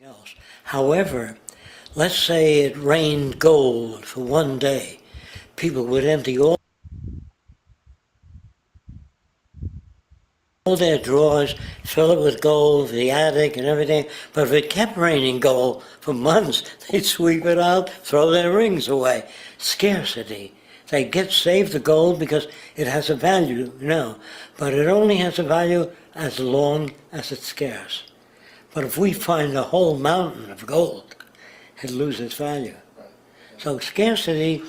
else. However, let's say it rained gold for one day. People would empty all their drawers, fill it with gold, the attic and everything. But if it kept raining gold for months, they'd sweep it out, throw their rings away. Scarcity. They save the gold because it has a value, but it only has a value as long as it's scarce. But if we find a whole mountain of gold, it loses value. So scarcity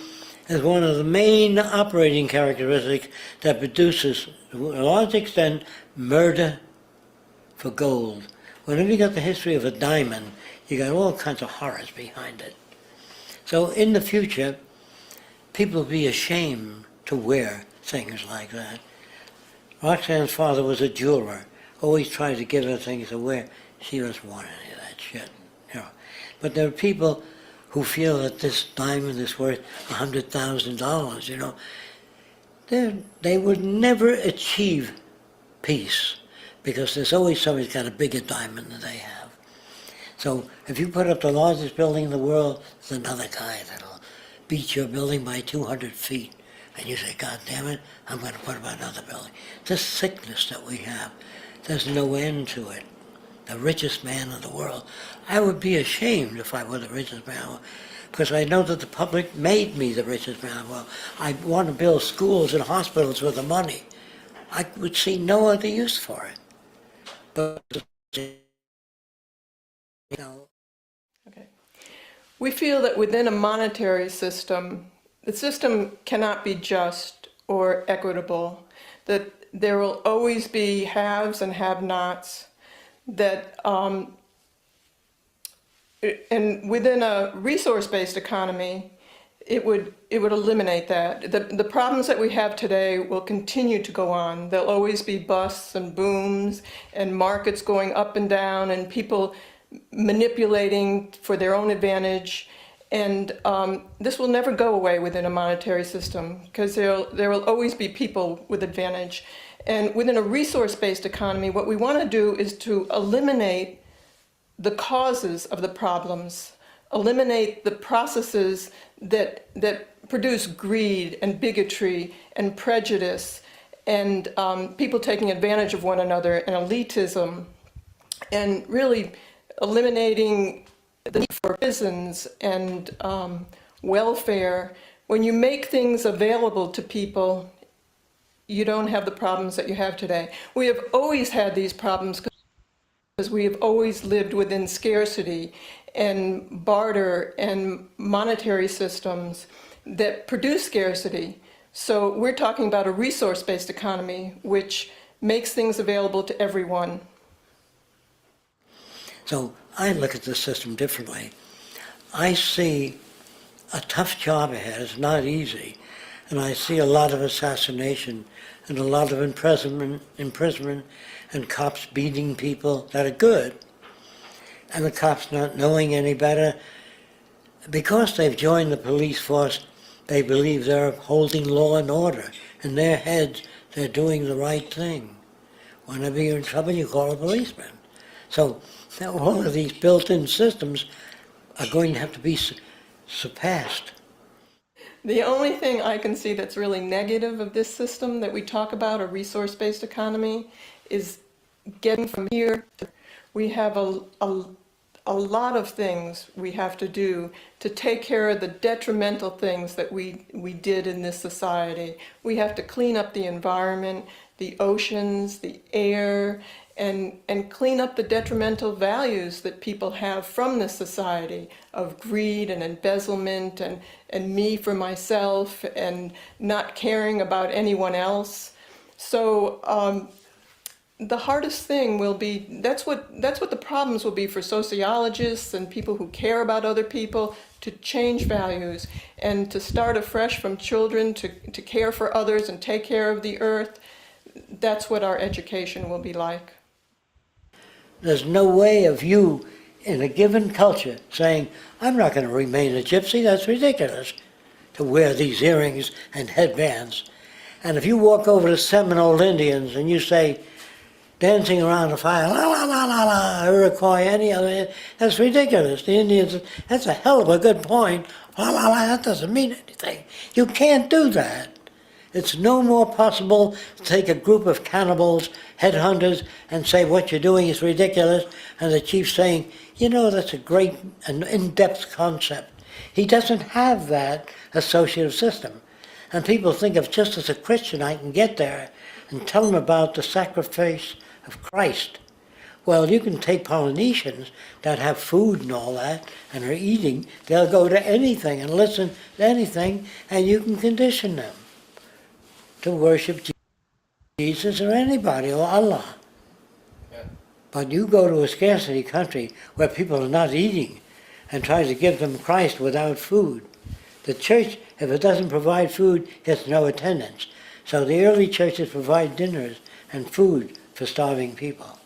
is one of the main operating characteristics that produces, to a large extent, murder for gold. Whenever you got the history of a diamond, you got all kinds of horrors behind it. So in the future, people will be ashamed to wear things like that. Roxanne's father was a jeweler, always tried to give her things to wear. She doesn't want any of that shit. But there are people who feel that this diamond is worth $100,000, They would never achieve peace because there's always somebody's got a bigger diamond than they have. So if you put up the largest building in the world, there's another guy that'll beat your building by 200 feet. And you say, God damn it, I'm going to put up another building. This sickness that we have, there's no end to it. The richest man in the world. I would be ashamed if I were the richest man, because I know that the public made me the richest man in the world. I want to build schools and hospitals with the money. I would see no other use for it. But, Okay. We feel that within a monetary system, the system cannot be just or equitable, that there will always be haves and have-nots, that and within a resource-based economy, it would eliminate that. The problems that we have today will continue to go on. There'll always be busts and booms and markets going up and down and people manipulating for their own advantage. And this will never go away within a monetary system because there will always be people with advantage. And within a resource-based economy, what we want to do is to eliminate the causes of the problems, eliminate the processes that produce greed and bigotry and prejudice and people taking advantage of one another and elitism, and really eliminating the need for prisons and welfare. When you make things available to people, you don't have the problems that you have today. We have always had these problems because we have always lived within scarcity and barter and monetary systems that produce scarcity. So we're talking about a resource-based economy which makes things available to everyone. So I look at the system differently. I see a tough job ahead. It's not easy. And I see a lot of assassination and a lot of imprisonment and cops beating people that are good. And the cops not knowing any better. Because they've joined the police force, they believe they're upholding law and order. In their heads, they're doing the right thing. Whenever you're in trouble, you call a policeman. So all of these built-in systems are going to have to be surpassed. The only thing I can see that's really negative of this system that we talk about, a resource-based economy, is getting from here to, we have a lot of things we have to do to take care of the detrimental things that we did in this society. We have to clean up the environment, the oceans, the air, and clean up the detrimental values that people have from this society of greed and embezzlement and me for myself and not caring about anyone else. So the hardest thing will be, that's what the problems will be for sociologists and people who care about other people, to change values and to start afresh from children to care for others and take care of the earth. That's what our education will be like. There's no way of you, in a given culture, saying, I'm not going to remain a gypsy. That's ridiculous to wear these earrings and headbands. And if you walk over to Seminole Indians and you say, dancing around a fire, la la la la la, Iroquois, any other. That's ridiculous. The Indians, that's a hell of a good point. La la la, that doesn't mean anything. You can't do that. It's no more possible to take a group of cannibals, headhunters, and say what you're doing is ridiculous, and the chief saying, you know, that's a great and in-depth concept. He doesn't have that associative system. And people think of just as a Christian, I can get there and tell them about the sacrifice of Christ. Well, you can take Polynesians that have food and all that and are eating, they'll go to anything and listen to anything, and you can condition them to worship Jesus or anybody or Allah. Yeah. But you go to a scarcity country where people are not eating and try to give them Christ without food. The church, if it doesn't provide food, gets no attendance. So the early churches provide dinners and food for starving people.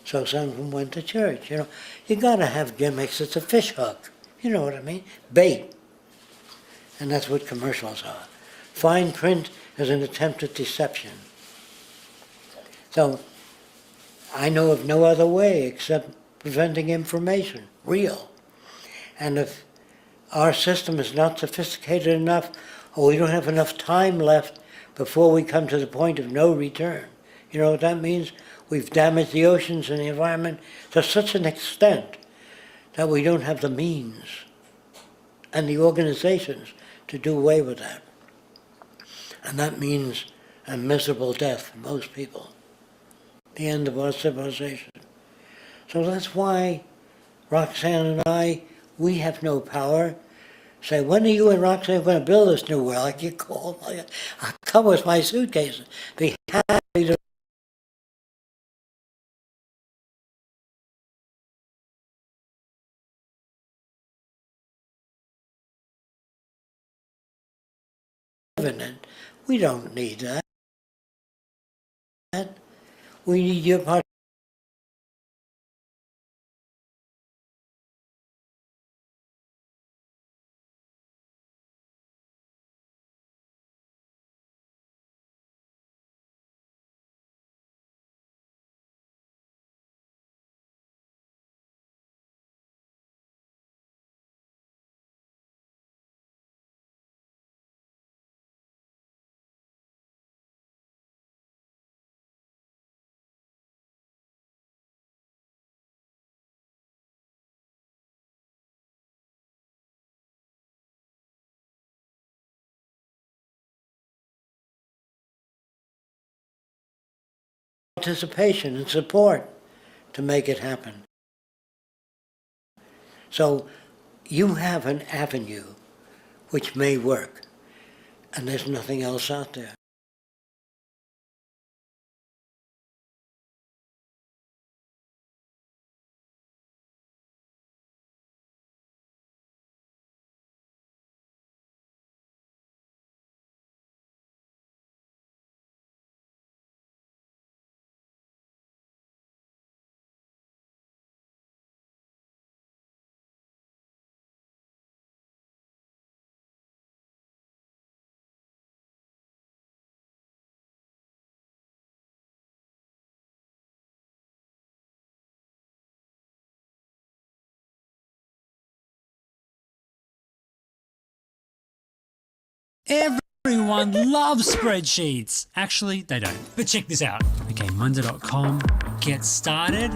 So some of them went to church. You know, you got to have gimmicks. It's a fish hook. You know what I mean? Bait. And that's what commercials are. Fine print is an attempt at deception. So I know of no other way except preventing information, real. And if our system is not sophisticated enough, or we don't have enough time left before we come to the point of no return, you know what that means? We've damaged the oceans and the environment to such an extent that we don't have the means and the organizations to do away with that. And that means a miserable death for most people. The end of our civilization. So that's why Roxanne and I, we have no power. Say, when are you and Roxanne going to build this new world? I get called. I'll come with my suitcases. Be happy to live in it. We don't need that. We need your participation and support to make it happen. So you have an avenue which may work, and there's nothing else out there. Everyone loves spreadsheets. Actually, they don't. But check this out. Okay, Monday.com, get started.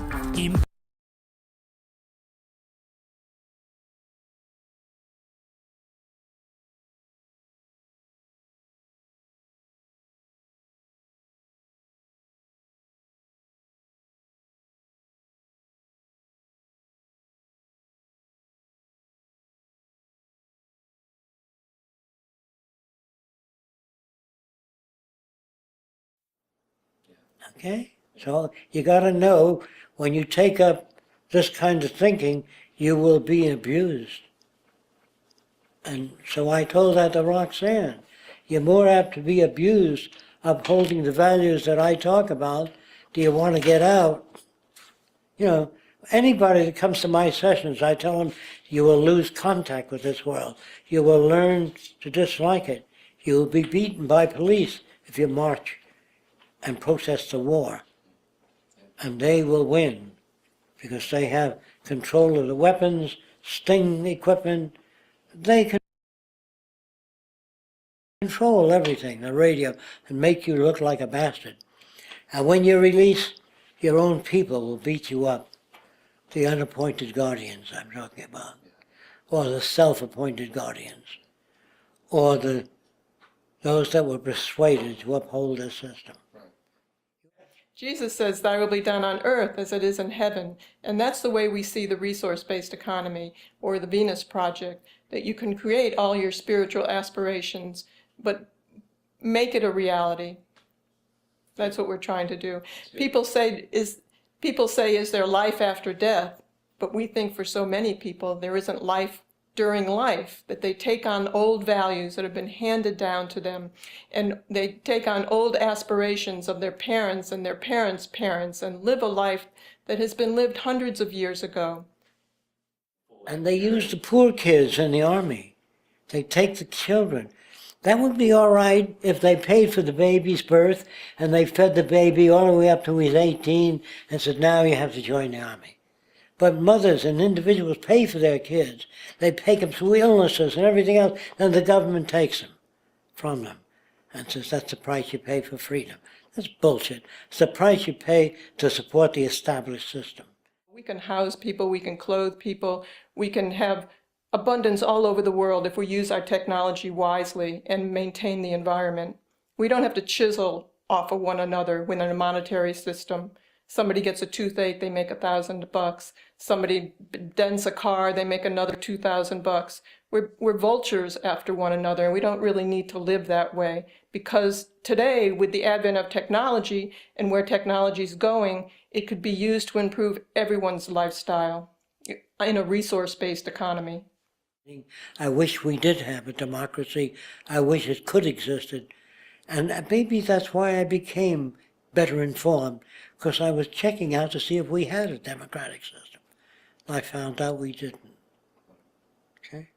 Okay? So you got to know when you take up this kind of thinking, you will be abused. And so I told that to Roxanne. You're more apt to be abused upholding the values that I talk about. Do you want to get out? You know, anybody that comes to my sessions, I tell them, you will lose contact with this world. You will learn to dislike it. You will be beaten by police if you march and protest the war. and they will win because they have control of the weapons, sting equipment. They can control everything, the radio, and make you look like a bastard. And when you release, your own people will beat you up. The unappointed guardians I'm talking about, or the self-appointed guardians, or those that were persuaded to uphold the system. Jesus says, "Thy will be done on earth as it is in heaven." And that's the way we see the resource-based economy or the Venus Project, that you can create all your spiritual aspirations, but make it a reality. That's what we're trying to do. People say, is there life after death? But we think for so many people there isn't life during life, that they take on old values that have been handed down to them, and they take on old aspirations of their parents and their parents' parents and live a life that has been lived hundreds of years ago. And they use the poor kids in the army. They take the children. That would be all right if they paid for the baby's birth and they fed the baby all the way up to he's 18 and said, now you have to join the army. But mothers and individuals pay for their kids. They take them through illnesses and everything else, then the government takes them from them and says that's the price you pay for freedom. That's bullshit. It's the price you pay to support the established system. We can house people, we can clothe people, we can have abundance all over the world if we use our technology wisely and maintain the environment. We don't have to chisel off of one another within a monetary system. Somebody gets a toothache, they make $1,000. Somebody dents a car, they make another $2,000. We're vultures after one another, and we don't really need to live that way, because today, with the advent of technology and where technology is going, it could be used to improve everyone's lifestyle in a resource-based economy. I wish we did have a democracy. I wish it could existed. And maybe that's why I became better informed, because I was checking out to see if we had a democratic system. I found out we didn't. Okay?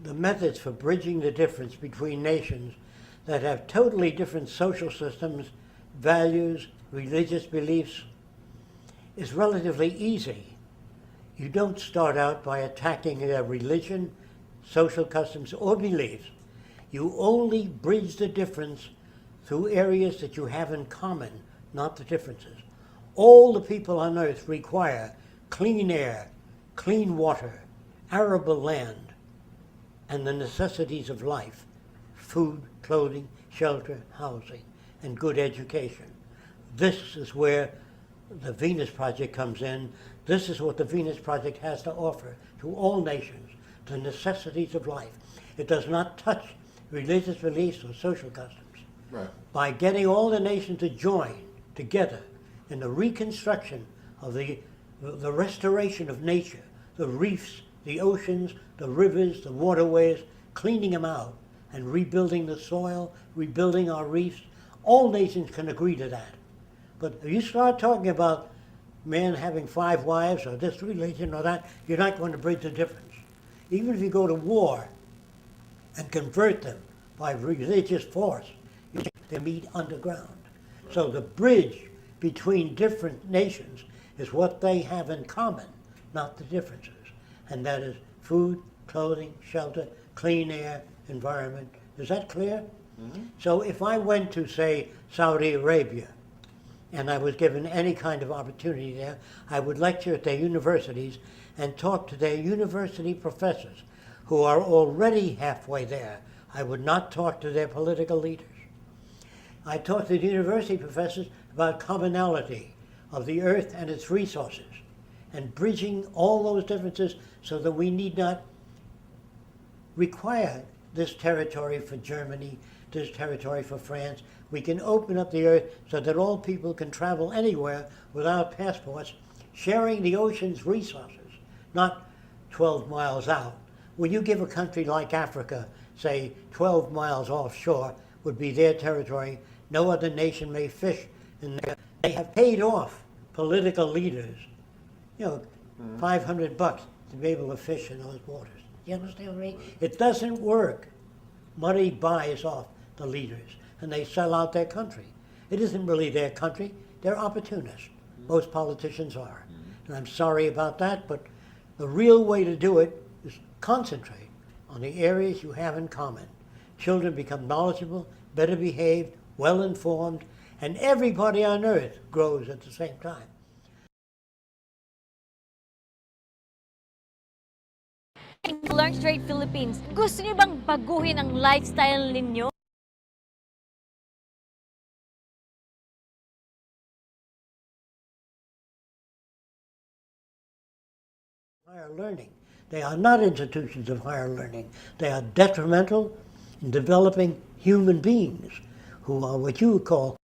The methods for bridging the difference between nations that have totally different social systems, values, religious beliefs, is relatively easy. You don't start out by attacking their religion, social customs, or beliefs. You only bridge the difference through areas that you have in common, not the differences. All the people on earth require clean air, clean water, arable land, and the necessities of life: food, clothing, shelter, housing, and good education. This is where the Venus Project comes in. This is what the Venus Project has to offer to all nations, the necessities of life. It does not touch religious beliefs or social customs. Right. By getting all the nations to join together in the reconstruction of the restoration of nature, the reefs, the oceans, the rivers, the waterways, cleaning them out and rebuilding the soil, rebuilding our reefs, all nations can agree to that. But if you start talking about men having 5 wives or this religion or that, you're not going to bridge the difference. Even if you go to war and convert them by religious force, you take their meat underground. So the bridge between different nations is what they have in common, not the differences. And that is food, clothing, shelter, clean air, environment. Is that clear? Mm-hmm. So if I went to, say, Saudi Arabia, and I was given any kind of opportunity there, I would lecture at their universities and talk to their university professors who are already halfway there. I would not talk to their political leaders. I talked to the university professors about commonality of the earth and its resources and bridging all those differences so that we need not require this territory for Germany, this territory for France. We can open up the earth so that all people can travel anywhere without passports, sharing the ocean's resources, not 12 miles out. When you give a country like Africa, say 12 miles offshore would be their territory, no other nation may fish in there. They have paid off political leaders, $500 to be able to fish in those waters. You understand what I mean? It doesn't work. Money buys off the leaders, and they sell out their country. It isn't really their country. They're opportunists. Most politicians are. And I'm sorry about that, but the real way to do it is concentrate on the areas you have in common. Children become knowledgeable, better behaved, well-informed, and everybody on earth grows at the same time. Learn Straight Philippines. Gusto niyo bang baguhin ang lifestyle ninyo? Higher learning. They are not institutions of higher learning. They are detrimental in developing human beings who are what you would call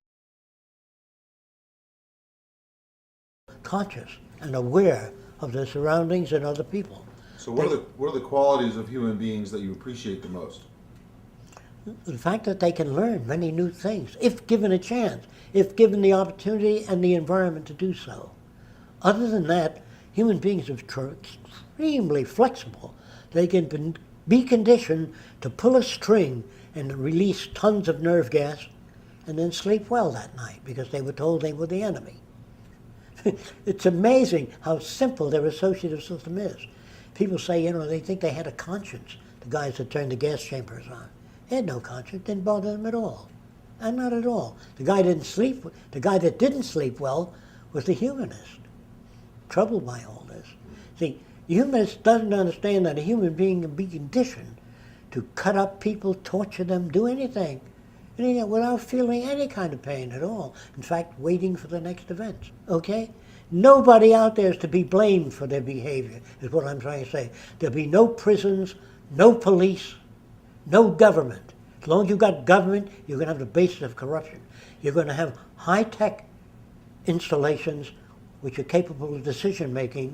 conscious and aware of their surroundings and other people. So what are the qualities of human beings that you appreciate the most? The fact that they can learn many new things, if given a chance, if given the opportunity and the environment to do so. Other than that, human beings are extremely flexible. They can be conditioned to pull a string and release tons of nerve gas and then sleep well that night because they were told they were the enemy. It's amazing how simple their associative system is. People say, they think they had a conscience, the guys that turned the gas chambers on. They had no conscience, didn't bother them at all. And not at all. The guy that didn't sleep well was the humanist, troubled by all this. See, the humanist doesn't understand that a human being can be conditioned to cut up people, torture them, do anything without feeling any kind of pain at all. In fact, waiting for the next event, okay? Nobody out there is to be blamed for their behavior, is what I'm trying to say. There'll be no prisons, no police, no government. As long as you've got government, you're going to have the basis of corruption. You're going to have high-tech installations which are capable of decision-making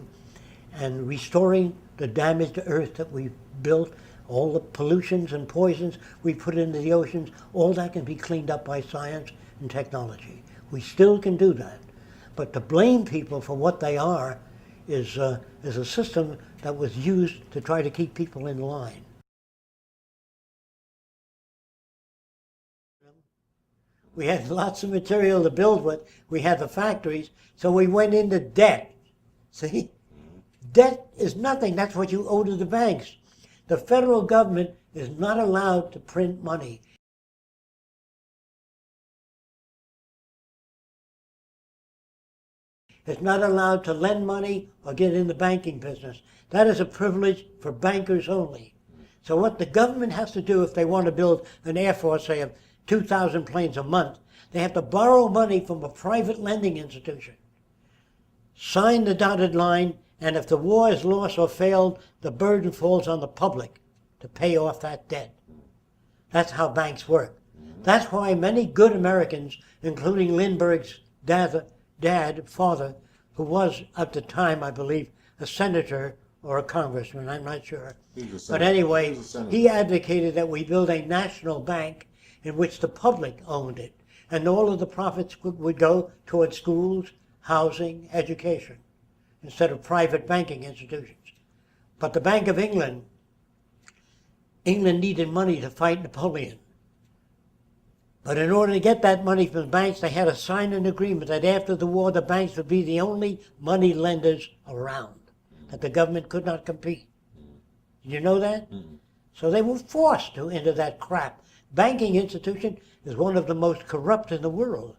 and restoring the damaged earth that we've built, all the pollutions and poisons we put into the oceans, all that can be cleaned up by science and technology. We still can do that. But to blame people for what they are is a system that was used to try to keep people in line. We had lots of material to build with. We had the factories, so we went into debt. See? Debt is nothing. That's what you owe to the banks. The federal government is not allowed to print money. It's not allowed to lend money or get in the banking business. That is a privilege for bankers only. So what the government has to do if they want to build an air force, say, of 2,000 planes a month, they have to borrow money from a private lending institution, sign the dotted line, and if the war is lost or failed, the burden falls on the public to pay off that debt. That's how banks work. That's why many good Americans, including Lindbergh's father, who was at the time, I believe, a senator or a congressman, I'm not sure. But anyway, he advocated that we build a national bank in which the public owned it, and all of the profits would go towards schools, housing, education, instead of private banking institutions. But the Bank of England needed money to fight Napoleon. But in order to get that money from the banks, they had to sign an agreement that after the war, the banks would be the only money lenders around, that the government could not compete. Did you know that? So they were forced to into that crap. Banking institution is one of the most corrupt in the world.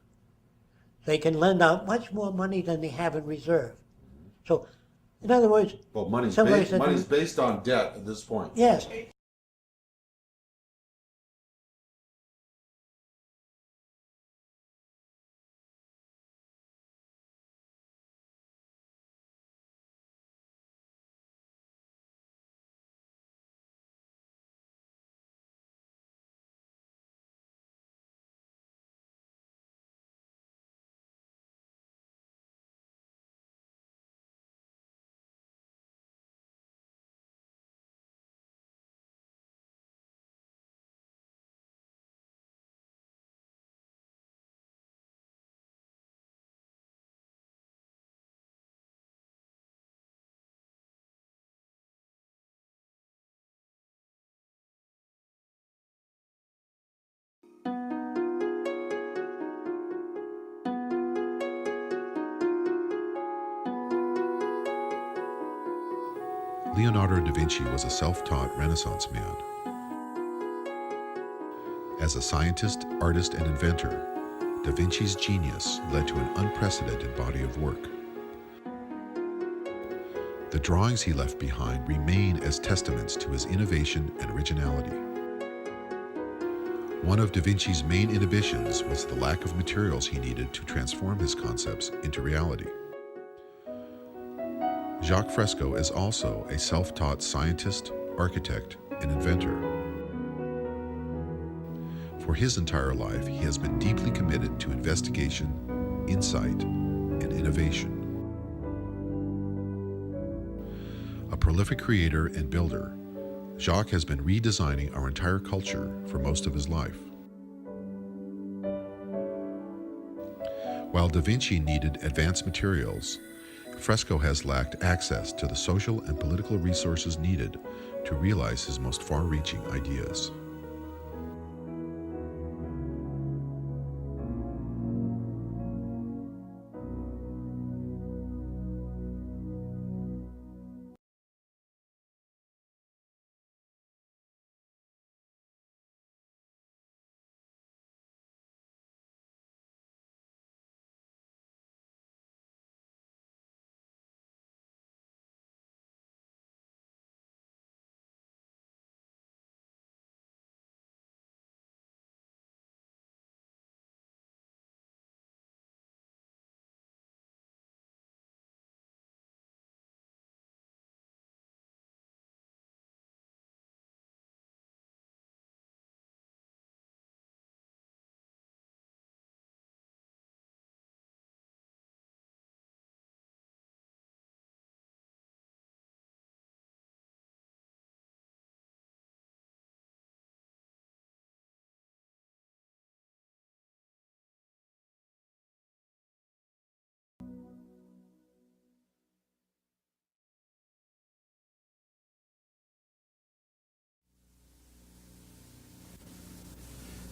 They can lend out much more money than they have in reserve. So, in other words, Well, money's somebody based on debt at this point. yes. Leonardo da Vinci was a self-taught Renaissance man. As a scientist, artist, and inventor, da Vinci's genius led to an unprecedented body of work. The drawings he left behind remain as testaments to his innovation and originality. One of da Vinci's main inhibitions was the lack of materials he needed to transform his concepts into reality. Jacques Fresco is also a self-taught scientist, architect, and inventor. For his entire life, he has been deeply committed to investigation, insight, and innovation. A prolific creator and builder, Jacques has been redesigning our entire culture for most of his life. While da Vinci needed advanced materials, Fresco has lacked access to the social and political resources needed to realize his most far-reaching ideas.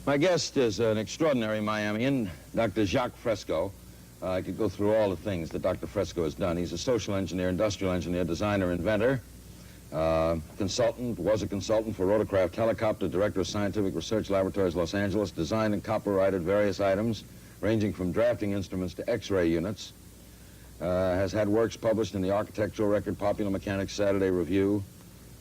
My guest is an extraordinary Miamian, Dr. Jacques Fresco. I could go through all the things that Dr. Fresco has done. He's a social engineer, industrial engineer, designer, inventor, consultant, was a consultant for Rotorcraft Helicopter, director of Scientific Research Laboratories, Los Angeles, designed and copyrighted various items ranging from drafting instruments to X-ray units. Has had works published in the Architectural Record, Popular Mechanics, Saturday Review,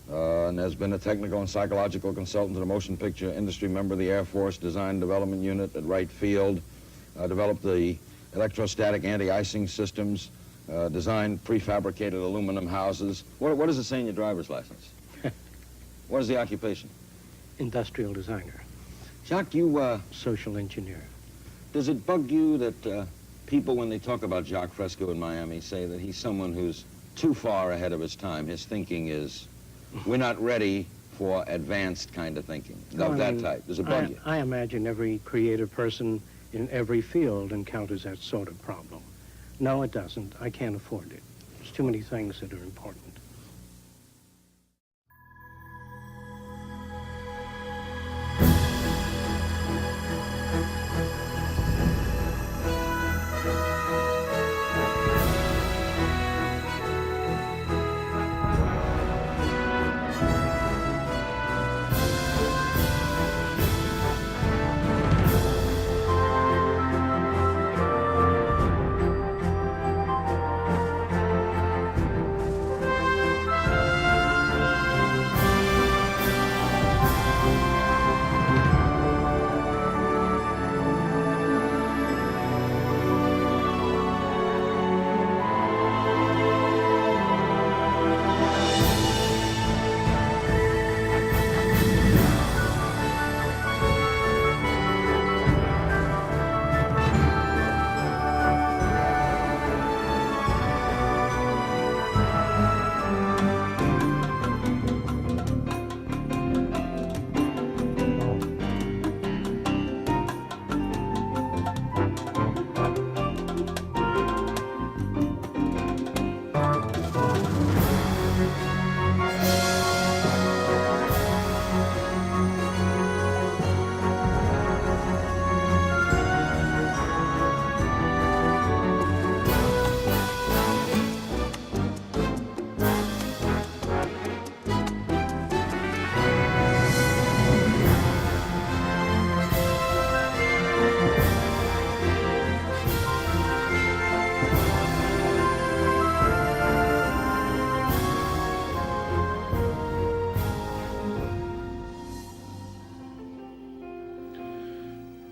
and has been a technical and psychological consultant to the motion picture industry, member of the Air Force Design Development Unit at Wright Field, developed the electrostatic anti-icing systems, designed prefabricated aluminum houses. What does it say in your driver's license? What is the occupation? Industrial designer, Jacques, you, social engineer. does it bug you that people, when they talk about Jacques Fresco in Miami, say that he's someone who's too far ahead of his time? His thinking is, we're not ready for advanced kind of thinking, of that type. Does it bug you? I imagine every creative person in every field encounters that sort of problem. No, it doesn't. I can't afford it. There's too many things that are important.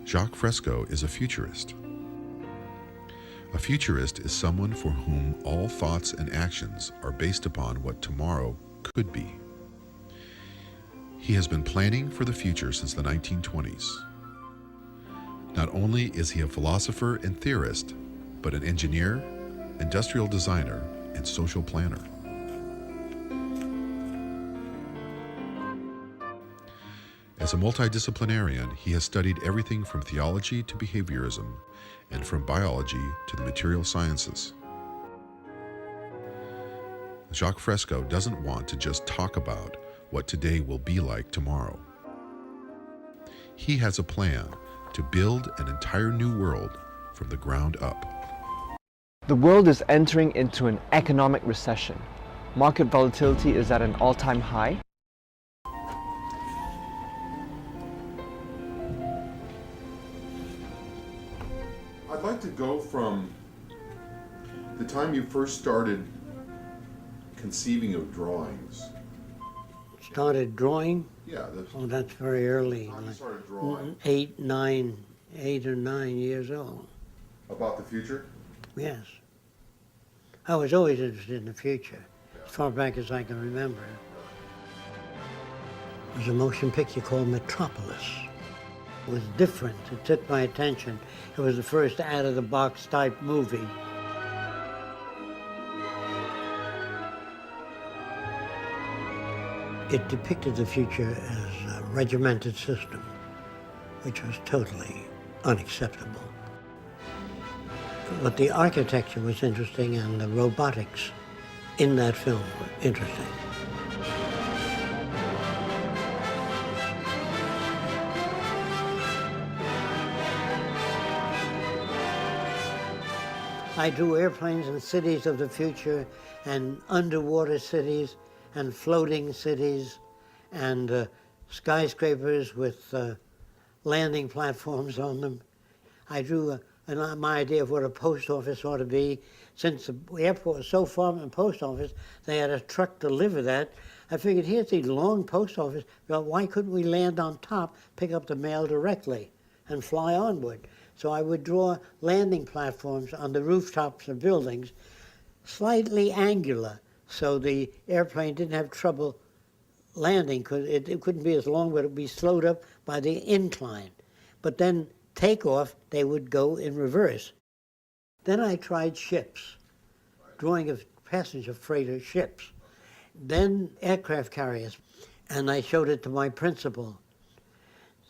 Jacques Fresco is a futurist. A futurist is someone for whom all thoughts and actions are based upon what tomorrow could be. He has been planning for the future since the 1920s. Not only is he a philosopher and theorist, but an engineer, industrial designer, and social planner. As a multidisciplinarian, he has studied everything from theology to behaviorism, and from biology to the material sciences. Jacques Fresco doesn't want to just talk about what today will be like tomorrow. He has a plan to build an entire new world from the ground up. The world is entering into an economic recession. Market volatility is at an all-time high. I'd like to go from the time you first started conceiving of drawings. Started drawing? Yeah, Oh, that's very early. time you Like started drawing 8 or 9 years old. about the future. Yes. I was always interested in the future, as far back as I can remember. There was a motion picture called Metropolis. It was different. It took my attention. It was the first out-of-the-box type movie. It depicted the future as a regimented system, which was totally unacceptable. But the architecture was interesting and the robotics in that film were interesting. I drew airplanes and cities of the future, and underwater cities, and floating cities, and skyscrapers with landing platforms on them. I drew my idea of what a post office ought to be. Since the airport was so far from the post office, they had a truck to deliver that. I figured, here's the long post office, but why couldn't we land on top, pick up the mail directly, and fly onward? So I would draw landing platforms on the rooftops of buildings, slightly angular, so the airplane didn't have trouble landing, because it couldn't be as long, but it would be slowed up by the incline. But then takeoff, they would go in reverse. Then I tried ships, drawing of passenger freighter ships. Then aircraft carriers, and I showed it to my principal.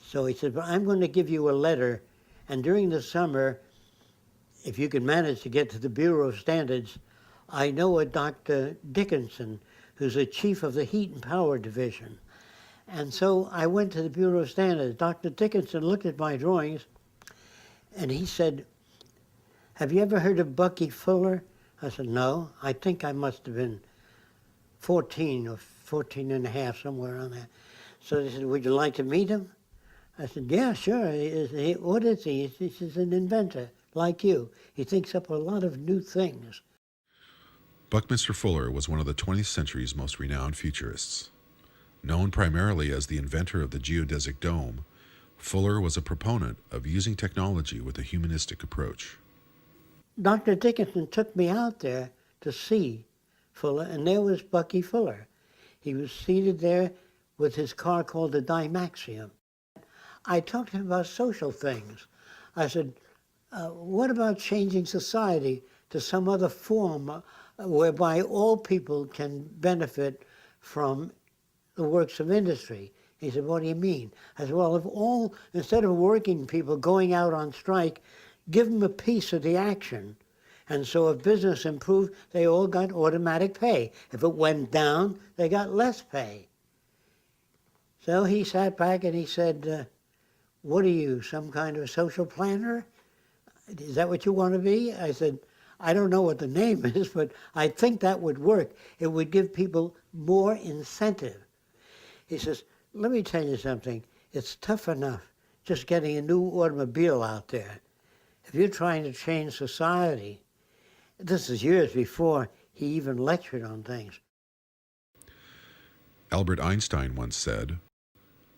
So he said, well, I'm going to give you a letter, and during the summer, if you can manage to get to the Bureau of Standards, I know a Dr. Dickinson, who's the chief of the Heat and Power Division. And so I went to the Bureau of Standards. Dr. Dickinson looked at my drawings, and he said, have you ever heard of Bucky Fuller? I said, no. I think I must have been 14 or 14 and a half, somewhere around there. So they said, would you like to meet him? I said, yeah, sure. What is he? He's an inventor, like you. He thinks up a lot of new things. Buckminster Fuller was one of the 20th century's most renowned futurists. Known primarily as the inventor of the geodesic dome, Fuller was a proponent of using technology with a humanistic approach. Dr. Dickinson took me out there to see Fuller, and there was Bucky Fuller. He was seated there with his car called the Dymaxium. I talked to him about social things. I said, what about changing society to some other form whereby all people can benefit from the works of industry? He said, what do you mean? I said, well, instead of working people going out on strike, give them a piece of the action. And so if business improved, they all got automatic pay. If it went down, they got less pay. So he sat back and he said, what are you, some kind of social planner? Is that what you want to be? I said, I don't know what the name is, but I think that would work. It would give people more incentive. He says, let me tell you something. It's tough enough just getting a new automobile out there. If you're trying to change society, this is years before he even lectured on things. Albert Einstein once said,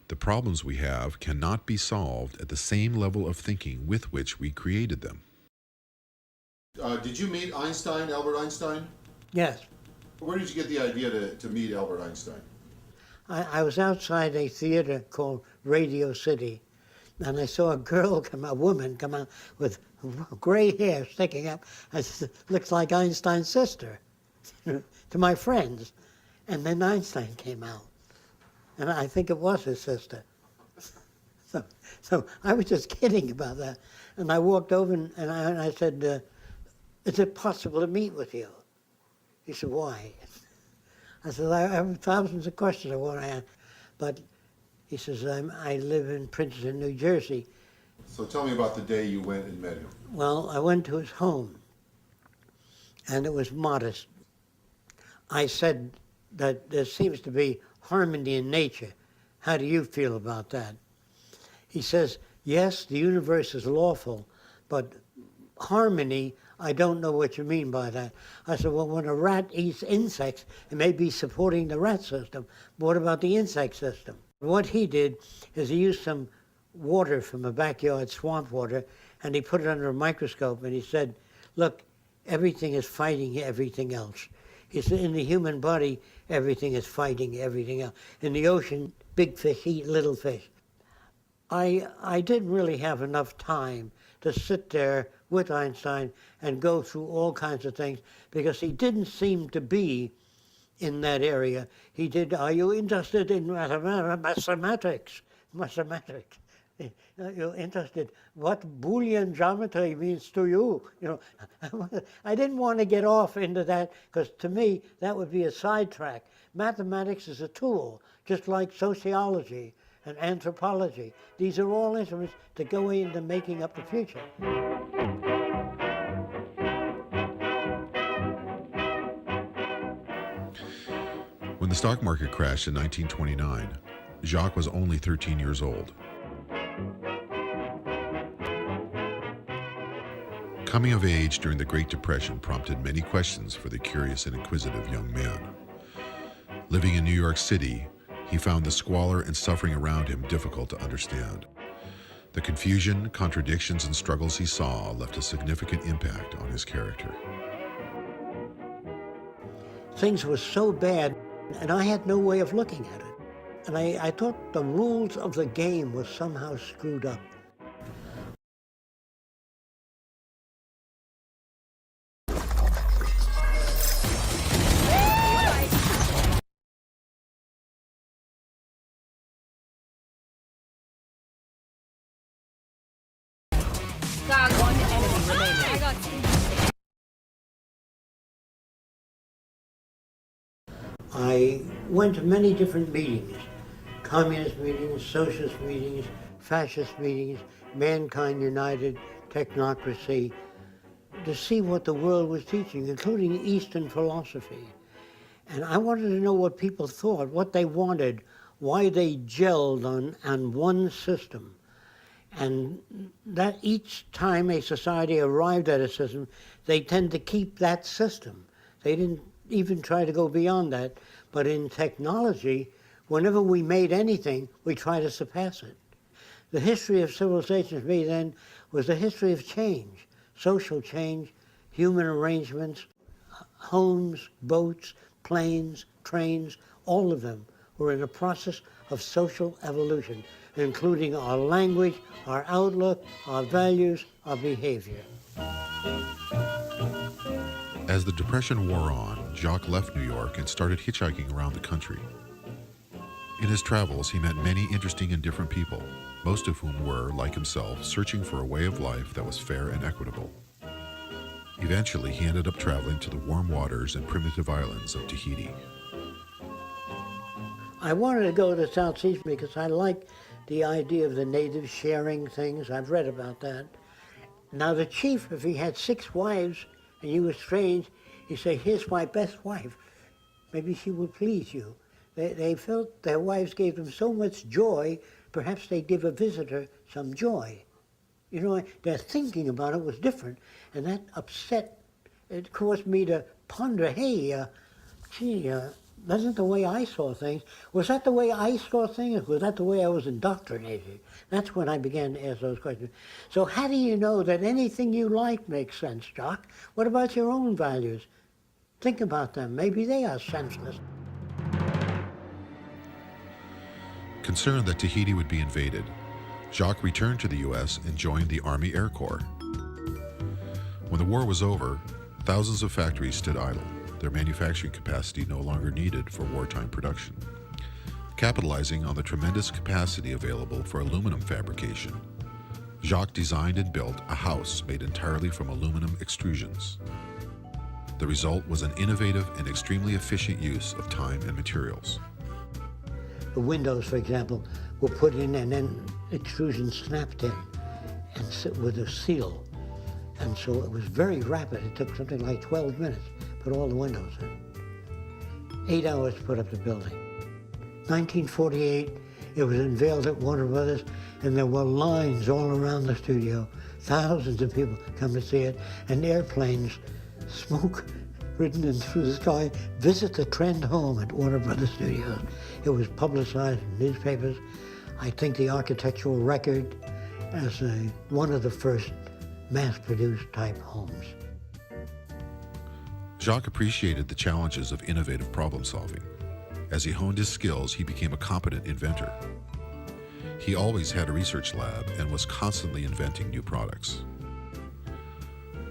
the problems we have cannot be solved at the same level of thinking with which we created them. Did you meet Einstein, Albert Einstein? Yes. Where did you get the idea to meet Albert Einstein? I was outside a theater called Radio City, and I saw a woman come out with gray hair sticking up. I said, looks like Einstein's sister, to my friends. And then Einstein came out, and I think it was his sister. So I was just kidding about that. And I walked over and I said, is it possible to meet with you? He said, why? I said, I have thousands of questions I want to ask. But he says, I live in Princeton, New Jersey. So tell me about the day you went and met him. Well, I went to his home, and it was modest. I said that there seems to be harmony in nature. How do you feel about that? He says, yes, the universe is lawful, but harmony, I don't know what you mean by that. I said, well, when a rat eats insects, it may be supporting the rat system. But what about the insect system? What he did is he used some water from a backyard, swamp water, and he put it under a microscope, and he said, look, everything is fighting everything else. He said, in the human body, everything is fighting everything else. In the ocean, big fish eat little fish. I didn't really have enough time to sit there with Einstein and go through all kinds of things, because he didn't seem to be in that area. He did, are you interested in mathematics? Mathematics. You're interested, what Boolean geometry means to you. You know, I didn't want to get off into that, because to me, that would be a sidetrack. Mathematics is a tool, just like sociology and anthropology. These are all instruments to go into making up the future. the stock market crashed in 1929, Jacques was only 13 years old. Coming of age during the Great Depression prompted many questions for the curious and inquisitive young man. Living in New York City, he found the squalor and suffering around him difficult to understand. The confusion, contradictions, and struggles he saw left a significant impact on his character. Things were so bad, and I had no way of looking at it. And I thought the rules of the game were somehow screwed up. One enemy remaining. I got I went to many different meetings, communist meetings, socialist meetings, fascist meetings, Mankind United, technocracy, to see what the world was teaching, including Eastern philosophy. And I wanted to know what people thought, what they wanted, why they gelled on one system. And that each time a society arrived at a system, they tend to keep that system. They didn't even try to go beyond that. But in technology, whenever we made anything, we try to surpass it. The history of civilization for me then was a history of change, social change, human arrangements, homes, boats, planes, trains, all of them were in a process of social evolution, including our language, our outlook, our values, our behavior. As the Depression wore on, Jacques left New York and started hitchhiking around the country. In his travels, he met many interesting and different people, most of whom were, like himself, searching for a way of life that was fair and equitable. Eventually, he ended up traveling to the warm waters and primitive islands of Tahiti. I wanted to go to South Seas because I like the idea of the natives sharing things. I've read about that. Now the chief, if he had 6 wives and you were strange, he'd say, here's my best wife. Maybe she will please you. They felt their wives gave them so much joy, perhaps they'd give a visitor some joy. You know, their thinking about it was different, and that it caused me to ponder, hey, that's not the way I saw things. Was that the way I saw things? Was that the way I was indoctrinated? That's when I began to ask those questions. So how do you know that anything you like makes sense, Jacques? What about your own values? Think about them. Maybe they are senseless. Concerned that Tahiti would be invaded, Jacques returned to the U.S. and joined the Army Air Corps. When the war was over, thousands of factories stood idle, their manufacturing capacity no longer needed for wartime production. Capitalizing on the tremendous capacity available for aluminum fabrication, Jacques designed and built a house made entirely from aluminum extrusions. The result was an innovative and extremely efficient use of time and materials. The windows, for example, were put in and then extrusion snapped in and sit with a seal. And so it was very rapid. It took something like 12 minutes to put all the windows in. 8 hours to put up the building. 1948, it was unveiled at Warner Brothers, and there were lines all around the studio. Thousands of people come to see it, and airplanes, smoke ridden in through the sky, visit the Trend home at Warner Brothers Studios. It was publicized in newspapers. I think the architectural record as one of the first mass-produced type homes. Jacques appreciated the challenges of innovative problem solving. As he honed his skills, he became a competent inventor. He always had a research lab and was constantly inventing new products.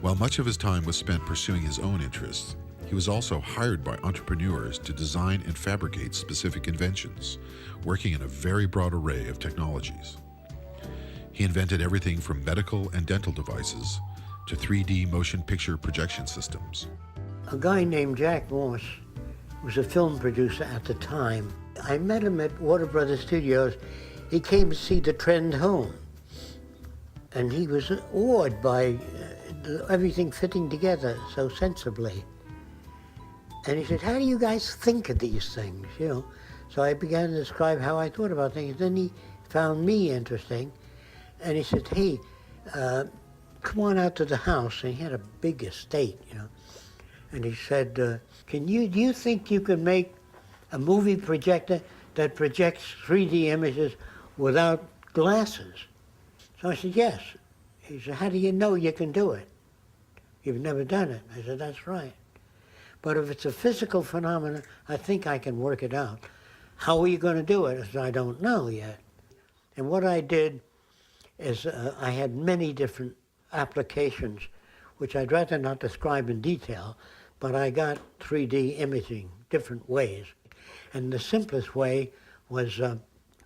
While much of his time was spent pursuing his own interests, he was also hired by entrepreneurs to design and fabricate specific inventions, working in a very broad array of technologies. He invented everything from medical and dental devices to 3D motion picture projection systems. A guy named Jack Morse was a film producer at the time. I met him at Warner Brothers Studios. He came to see the Trend home, and he was awed by everything fitting together so sensibly. And he said, how do you guys think of these things, you know? So I began to describe how I thought about things. Then he found me interesting, and he said, hey, come on out to the house. And he had a big estate, you know. And he said, do you think you can make a movie projector that projects 3D images without glasses? So I said, yes. He said, how do you know you can do it? You've never done it. I said, that's right. But if it's a physical phenomenon, I think I can work it out. How are you going to do it? I said, I don't know yet. And what I did is I had many different applications, which I'd rather not describe in detail, but I got 3D imaging different ways. And the simplest way was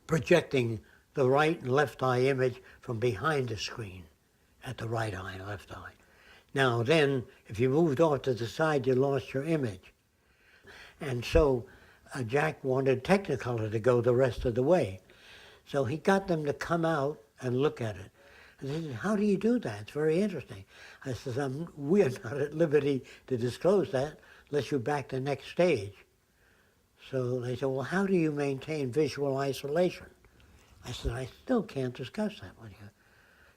projecting the right and left eye image from behind the screen at the right eye and left eye. Now then, if you moved off to the side, you lost your image. And so Jack wanted Technicolor to go the rest of the way. So he got them to come out and look at it. And they said, how do you do that? It's very interesting. I said, we're not at liberty to disclose that unless you're back the next stage. So they said, well, how do you maintain visual isolation? I said, I still can't discuss that with you.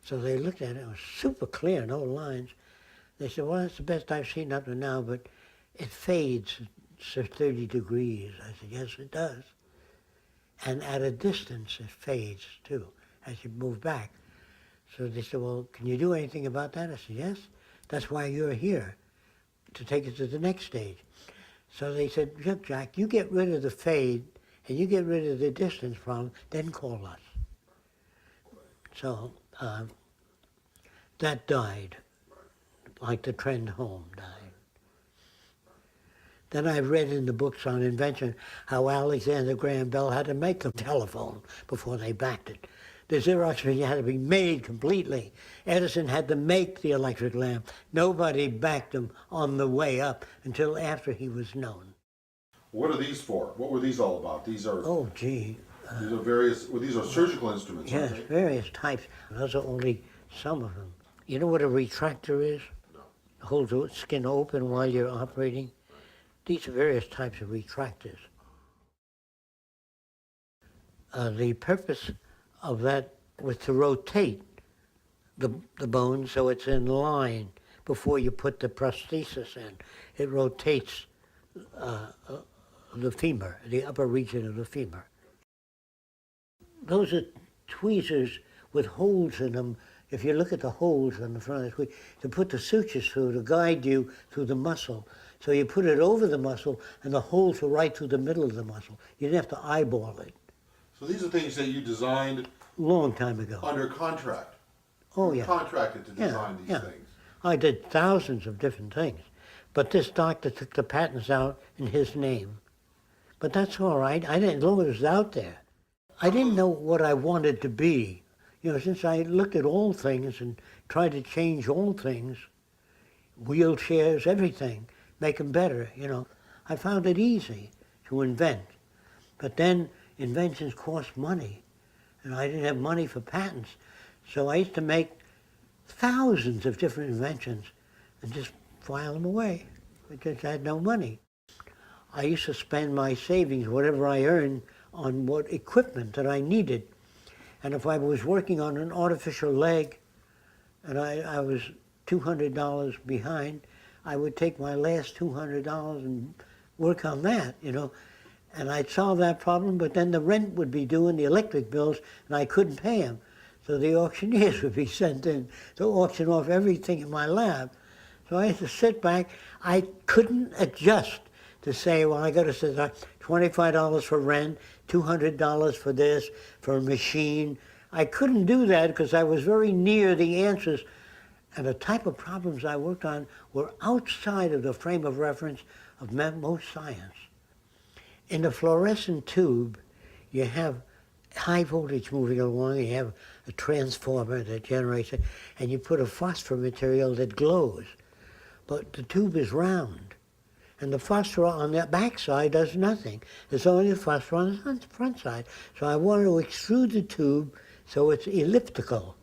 So they looked at it, it was super clear, no lines. They said, well, that's the best I've seen up to now, but it fades at 30 degrees. I said, yes, it does. And at a distance, it fades too, as you move back. So they said, well, can you do anything about that? I said, yes, that's why you're here, to take it to the next stage. So they said, look, Jack, you get rid of the fade and you get rid of the distance problem, then call us. So that died, like the trend home died. Then I read in the books on invention how Alexander Graham Bell had to make the telephone before they backed it. The Xerox machine had to be made completely. Edison had to make the electric lamp. Nobody backed him on the way up until after he was known. What are these for? What were these all about? These are... Oh, gee. These are various... Well, these are surgical instruments, Yes, aren't they? various types. Those are only some of them. You know what a retractor is? No. Holds the skin open while you're operating. These are various types of retractors. The purpose of that was to rotate the bone so it's in line before you put the prosthesis in. It rotates the femur, the upper region of the femur. Those are tweezers with holes in them. If you look at the holes on the front of the tweezer, to put the sutures through, to guide you through the muscle. So you put it over the muscle, and the holes are right through the middle of the muscle. You didn't have to eyeball it. So these are things that you designed... Long time ago. Under contract. Oh, yeah. Contracted to design these things. I did thousands of different things. But this doctor took the patents out in his name. But that's all right. I didn't know it was out there. I didn't know what I wanted to be. You know, since I looked at all things and tried to change all things, wheelchairs, everything, make them better, you know, I found it easy to invent. But then inventions cost money, and I didn't have money for patents. So I used to make thousands of different inventions and just file them away because I had no money. I used to spend my savings, whatever I earned, on what equipment that I needed. And if I was working on an artificial leg and I was $200 behind, I would take my last $200 and work on that, you know. And I'd solve that problem, but then the rent would be due and the electric bills, and I couldn't pay them. So the auctioneers would be sent in to auction off everything in my lab. So I had to sit back. I couldn't adjust to say, well, I got to sit there, $25 for rent, $200 for this, for a machine. I couldn't do that because I was very near the answers. And the type of problems I worked on were outside of the frame of reference of most science. In the fluorescent tube, you have high voltage moving along, you have a transformer that generates it, and you put a phosphor material that glows. But the tube is round, and the phosphor on the back side does nothing. There's only the phosphor on the front side. So I want to extrude the tube so it's elliptical.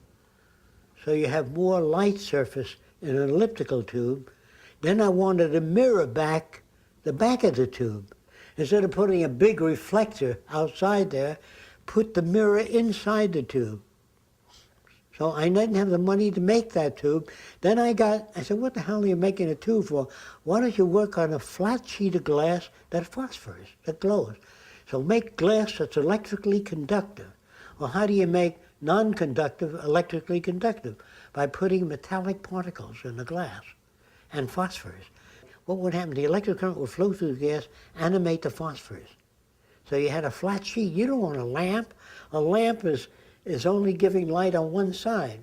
So you have more light surface in an elliptical tube. Then I wanted to mirror back the back of the tube. Instead of putting a big reflector outside there, put the mirror inside the tube. So I didn't have the money to make that tube. Then I said, what the hell are you making a tube for? Why don't you work on a flat sheet of glass that phosphors, that glows? So make glass that's electrically conductive. Well, how do you make non-conductive electrically conductive? By putting metallic particles in the glass and phosphors. What would happen? The electric current would flow through the gas, animate the phosphors. So you had a flat sheet. You don't want a lamp. A lamp is only giving light on one side.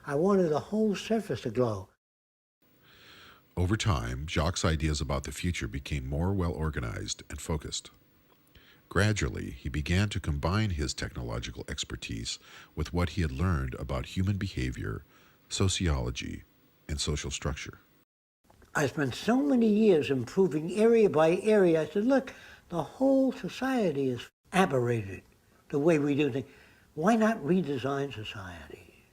I wanted the whole surface to glow. Over time, Jacques' ideas about the future became more well organized and focused. Gradually, he began to combine his technological expertise with what he had learned about human behavior, sociology, and social structure. I spent so many years improving area by area. I said, look, the whole society is aberrated, the way we do things. Why not redesign society?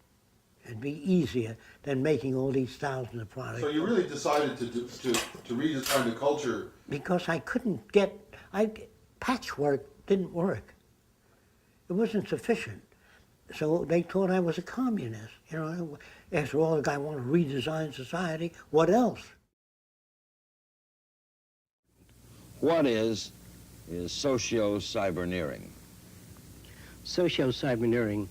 It'd be easier than making all these thousands of products. So you really decided to redesign the culture? Because I couldn't patchwork didn't work. It wasn't sufficient. So they thought I was a communist. You know, after all, the guy wanted to redesign society. What else? What is socio-cyberneering? Socio-cyberneering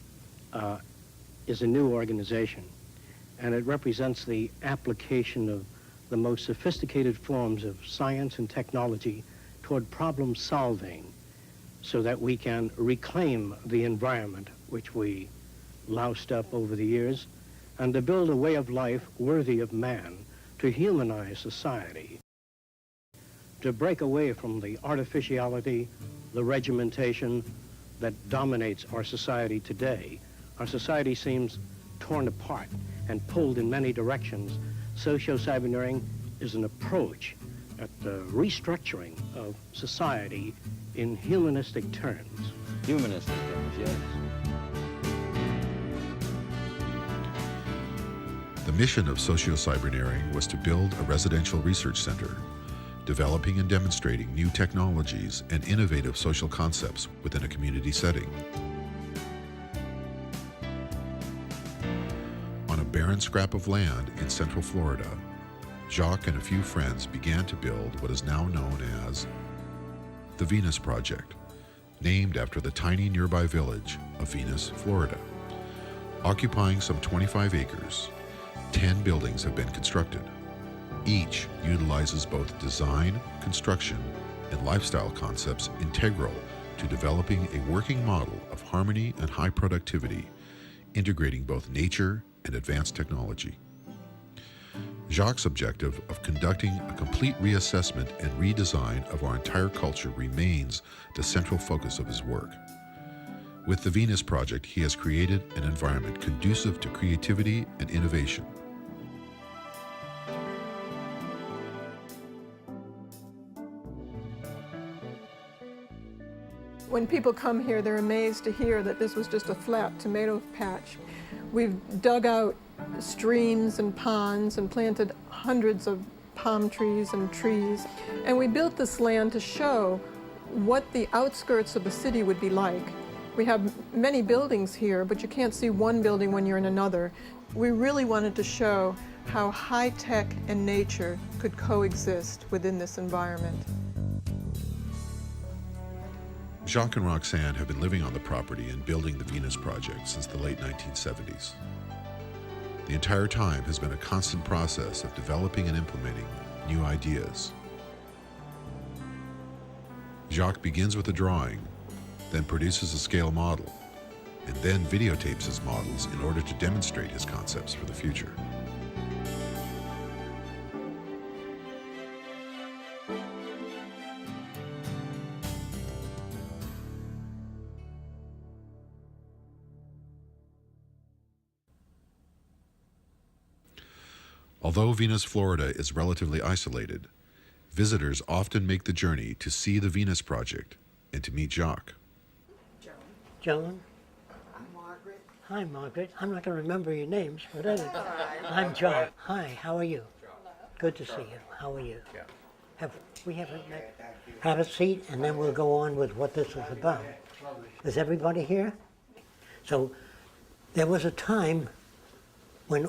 is a new organization, and it represents the application of the most sophisticated forms of science and technology toward problem solving so that we can reclaim the environment which we loused up over the years and to build a way of life worthy of man, to humanize society, to break away from the artificiality, the regimentation that dominates our society today. Our society seems torn apart and pulled in many directions. Socio-cyberneering is an approach at the restructuring of society in humanistic terms. Humanistic terms, yes. The mission of socio-cyberneering was to build a residential research center, developing and demonstrating new technologies and innovative social concepts within a community setting. On a barren scrap of land in central Florida, Jacques and a few friends began to build what is now known as the Venus Project, named after the tiny nearby village of Venus, Florida. Occupying some 25 acres, 10 buildings have been constructed. Each utilizes both design, construction, and lifestyle concepts integral to developing a working model of harmony and high productivity, integrating both nature and advanced technology. Jacques' objective of conducting a complete reassessment and redesign of our entire culture remains the central focus of his work. With the Venus Project, he has created an environment conducive to creativity and innovation. When people come here, they're amazed to hear that this was just a flat tomato patch. We've dug out streams and ponds and planted hundreds of palm trees and trees. And we built this land to show what the outskirts of the city would be like. We have many buildings here, but you can't see one building when you're in another. We really wanted to show how high-tech and nature could coexist within this environment. Jacques and Roxanne have been living on the property and building the Venus Project since the late 1970s. The entire time has been a constant process of developing and implementing new ideas. Jacques begins with a drawing, then produces a scale model, and then videotapes his models in order to demonstrate his concepts for the future. Although Venus, Florida is relatively isolated, visitors often make the journey to see the Venus Project and to meet Jacques. Joan? I'm Margaret. Hi, Margaret. I'm not going to remember your names, but anyway. I'm John. Hi, how are you? Good to see you. How are you? Have a seat, and then we'll go on with what this is about. Is everybody here? So there was a time when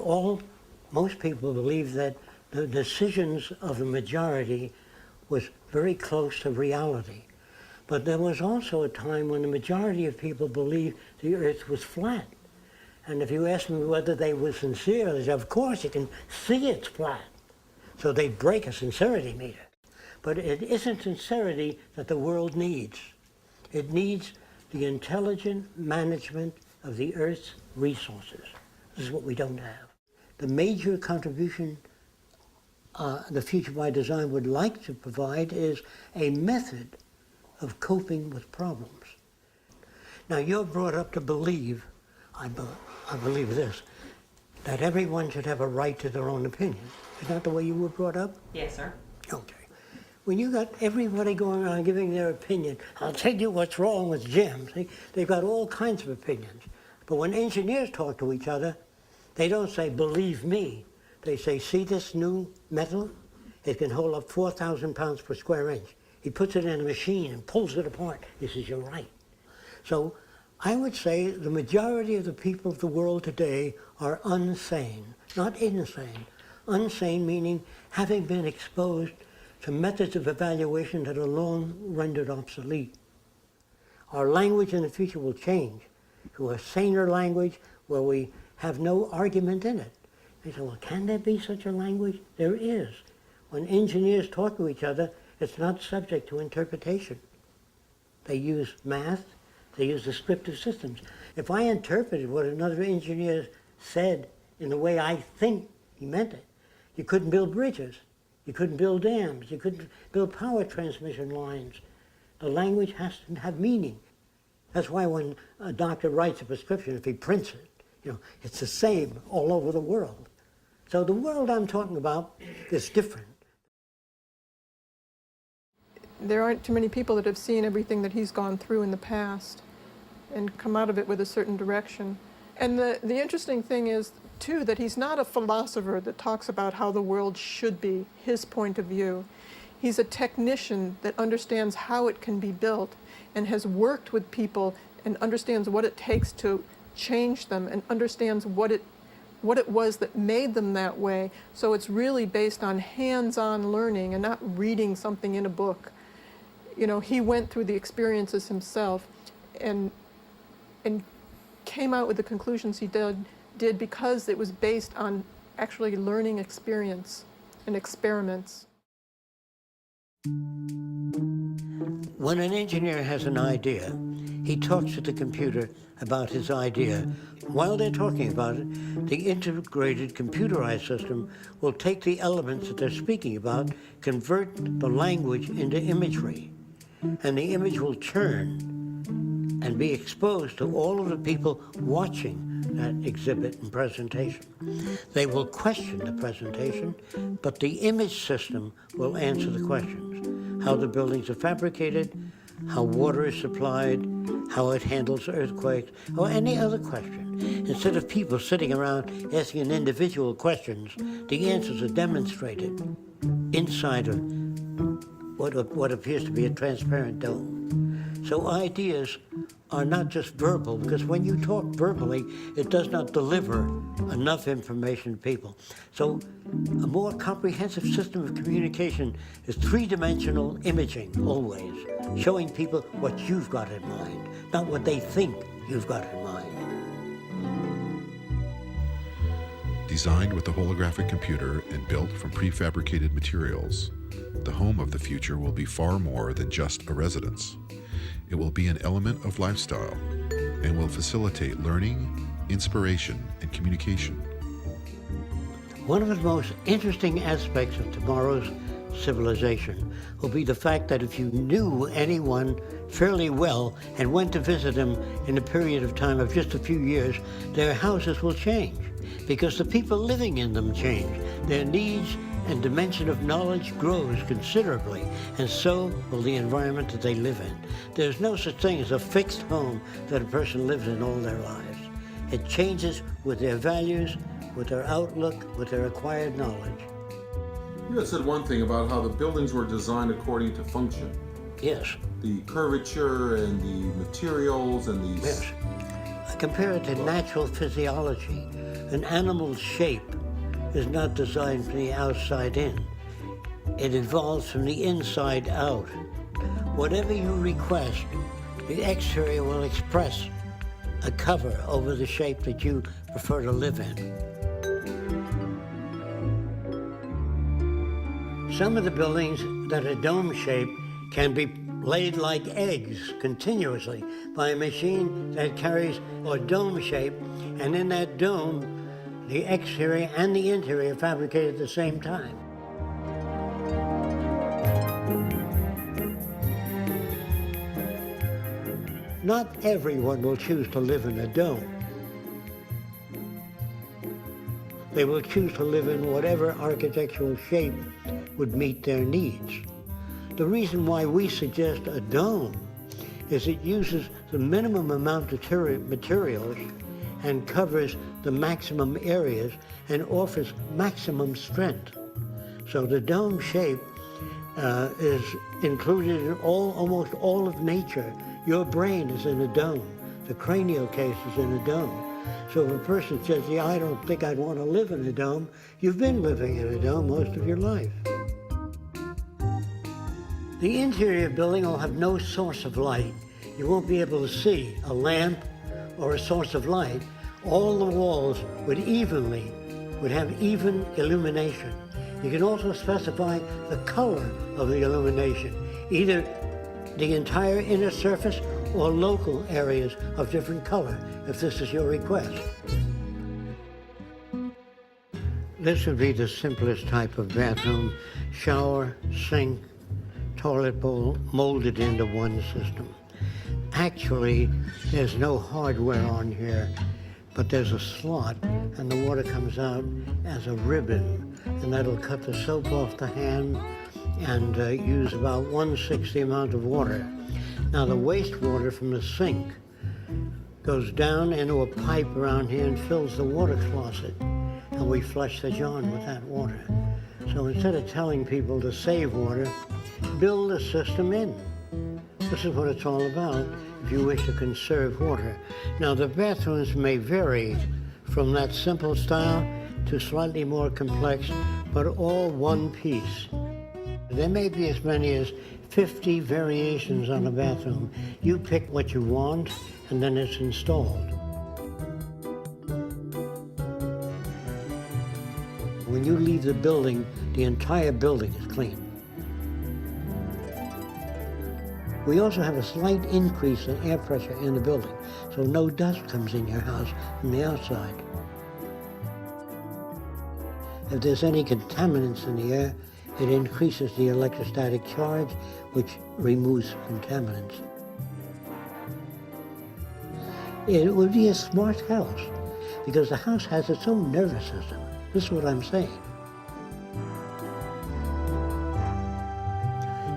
most people believed that the decisions of the majority was very close to reality. But there was also a time when the majority of people believed the earth was flat. And if you ask me whether they were sincere, they said, of course, you can see it's flat. So they break a sincerity meter. But it isn't sincerity that the world needs. It needs the intelligent management of the Earth's resources. This is what we don't have. The major contribution the Future by Design would like to provide is a method of coping with problems. Now, you're brought up to believe, I believe this, that everyone should have a right to their own opinion. Is that the way you were brought up? Yes, sir. Okay. When you got everybody going around giving their opinion, I'll tell you what's wrong with Jim. See, they've got all kinds of opinions. But when engineers talk to each other, they don't say, believe me. They say, see this new metal? It can hold up 4,000 pounds per square inch. He puts it in a machine and pulls it apart. He says, you're right. So I would say the majority of the people of the world today are unsane, not insane. Unsane meaning having been exposed to methods of evaluation that are long rendered obsolete. Our language in the future will change to a saner language where we have no argument in it. They say, well, can there be such a language? There is. When engineers talk to each other, it's not subject to interpretation. They use math, they use descriptive systems. If I interpreted what another engineer said in the way I think he meant it, you couldn't build bridges, you couldn't build dams, you couldn't build power transmission lines. The language has to have meaning. That's why when a doctor writes a prescription, if he prints it, it's the same all over the world. So the world I'm talking about is different. There aren't too many people that have seen everything that he's gone through in the past and come out of it with a certain direction. And the interesting thing is, too, that he's not a philosopher that talks about how the world should be, his point of view. He's a technician that understands how it can be built and has worked with people and understands what it takes to change them and understands what it was that made them that way. So it's really based on hands-on learning and not reading something in a book. He went through the experiences himself and came out with the conclusions he did because it was based on actually learning experience and experiments. When an engineer has an idea, he talks to the computer about his idea. While they're talking about it, the integrated computerized system will take the elements that they're speaking about, convert the language into imagery, and the image will churn and be exposed to all of the people watching that exhibit and presentation. They will question the presentation, but the image system will answer the questions. How the buildings are fabricated, how water is supplied, how it handles earthquakes, or any other question. Instead of people sitting around asking individual questions, the answers are demonstrated inside of what appears to be a transparent dome. So ideas are not just verbal, because when you talk verbally, it does not deliver enough information to people. So a more comprehensive system of communication is three-dimensional imaging, always, showing people what you've got in mind, not what they think you've got in mind. Designed with a holographic computer and built from prefabricated materials, the home of the future will be far more than just a residence. It will be an element of lifestyle and will facilitate learning, inspiration, and communication. One of the most interesting aspects of tomorrow's civilization will be the fact that if you knew anyone fairly well and went to visit them in a period of time of just a few years, their houses will change because the people living in them change. Their needs and dimension of knowledge grows considerably, and so will the environment that they live in. There's no such thing as a fixed home that a person lives in all their lives. It changes with their values, with their outlook, with their acquired knowledge. You had said one thing about how the buildings were designed according to function. Yes. The curvature and the materials and these... Yes. I compare it to natural physiology. An animal's shape is not designed from the outside in. It evolves from the inside out. Whatever you request, the exterior will express a cover over the shape that you prefer to live in. Some of the buildings that are dome-shaped can be laid like eggs continuously by a machine that carries a dome shape, and in that dome, the exterior and the interior fabricated at the same time. Not everyone will choose to live in a dome. They will choose to live in whatever architectural shape would meet their needs. The reason why we suggest a dome is it uses the minimum amount of materials and covers the maximum areas and offers maximum strength. So the dome shape is included in almost all of nature. Your brain is in a dome. The cranial case is in a dome. So if a person says, yeah, I don't think I'd want to live in a dome, you've been living in a dome most of your life. The interior building will have no source of light. You won't be able to see a lamp or a source of light. All the walls would have even illumination. You can also specify the color of the illumination, either the entire inner surface or local areas of different color, if this is your request. This would be the simplest type of bathroom: shower, sink, toilet bowl molded into one system. Actually, there's no hardware on here, but there's a slot and the water comes out as a ribbon, and that'll cut the soap off the hand and use about 1/6 the amount of water. Now the wastewater from the sink goes down into a pipe around here and fills the water closet, and we flush the John with that water. So instead of telling people to save water, build a system in. This is what it's all about if you wish to conserve water. Now the bathrooms may vary from that simple style to slightly more complex, but all one piece. There may be as many as 50 variations on a bathroom. You pick what you want, and then it's installed. When you leave the building, the entire building is clean. We also have a slight increase in air pressure in the building, so no dust comes in your house from the outside. If there's any contaminants in the air, it increases the electrostatic charge, which removes contaminants. It would be a smart house, because the house has its own nervous system. This is what I'm saying.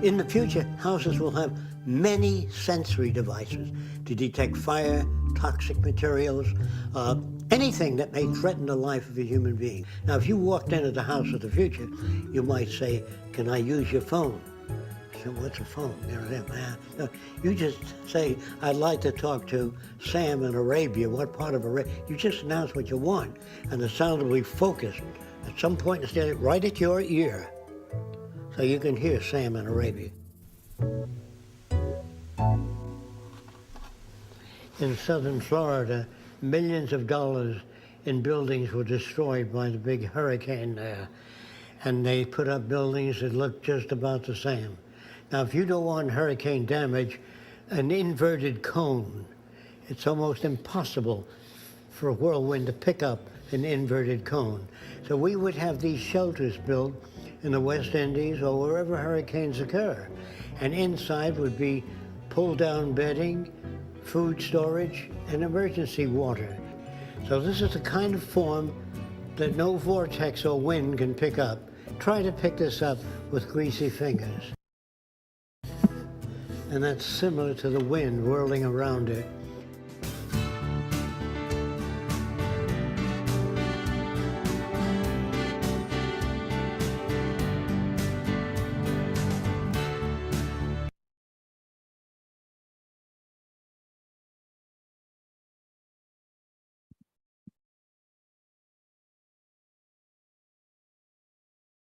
In the future, houses will have many sensory devices to detect fire, toxic materials, anything that may threaten the life of a human being. Now, if you walked into the house of the future, you might say, can I use your phone? So what's a phone? No, you just say, I'd like to talk to Sam in Arabia. What part of Arabia? You just announce what you want, and the sound will be focused at some point instead right at your ear, so you can hear Sam in Arabia. In southern Florida, millions of dollars in buildings were destroyed by the big hurricane there, and they put up buildings that look just about the same. Now, if you don't want hurricane damage, an inverted cone, it's almost impossible for a whirlwind to pick up an inverted cone. So we would have these shelters built in the West Indies or wherever hurricanes occur, and inside would be pull-down bedding, food storage, and emergency water. So this is the kind of form that no vortex or wind can pick up. Try to pick this up with greasy fingers. And that's similar to the wind whirling around it.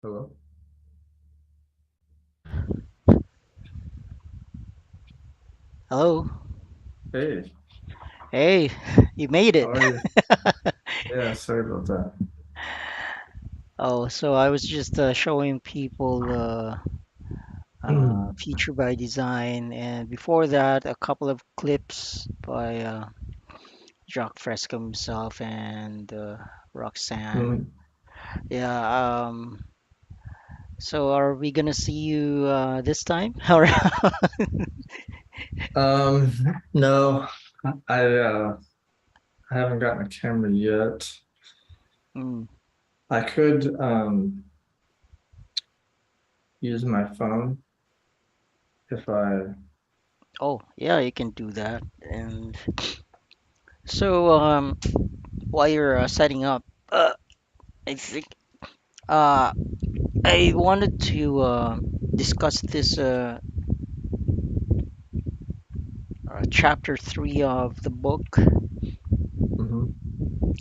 Hello. Hello. Hey, Hey, you made how it. are you? Yeah, sorry about that. Oh, so I was just showing people Future by Design, and before that, a couple of clips by Jacques Fresco himself and Roxanne. Mm, Yeah. So are we gonna see you this time? Or um, no, I haven't gotten a camera yet. Mm. I could use my phone if I Oh, yeah, you can do that. And so while you're setting up, I think uh, I wanted to discuss this chapter three of the book, hmm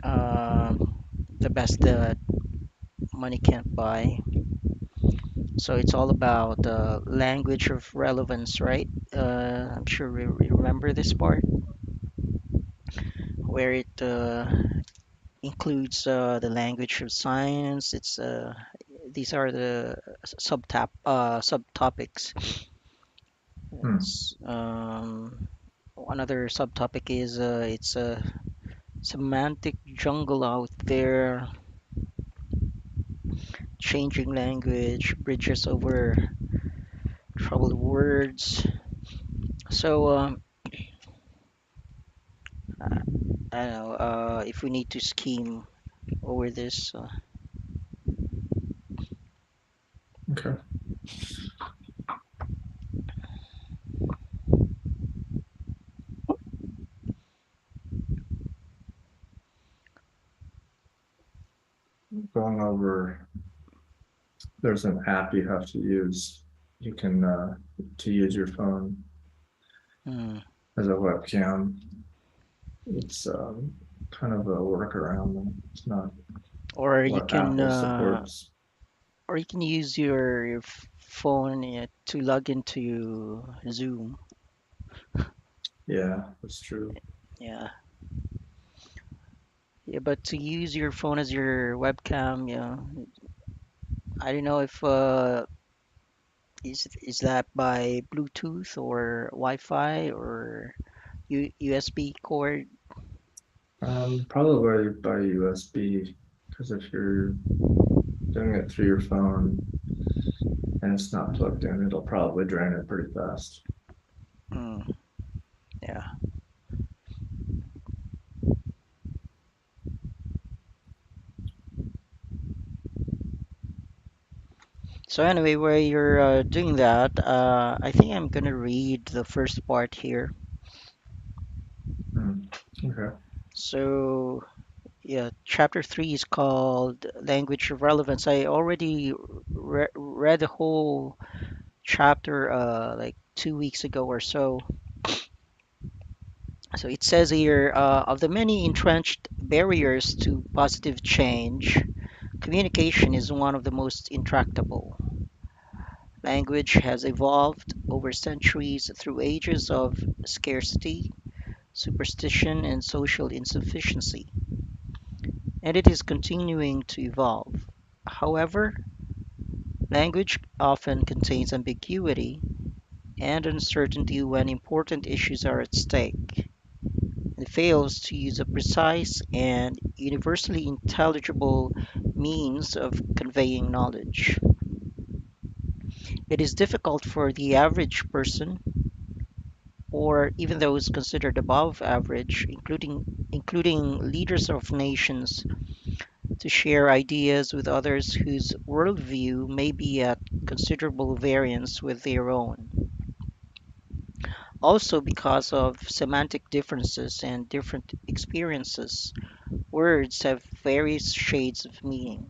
uh, The Best That Money Can't Buy. So it's all about language of relevance, right? I'm sure we remember this part where it includes the language of science. It's these are the subtopics. hmm. One other subtopic is it's a semantic jungle out there, changing language, bridges over troubled words. So I don't know if we need to scheme over this. Okay. Going over, there's an app you have to use. You can to use your phone Hmm. as a webcam. It's kind of a workaround. It's not Or you what can Apple supports. use your phone to log into Zoom. Yeah, that's true. Yeah. Yeah, but to use your phone as your webcam, I don't know if is that by Bluetooth or Wi-Fi or USB cord? Probably by USB, because if you're doing it through your phone and it's not plugged in, it'll probably drain it pretty fast. Mm, yeah. So anyway, while you're doing that, I think I'm gonna read the first part here. Hmm. Okay. So yeah, chapter three is called Language of Relevance. I already read the whole chapter like 2 weeks ago or so. So it says here, of the many entrenched barriers to positive change, communication is one of the most intractable. Language has evolved over centuries through ages of scarcity, superstition, and social insufficiency, and it is continuing to evolve. However, language often contains ambiguity and uncertainty when important issues are at stake. It fails to use a precise and universally intelligible means of conveying knowledge. It is difficult for the average person, or even those considered above average, including leaders of nations, to share ideas with others whose worldview may be at considerable variance with their own. Also, because of semantic differences and different experiences, words have various shades of meaning.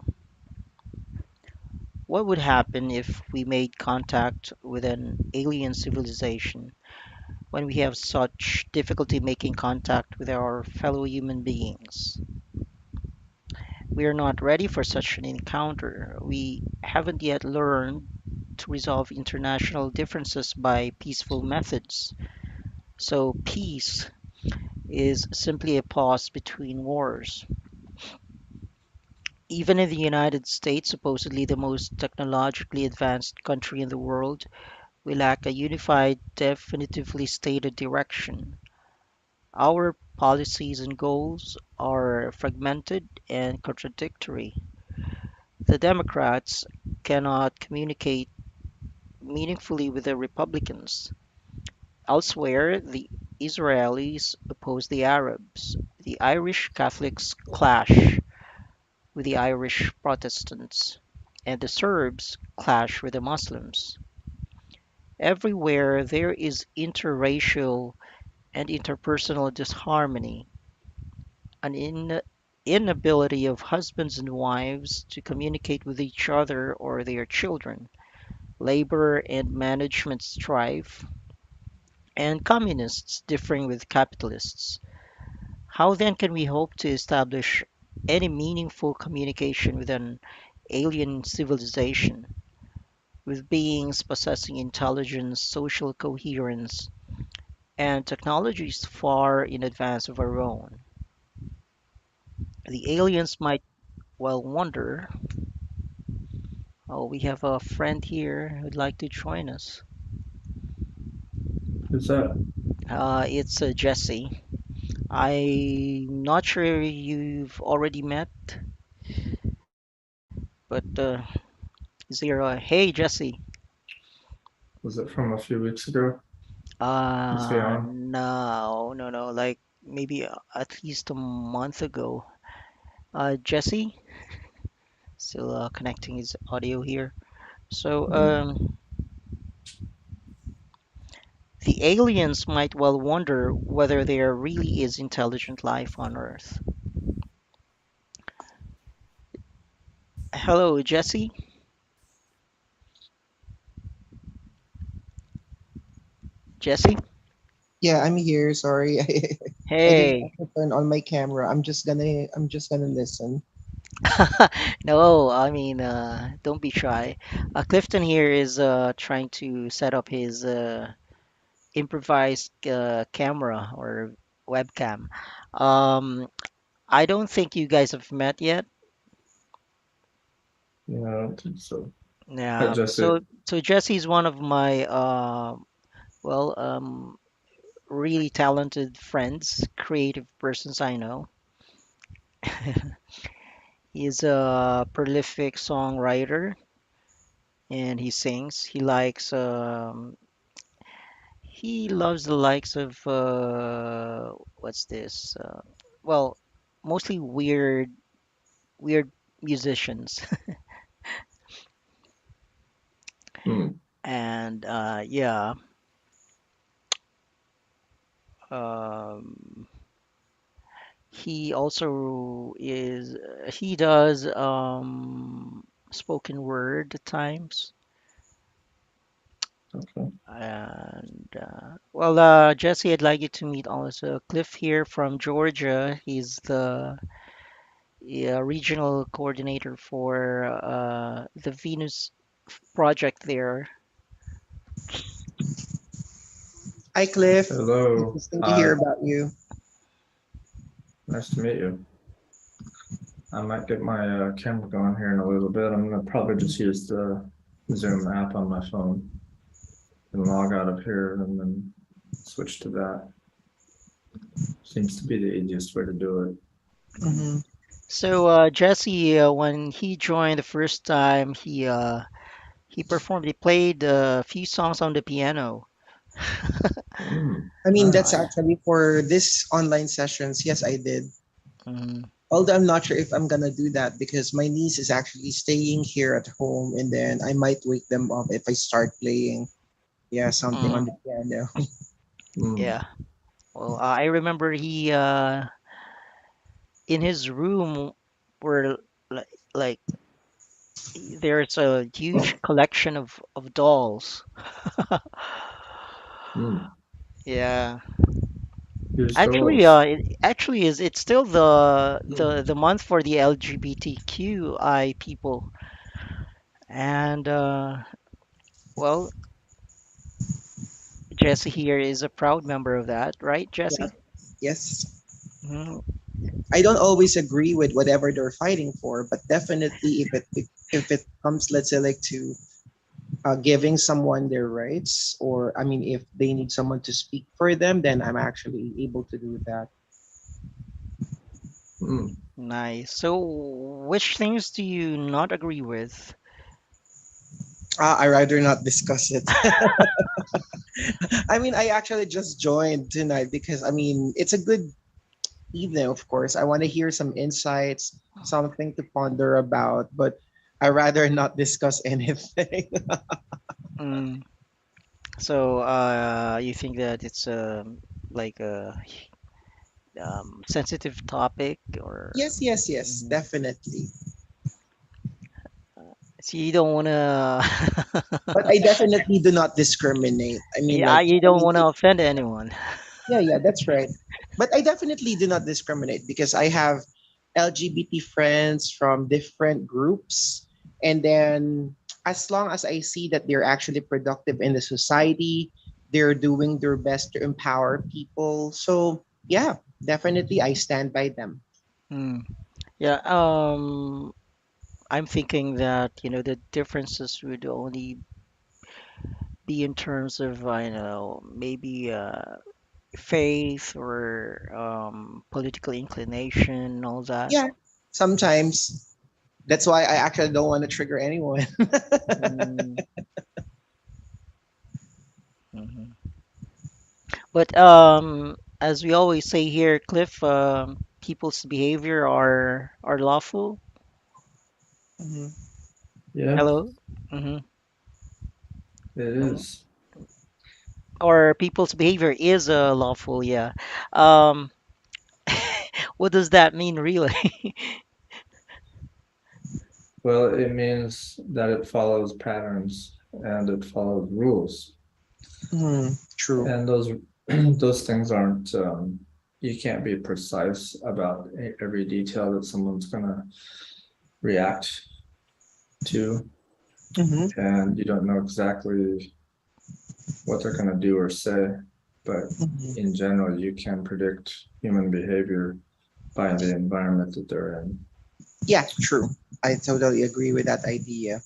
What would happen if we made contact with an alien civilization when we have such difficulty making contact with our fellow human beings? We are not ready for such an encounter. We haven't yet learned to resolve international differences by peaceful methods. So, peace is simply a pause between wars. Even in the United States, supposedly the most technologically advanced country in the world, we lack a unified, definitively stated direction. Our policies and goals are fragmented and contradictory. The Democrats cannot communicate meaningfully with the Republicans. Elsewhere, the Israelis oppose the Arabs. The Irish Catholics clash with the Irish Protestants, and the Serbs clash with the Muslims. Everywhere there is interracial and interpersonal disharmony, an inability of husbands and wives to communicate with each other or their children, labor and management strife, and communists differing with capitalists. How then can we hope to establish any meaningful communication with an alien civilization, with beings possessing intelligence, social coherence, and technologies far in advance of our own? The aliens might well wonder. Oh, we have a friend here who'd like to join us. Who's that? It's Jesse. I'm not sure you've already met, but is there a hey Jesse? Was it from a few weeks ago? Is he on? No, no, no. Like maybe at least a month ago. Jesse, still connecting his audio here. So, Hmm. the aliens might well wonder whether there really is intelligent life on Earth. Hello, Jesse. Jesse. Yeah, I'm here. Sorry, I didn't Hey. want to turn on my camera. I'm just gonna listen. No, I mean, don't be shy. Clifton here is trying to set up his improvised camera or webcam. Um, I don't think you guys have met yet. Yeah, I don't think so. Hi, Yeah. Jesse. So Jesse's one of my well, really talented friends, creative persons I know. He's a prolific songwriter and he sings. He loves the likes of what's this? Well, mostly weird musicians. Hmm. And yeah, um, he also is he does spoken word at times. Okay. And well, Jesse, I'd like you to meet also Cliff here from Georgia. He's the regional coordinator for the Venus project there. Hi, Cliff. Hello. Interesting to hear Hi. about you. Nice to meet you. I might get my camera going here in a little bit. I'm gonna probably just use the Zoom app on my phone and log out of here and then switch to that. Seems to be the easiest way to do it. Hmm. So Jesse, when he joined the first time, he performed. He played a few songs on the piano. I mean, that's Nice. actually for this online sessions. Yes, I did. Mhm. Although I'm not sure if I'm gonna do that because my niece is actually staying here at home, and then I might wake them up if I start playing. Yeah, something on Mm, the piano. Mm. yeah. Well, I remember he in his room were like there's a huge collection of dolls. Mm. Yeah. Use the Actually, rules. it actually is. It's still the month for the LGBTQI people, and well, Jesse here is a proud member of that, right, Yeah. Jesse? Yes. Mhm. I don't always agree with whatever they're fighting for, but definitely if it comes, let's say, like to giving someone their rights, or I mean, if they need someone to speak for them, then I'm actually able to do that. Mm. Nice. So, which things do you not agree with? I rather not discuss it. I mean, I actually just joined tonight because I mean, it's a good evening, of course. I want to hear some insights, something to ponder about, but I rather not discuss anything. Mm. So, you think that it's like a sensitive topic, or Yes, yes, yes, Mhm. definitely. So you don't wanna, But I definitely do not discriminate. I mean, yeah, like, you I don't mean, wanna offend anyone. yeah, yeah, that's right. But I definitely do not discriminate because I have LGBT friends from different groups. And then as long as I see that they're actually productive in the society, they're doing their best to empower people. So, yeah, definitely I stand by them. Hmm. Yeah. I'm thinking that the differences would only be in terms of I know maybe faith or political inclination and all that. Yeah, sometimes. That's why I actually don't want to trigger anyone. Mm, mhm. But as we always say here, Cliff, people's behavior are lawful. Mhm. Yeah, Hello. Hmm. it is. Or people's behavior is lawful. Yeah. Um, what does that mean, really? Well, it means that it follows patterns and it follows rules. True. And those those things aren't you can't be precise about every detail that someone's gonna react to, Hmm. and you don't know exactly what they're gonna do or say, but in general, you can predict human behavior by the environment that they're in. Yeah, true. I totally agree with that idea.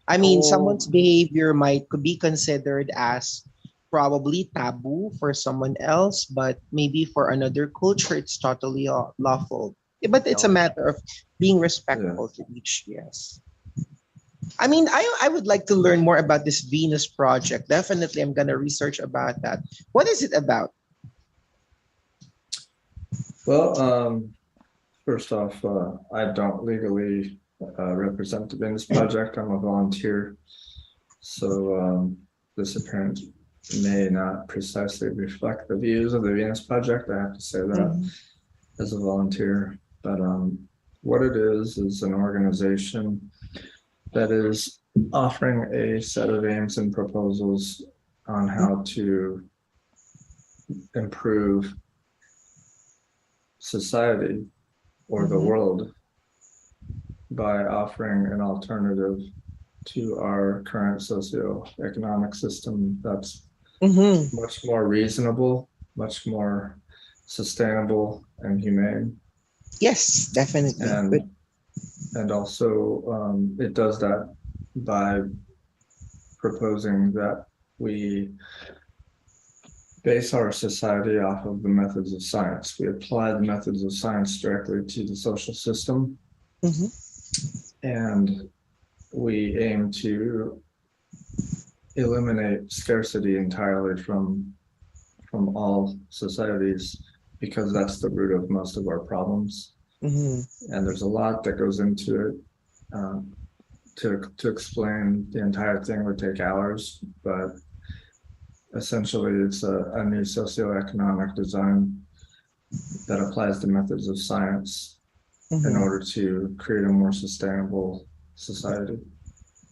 I mean, Oh, someone's behavior might could be considered as probably taboo for someone else, but maybe for another culture, it's totally lawful. Yeah, but it's a no. matter of being Yeah. respectful to each. Yes. I mean, I would like to learn more about this Venus project. Definitely, I'm gonna research about that. What is it about? Well, first off, I don't legally represent the Venus Project. I'm a volunteer. So this apparent may not precisely reflect the views of the Venus Project. I have to say that Mhm. as a volunteer. But what it is an organization that is offering a set of aims and proposals on how to improve society or the Mhm. world by offering an alternative to our current socioeconomic system that's Mhm. much more reasonable, much more sustainable and humane. Yes, definitely. But And also it does that by proposing that we base our society off of the methods of science. We apply the methods of science directly to the social system, Mhm. and we aim to eliminate scarcity entirely from all societies because that's the root of most of our problems. Mhm. And there's a lot that goes into it. To explain the entire thing would take hours, but essentially it's a new socioeconomic design that applies the methods of science in Mhm. order to create a more sustainable society.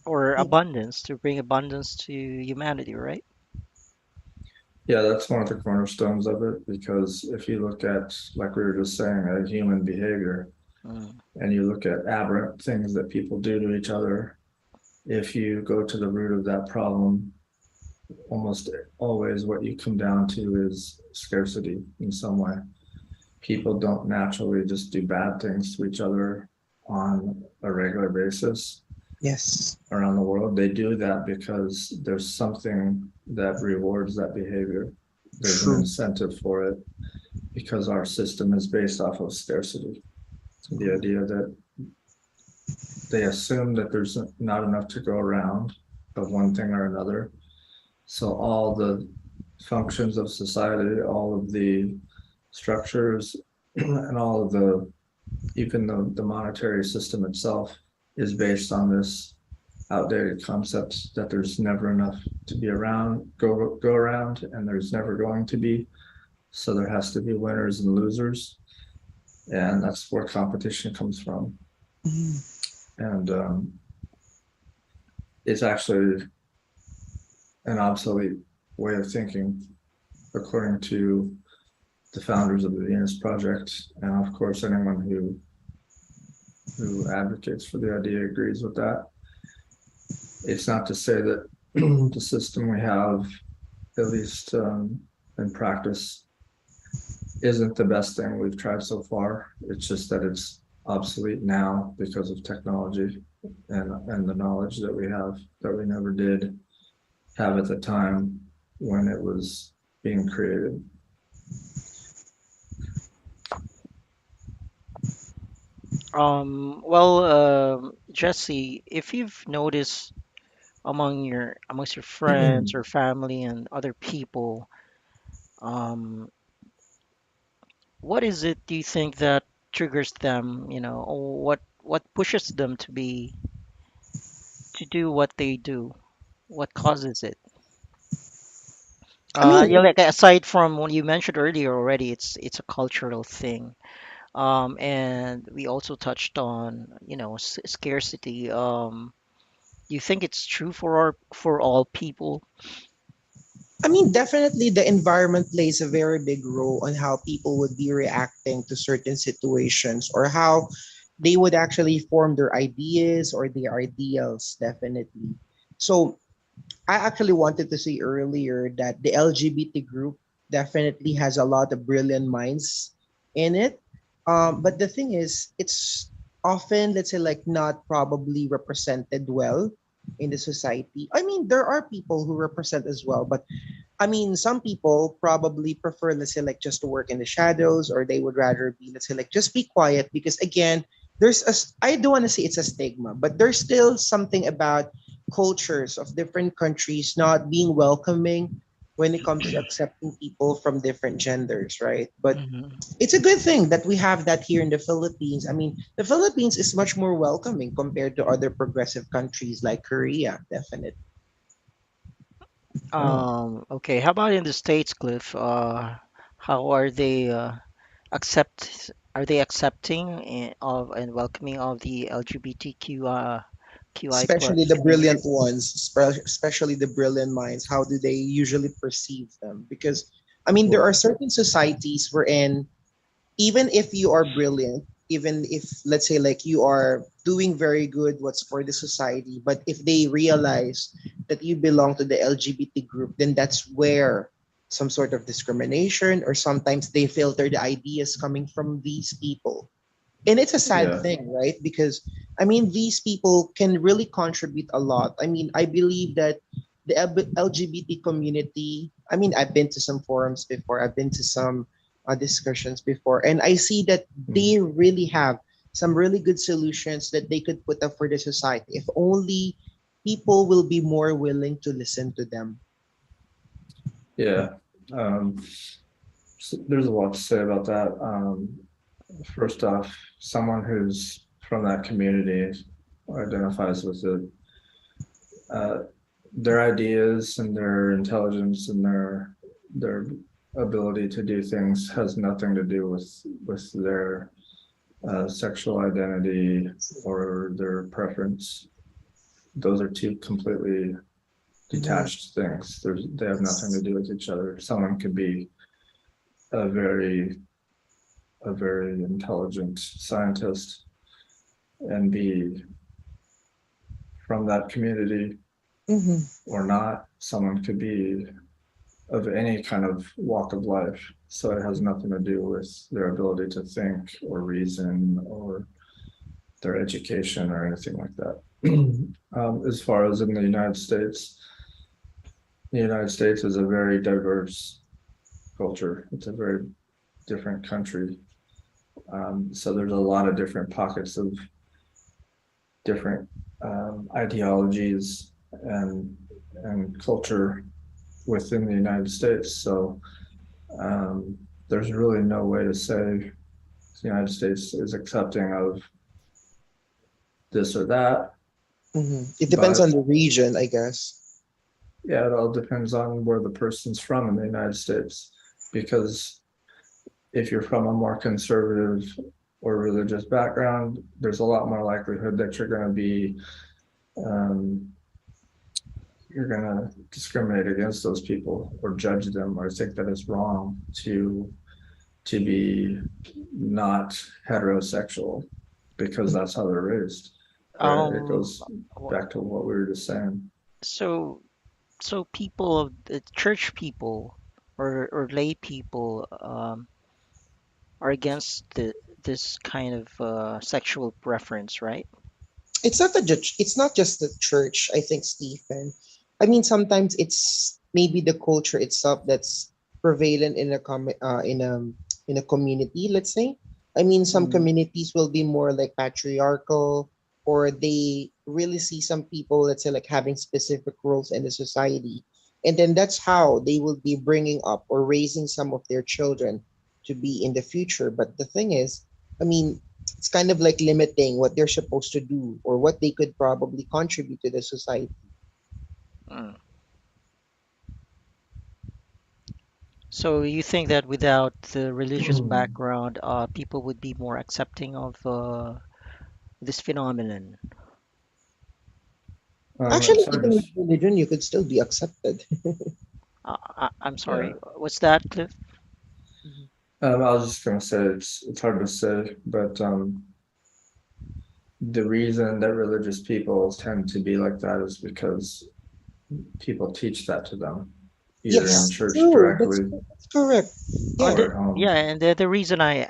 Or abundance, to bring abundance to humanity, right? Yeah, that's one of the cornerstones of it, because if you look at, like we were just saying, human behavior, Mm. and you look at aberrant things that people do to each other, if you go to the root of that problem, almost always what you come down to is scarcity in some way. People don't naturally just do bad things to each other on a regular basis Yes. around the world. They do that because there's something that rewards that behavior. There's an True. incentive for it because our system is based off of scarcity. The idea that they assume that there's not enough to go around of one thing or another. So all the functions of society, all of the structures, and all of the, even the monetary system itself is based on this outdated concept that there's never enough to be around, go around, and there's never going to be. So there has to be winners and losers, and that's where competition comes from. And it's actually an obsolete way of thinking, according to the founders of the Venus Project, and of course anyone who advocates for the idea agrees with that. It's not to say that the system we have, at least in practice, isn't the best thing we've tried so far. It's just that it's obsolete now because of technology and the knowledge that we have that we never did have at the time when it was being created. Jesse, if you've noticed amongst your friends or family and other people, um, what is it do you think that triggers them, or what pushes them to do what they do? What causes it? I mean, Yeah, like aside from what you mentioned earlier already, it's a cultural thing. And we also touched on, scarcity. Do you think it's true for all people? definitely the environment plays a very big role on how people would be reacting to certain situations or how they would actually form their ideas or their ideals, definitely. So I actually wanted to say earlier that the LGBT group definitely has a lot of brilliant minds in it. But the thing is, it's often, let's say, like not probably represented well in the society. There are people who represent as well, but some people probably prefer, let's say, like just to work in the shadows, or they would rather be, let's say, like just be quiet because, again, I don't want to say it's a stigma, but there's still something about cultures of different countries not being welcoming when it comes to accepting people from different genders, right? But Hmm. it's a good thing that we have that here in the Philippines. The Philippines is much more welcoming compared to other progressive countries like Korea, definitely. Okay, how about in the States, Cliff? How are they are they accepting of and welcoming of the LGBTQ QI Especially plus the brilliant community? ones, especially the brilliant minds. How do they usually perceive them? Because there are Well, certain societies wherein even if you are brilliant, even if, let's say, like you are doing very good what's for the society, but if they realize that you belong to the LGBT group, then that's where some sort of discrimination, or sometimes they filter the ideas coming from these people. And it's a sad yeah, thing, right? Because these people can really contribute a lot. I believe that the LGBT community, I've been to some forums before, I've been to some discussions before, and I see that they really have some really good solutions that they could put up for the society if only people will be more willing to listen to them. yeah. Um, there's a lot to say about that. First off, someone who's from that community identifies with it. Uh, their ideas and their intelligence and their ability to do things has nothing to do with their sexual identity or their preference. Those are two completely detached things. They have nothing to do with each other. Someone could be a very intelligent scientist and be from that community or not. Someone could be of any kind of walk of life. So it has nothing to do with their ability to think or reason or their education or anything like that. As far as in the United States is a very diverse culture. It's a very different country. So there's a lot of different pockets of different ideologies and culture within the United States. So there's really no way to say the United States is accepting of this or that. It depends But on the region, I guess. yeah, it all depends on where the person's from in the United States. Because if you're from a more conservative or religious background, there's a lot more likelihood that you're going to be you're going to discriminate against those people or judge them or think that it's wrong to be not heterosexual because that's how they're raised. Right? It goes back to what we were just saying. So people of the church people or lay people are against this kind of sexual preference, right? It's not just the church, I think, Stephen. I mean, sometimes it's maybe the culture itself that's prevalent in a community, let's say. I mean, some communities will be more like patriarchal, or they really see some people, let's say, like having specific roles in the society, and then that's how they will be bringing up or raising some of their children to be in the future. But the thing is, I mean, it's kind of like limiting what they're supposed to do or what they could probably contribute to the society. Mm. So you think that without the religious background, people would be more accepting of this phenomenon? It's Actually, hard even to, with religion, you could still be accepted. I'm yeah. sorry, what's that, Cliff? I was just gonna say it's hard to say, but the reason that religious people tend to be like that is because people teach that to them, either in Yes, church true. That's, directly that's correct. Yeah. or at home. Yeah, and the reason I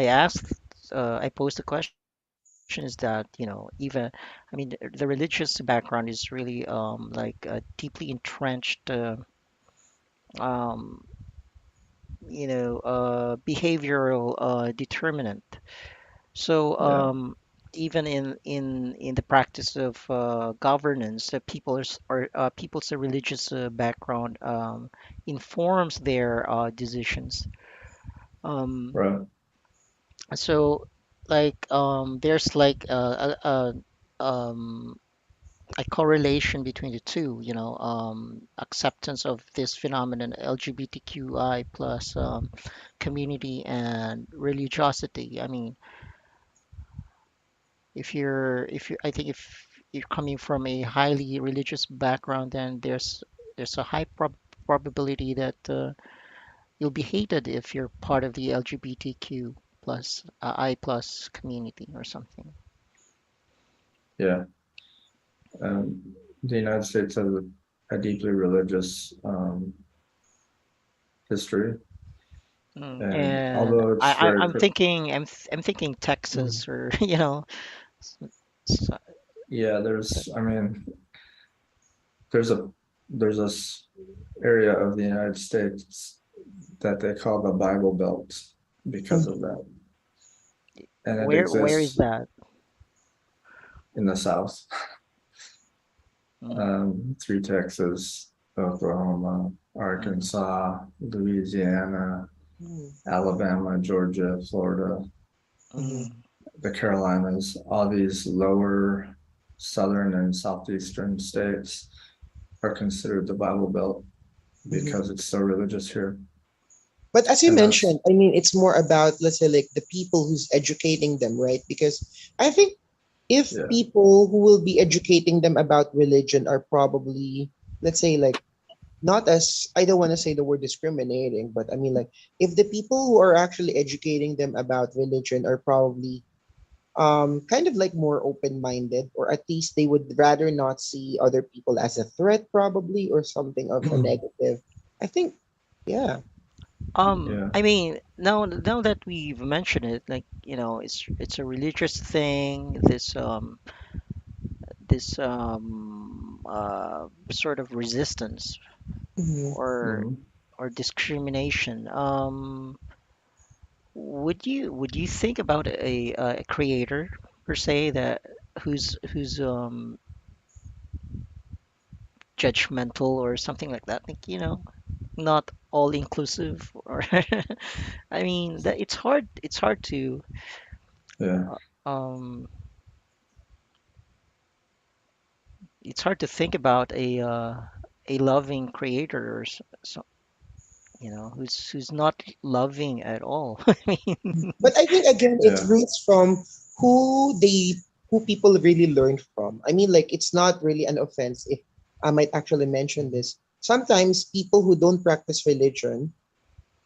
asked, I posed the question is that, even, I mean, the religious background is really like a deeply entrenched um, behavioral determinant. So Yeah, even in the practice of governance, people's religious background informs their decisions. Um, right. so like there's like a correlation between the two, acceptance of this phenomenon, LGBTQI plus community and religiosity. I mean, I think if you're coming from a highly religious background, then there's a high probability that you'll be hated if you're part of the LGBTQ plus I plus community or something. Yeah. The United States has a deeply religious history, and And although it's very I'm thinking Mhm. Texas or s- s- yeah, I mean, there's a there's this area of the United States that they call the Bible Belt because of that, and it where is exists that? in the South, Mm, through Texas, Oklahoma, mm, Arkansas, Louisiana, Alabama, Georgia, Florida, mm, the Carolinas, all these lower southern and southeastern states are considered the Bible Belt because it's so religious here. But as you And that's, mentioned, I mean, it's more about, let's say, like the people who's educating them, right? Because I think if yeah, people who will be educating them about religion are probably let's say like not as I don't want to say the word discriminating, but I mean like if the people who are actually educating them about religion are probably kind of like more open-minded, or at least they would rather not see other people as a threat probably or something of a negative. I think yeah. Yeah. I mean, now that we've mentioned it, like, it's a religious thing, this sort of resistance Mhm. or Hmm. discrimination. Would you think about a creator per se that who's judgmental or something like that? Like, not all inclusive, or I mean that it's hard to Yeah. um it's hard to think about a loving creator or so, who's not loving at all. I mean, But I think again it Yeah. roots from who they who people really learn from. I mean like it's not really an offense if I might actually mention this. Sometimes people who don't practice religion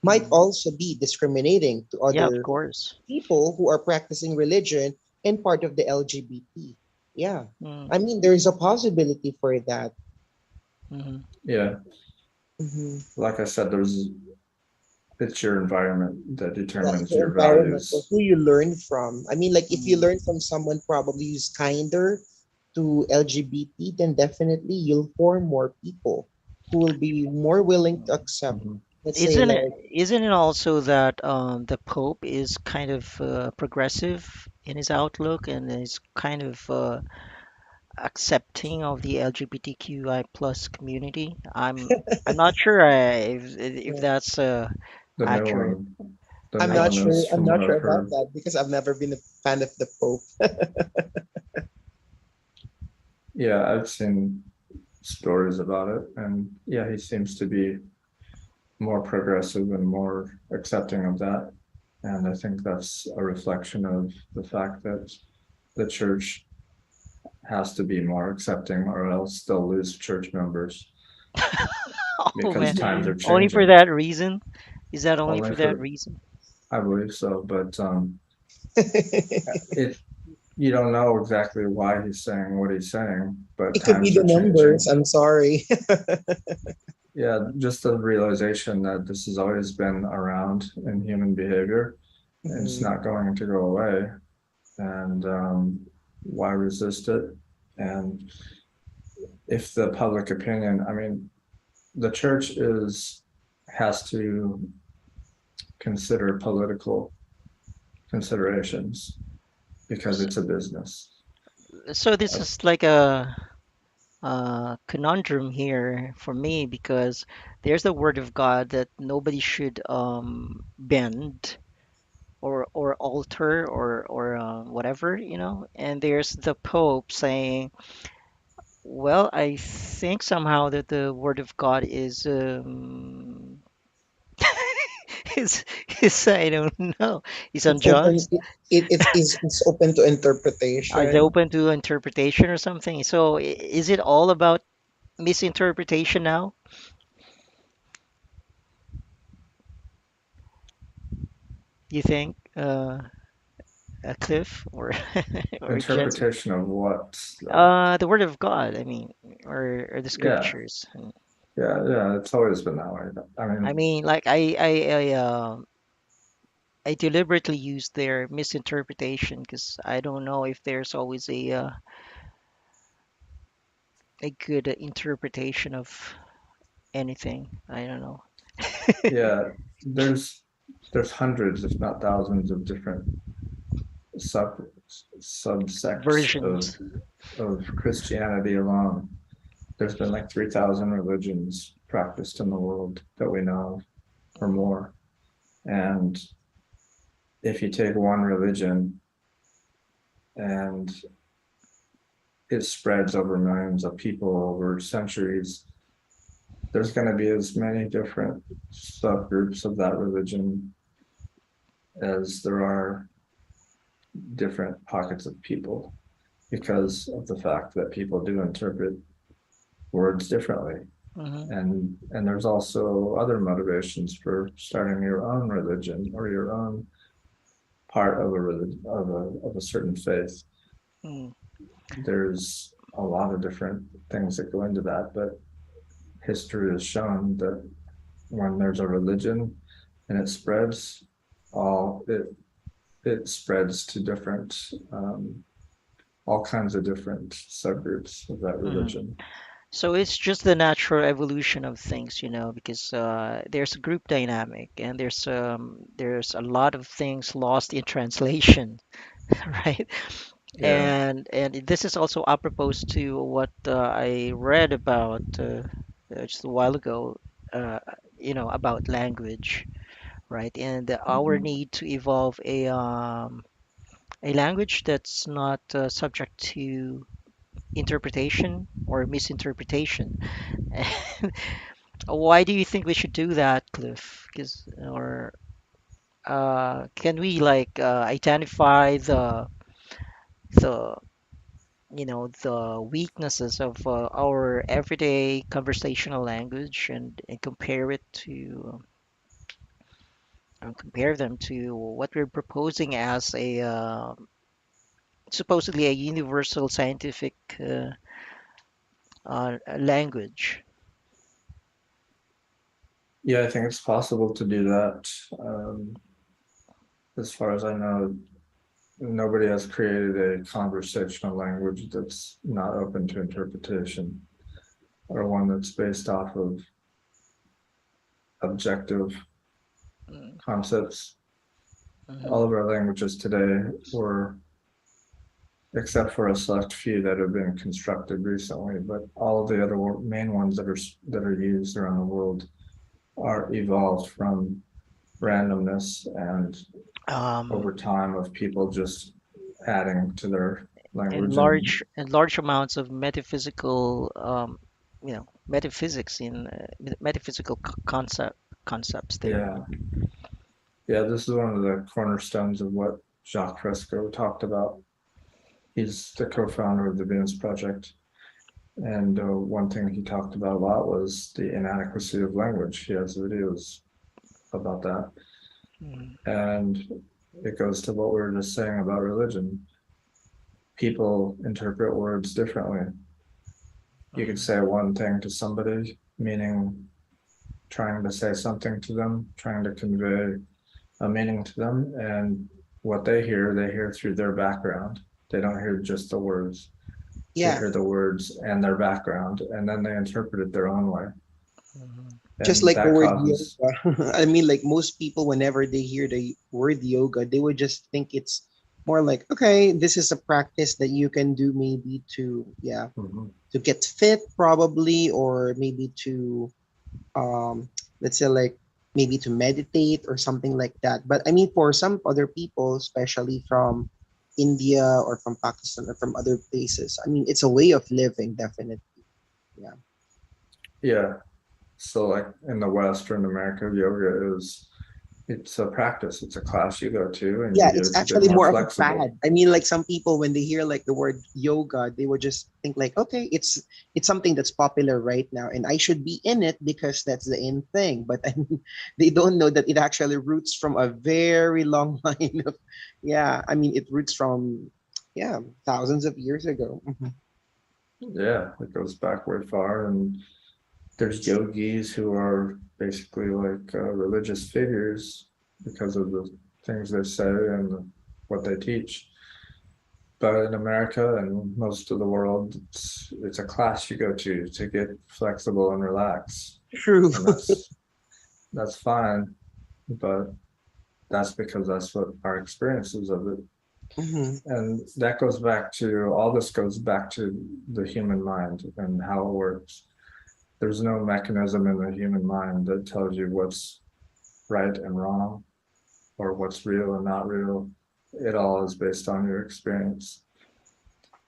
might mm, also be discriminating to yeah, of other course. people who are practicing religion and part of the LGBT. Yeah. Mm, I mean, there's a possibility for that. hmm Yeah. Hmm. Like I said, it's your environment that Yeah, it's determines the your environment or values. who you learn from. I mean, like if you mm, learn from someone probably who's kinder to LGBT, then definitely you'll form more people who will be more willing to accept, Hmm. let's say, isn't it like, isn't it also that the Pope is kind of progressive in his outlook and is kind of accepting of the LGBTQI plus community? I'm not sure if yeah. that's The new accurate. one, the I'm new I not one sure. is I'm from not what sure I've about heard. that because I've never been a fan of the Pope. Yeah, I've seen stories about it, and yeah, he seems to be more progressive and more accepting of that. And I think that's a reflection of the fact that the church has to be more accepting, or else they'll lose church members Oh because man, times are only for changing. that reason? Is that only Only for that for, reason? I believe so, but it you don't know exactly why he's saying what he's saying, but It could be times the are numbers. changing. I'm sorry. Yeah, just the realization that this has always been around in human behavior and it's Mhm. not going to go away. And why resist it? And if the public opinion, I mean, the church has to consider political considerations because S- it's a business. So this Uh, is like a conundrum here for me because there's the word of God that nobody should bend or alter or whatever, and there's the Pope saying, well, I think somehow that the word of God is I don't know, is It's open. unjust, It's open to is interpretation. open to interpretation or something. So is it all about misinterpretation now? You think, Cliff or or Jensen? Interpretation of what, though? The word of God, I mean, or the Yeah, scriptures. yeah, it's always been that way. I I mean, mean, like I deliberately use their misinterpretation because I don't know if there's always a good interpretation of anything. I don't know. yeah, there's there's hundreds, if not thousands, of different sub subsects Versions. of Christianity alone. There's been like 3,000 religions practiced in the world that we know of, or more. And if you take one religion and it spreads over millions of people over centuries, there's going to be as many different subgroups of that religion as there are different pockets of people because of the fact that people do interpret words differently. And there's also other motivations for starting your own religion or your own part of a religion, of a certain faith. There's a lot of different things that go into that, but history has shown that when there's a religion and it spreads, it spreads to different all kinds of different subgroups of that religion. So it's just the natural evolution of things, because there's a group dynamic and there's a lot of things lost in translation, right? Yeah. And this is also apropos to what I read about just a while ago, uh, about language, right? And our need to evolve a language that's not subject to interpretation or misinterpretation. Why do you think we should do that, Cliff? Because or can we like identify the the weaknesses of our everyday conversational language and compare them to what we're proposing as a supposedly a universal scientific language? Yeah, I think it's possible to do that. As far as I know, nobody has created a conversational language that's not open to interpretation, or one that's based off of objective concepts. All of our languages today were, except for a select few that have been constructed recently, but all of the other main ones that are used around the world are evolved from randomness and over time of people just adding to their and language. large amounts of metaphysical metaphysics in metaphysical concepts there. Yeah, this is one of the cornerstones of what Jacques Fresco talked about. He's the co-founder of the Venus Project, and one thing he talked about a lot was the inadequacy of language. He has videos about that. And it goes to what we were just saying about religion. People interpret words differently. You could say one thing to somebody, meaning trying to say something to them, trying to convey a meaning to them, and what they hear through their background. They don't hear just the words. They hear the words and their background, and then they interpret it their own way. Just And like the that word causes, yoga. I mean, like most people, whenever they hear the word yoga, they would just think it's more like, okay, this is a practice that you can do maybe to, to get fit probably, or maybe to, let's say like maybe to meditate or something like that. But I mean, for some other people, especially from India or from Pakistan or from other places, I mean, it's a way of living, definitely. Yeah. yeah. So like in the West or in America, yoga it's a practice. It's a class you go to and Yeah, you it's get actually more more of a flexible. fad. I mean, like some people when they hear like the word yoga, they would just think like, okay, it's something that's popular right now, and I should be in it because that's the in thing. But I mean, they don't know that it actually roots from a very long line of, yeah. I mean, it roots from, yeah, thousands of years ago. Yeah, it goes back way far, and there's yogis who are basically like religious figures because of the things they say and what they teach. But in America and most of the world, it's a class you go to get flexible and relax. True. And that's fine, but that's because that's what our experiences of it. And that goes back to, all this goes back to the human mind and how it works. There's no mechanism in the human mind that tells you what's right and wrong or what's real and not real. It all is based on your experience.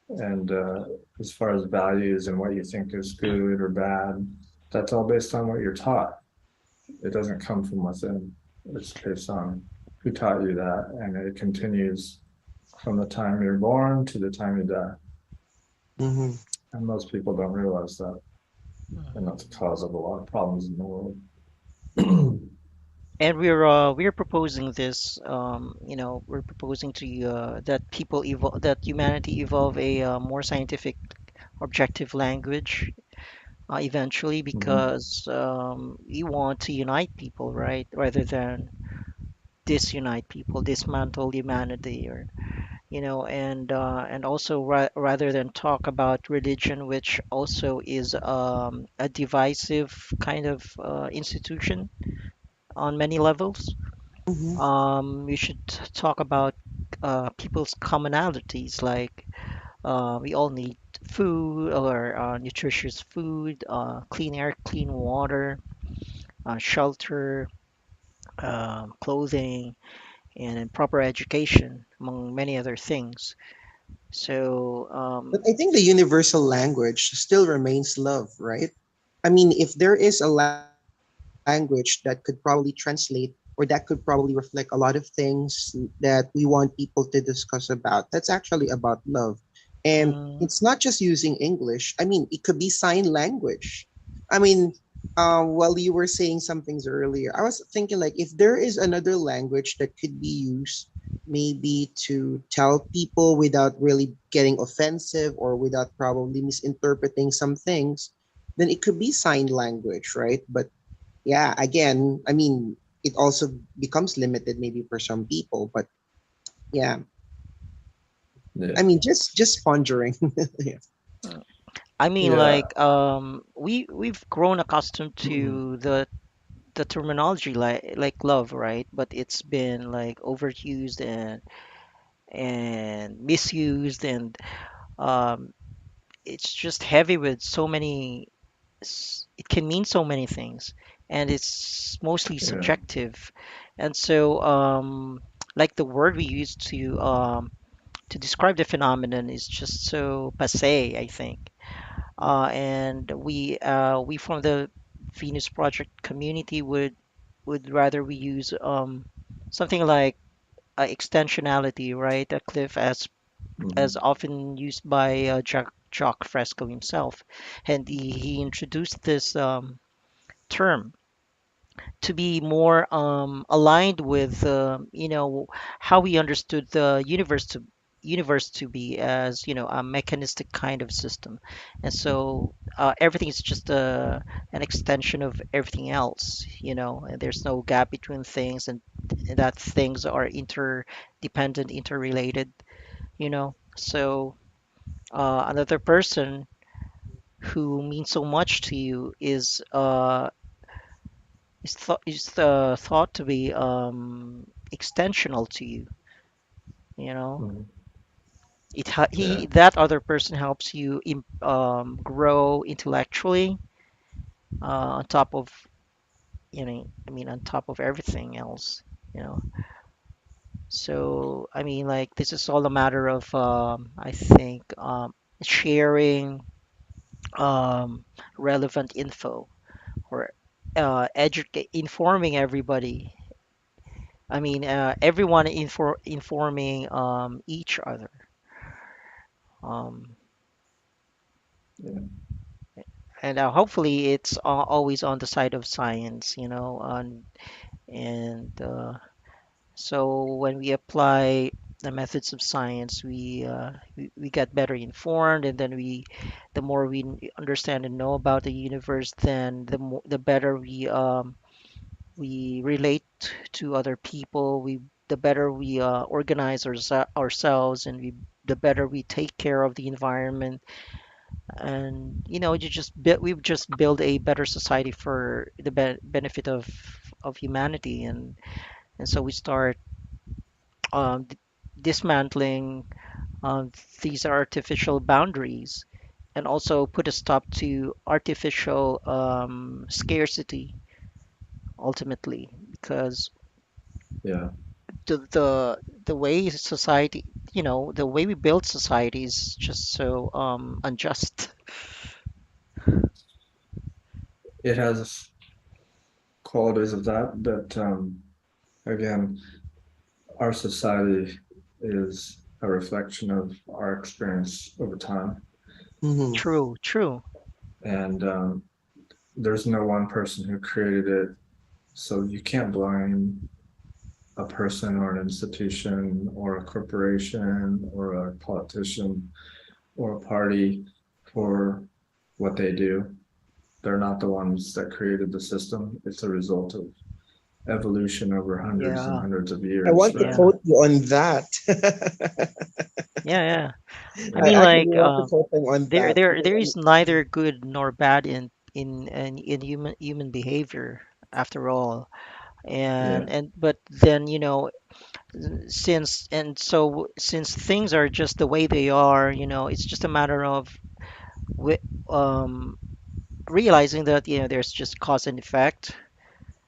And as far as values and what you think is good or bad, that's all based on what you're taught. It doesn't come from within. It's based on who taught you that, and it continues from the time you're born to the time you die. And most people don't realize that. and that's the cause of a lot of problems in the world. And we're proposing this, we're proposing to that people evolve, that humanity evolve a more scientific, objective language eventually, Mhm. because we want to unite people, right, rather than disunite people, dismantle humanity, or and also rather than talk about religion, which also is a divisive kind of institution on many levels. Mhm. We should talk about people's commonalities, like we all need food, or nutritious food, clean air, clean water, shelter, clothing, and proper education, among many other things. So, But I think the universal language still remains love, right? I mean, if there is a language that could probably translate or that could probably reflect a lot of things that we want people to discuss about, that's actually about love. And it's mm, not just using English. I mean, it could be sign language. I mean, while you were saying some things earlier, I was thinking like if there is another language that could be used maybe to tell people without really getting offensive or without probably misinterpreting some things, then it could be sign language, right? But yeah, again, I mean, it also becomes limited maybe for some people, but yeah, I Yeah. mean, just pondering. Yeah. I mean, Yeah. like we've grown accustomed to the terminology like love, right? But it's been like overused and misused, and um, it's just heavy with so many. It can mean so many things, and it's mostly Yeah. subjective, and so like the word we use to describe the phenomenon is just so passé, I think. And we from the Venus Project community would rather we use something like extensionality, right? A cliff, as Mhm. often used by Jacques Fresco himself, and he introduced this term to be more aligned with how we understood the universe to be, as a mechanistic kind of system. And so everything is just an extension of everything else, and there's no gap between things, and that things are interdependent, interrelated, so another person who means so much to you is thought to be extensional to you. You know, Mhm. he Yeah. that other person helps you grow intellectually, on top of I mean on top of everything else. You know, so I mean like this is all a matter of I think sharing relevant info, or educate informing everybody. I mean, everyone informing each other, um, Yeah. and hopefully it's always on the side of science, and so when we apply the methods of science, we get better informed, and then the more we understand and know about the universe, then the better we relate to other people. The better we organize ourselves, and the better we take care of the environment, and we've just built a better society for the benefit of humanity, and so we start dismantling these artificial boundaries, and also put a stop to artificial scarcity ultimately, because Yeah. the way society, the way we build society is just so unjust. It has qualities of that again, our society is a reflection of our experience over time. Mhm. True, true. And there's no one person who created it, so you can't blame a person or an institution or a corporation or a politician or a party for what they do. They're not the ones that created the system. It's a result of evolution over hundreds and Yeah, hundreds of I years want to that, yeah, quote you on that. yeah, yeah. I yeah, I mean, actually like, want to quote him on there, that there, because there is neither good nor bad in human behavior, after all. yeah, And but then, since things are just the way they are, it's just a matter of wi- um, realizing that there's just cause and effect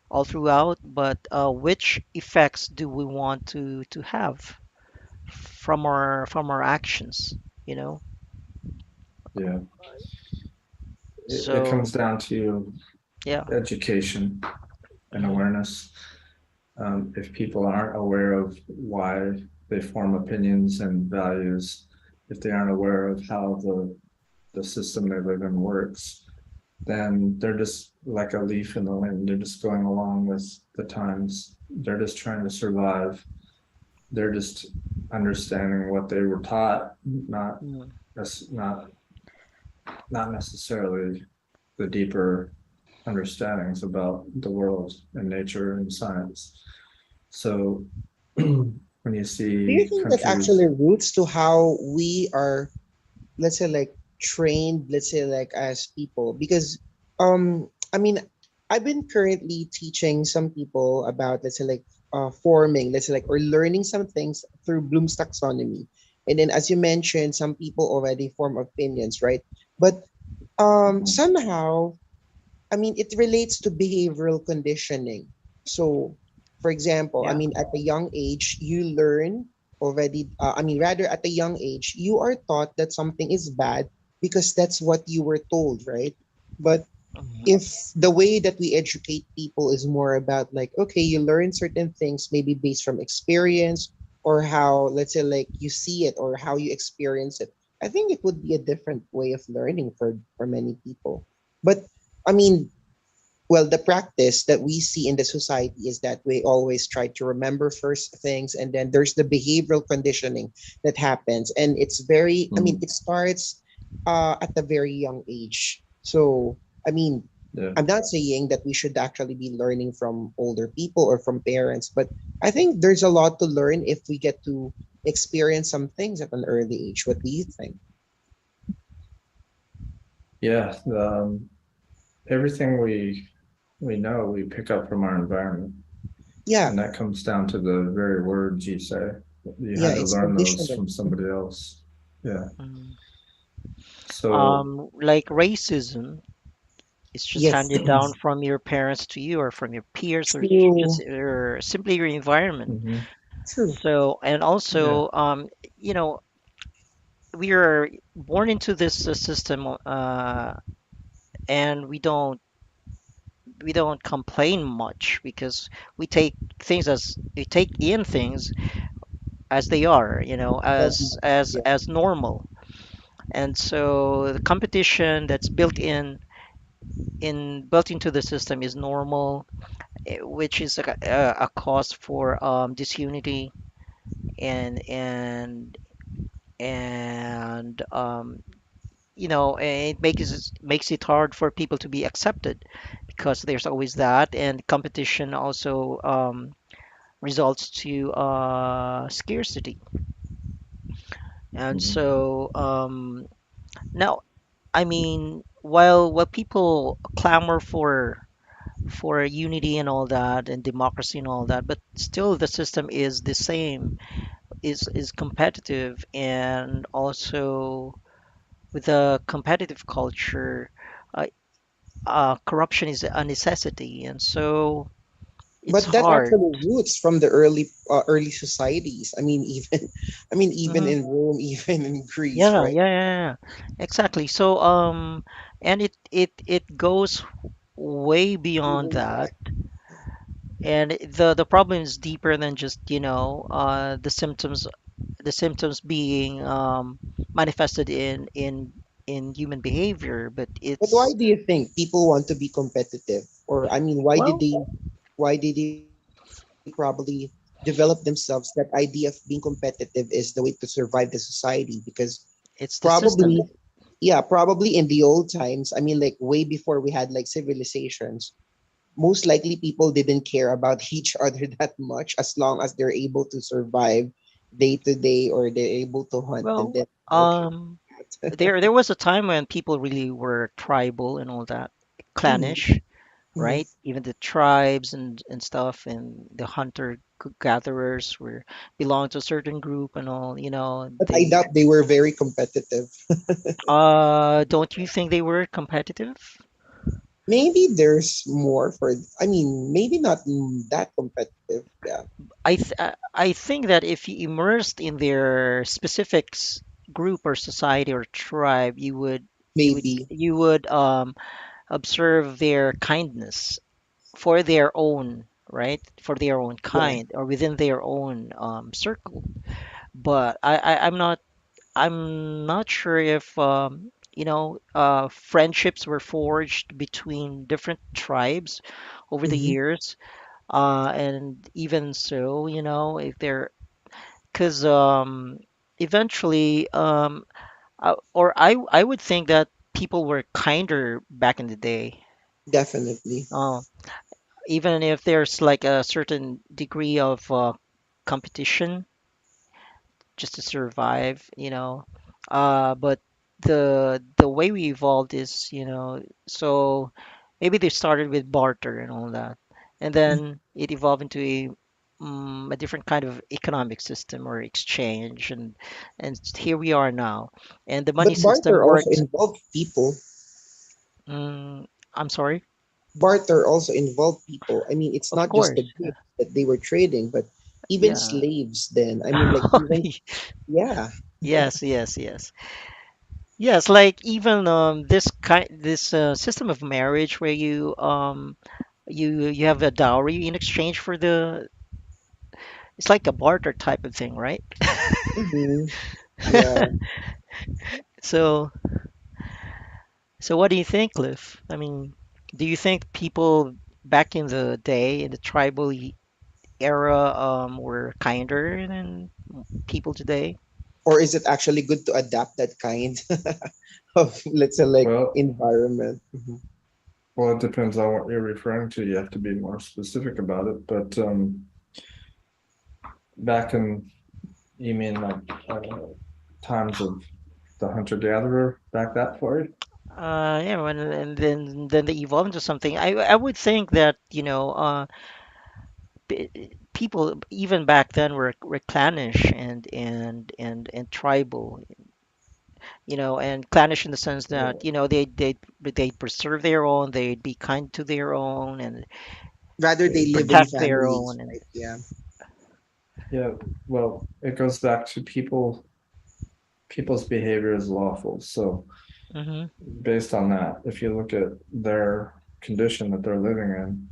all throughout. But which effects do we want to have from our actions? You know. yeah. It So comes down to yeah. education and Hmm. awareness. If people aren't aware of why they form opinions and values, if they aren't aware of how the system they live in works, then they're just like a leaf in the wind. They're just going along with the times. They're just trying to survive. They're just understanding what they were taught, not Mm. not not necessarily the deeper understandings about the world and nature and science. So when you do you see think that countries, actually roots to how we are, let's say, like trained, let's say, like as people? Because I mean, I've been currently teaching some people about, let's say, like forming, let's say, like, or learning some things through Bloom's taxonomy. And then, as you mentioned, some people already form opinions, right? But somehow, I mean, it relates to behavioral conditioning. So, for example, I Yeah. mean, at a young age, you learn already, I mean, rather at a young age, you are taught that something is bad because that's what you were told, right? But Mhm. if the way that we educate people is more about, like, okay, you learn certain things maybe based from experience or how, let's say, like, you see it or how you experience it, I think it would be a different way of learning for many people. But I mean, well, the practice that we see in the society is that we always try to remember first things, and then there's the behavioral conditioning that happens, and it's very, I mean, mm, it starts at a very young age. So I mean, yeah, I'm not saying that we should actually be learning from older people or from parents, but I think there's a lot to learn if we get to experience some things at an early age. What do you think? yeah, everything we know we pick up from our environment, Yeah, and that comes down to the very words you say. You yeah, had to it's learn those conditioning. from somebody else. Yeah. Mhm. So, Like racism, it's just Yes, handed down from your parents to you, or from your peers, or just true, or simply your environment. mhm, true. So, and yeah, also, you know, we are born into this system, and we don't complain much because we take in things as they are, Um, yeah. as normal. And so the competition that's built into the system is normal, which is a cause for disunity and and it makes it hard for people to be accepted because there's always that, and competition also results to scarcity. And mhm, so now, I mean, while people clamor for unity and all that, and democracy and all that, but still the system is the same, is competitive. And also with a competitive culture, uh, corruption is a necessity, and so it's But that hard. actually roots from the early societies. I mean, even I mean, even Hmm. in Rome, even in Greece, Yeah, right? yeah, yeah, yeah. Exactly. So and it goes way beyond Even that. back. And the problem is deeper than just the symptoms being manifested in in human behavior, but But why it's do you think people want to be competitive? Or I mean, well, why did they probably develop themselves that idea of being competitive is the way to survive the society? Because it's the probably, system. yeah, probably in the old times, I mean, like way before we had like civilizations, most likely people didn't care about each other that much as long as they're able to survive day to day or they're able to hunt and Well, then okay. there was a time when people really were tribal and all that, Mhm, clannish, mhm. right? Even the tribes and stuff, and the gatherers were belonged to a certain group and all. But I They doubt they were very competitive. don't you think they were competitive? Maybe there's more for, I mean, maybe not that competitive. Yeah, I think that if you immersed in their specific group or society or tribe, maybe. you would observe their kindness for their own, right, for their own Yeah, kind or within their own circle. But I'm not sure if friendships were forged between different tribes over the hmm, years, and even so, if they're because eventually, or I would think that people were kinder back in the day. definitely. Uh, Even if there's like a certain degree of competition just to survive, but the way we evolved is, so maybe they started with barter and all that, and Mhm. then it evolved into a different kind of economic system or exchange, and here we are now, and the money But system barter also works. involved people. mm, I'm sorry. Barter also involved people. I mean, it's Of not just the course. goods that they were trading, but even Yeah. slaves then. I mean, like even, yeah, Yes, yes, yes. Yes, like even this system of marriage where you have a dowry in exchange for the it's like a barter type of thing, right? hmm, yeah. So what do you think, Cliff? I mean, do you think people back in the day in the tribal era were kinder than people today? Or is it actually good to adapt that kind of, let's say, like Well, environment? Mhm. well, it depends on what you're referring to. You have to be more specific about it. But back in, you mean like times of the hunter gatherer, back that far? Yeah, and then they evolve into something. I would think that people even back then were clannish and tribal, and clannish in the sense that they preserve their own, they'd be kind to their own, and Rather, they they live in protect their families, own, and right? Yeah. Yeah, well, it goes back to people's behavior is lawful. So hmm based on that, if you look at their condition that they're living in,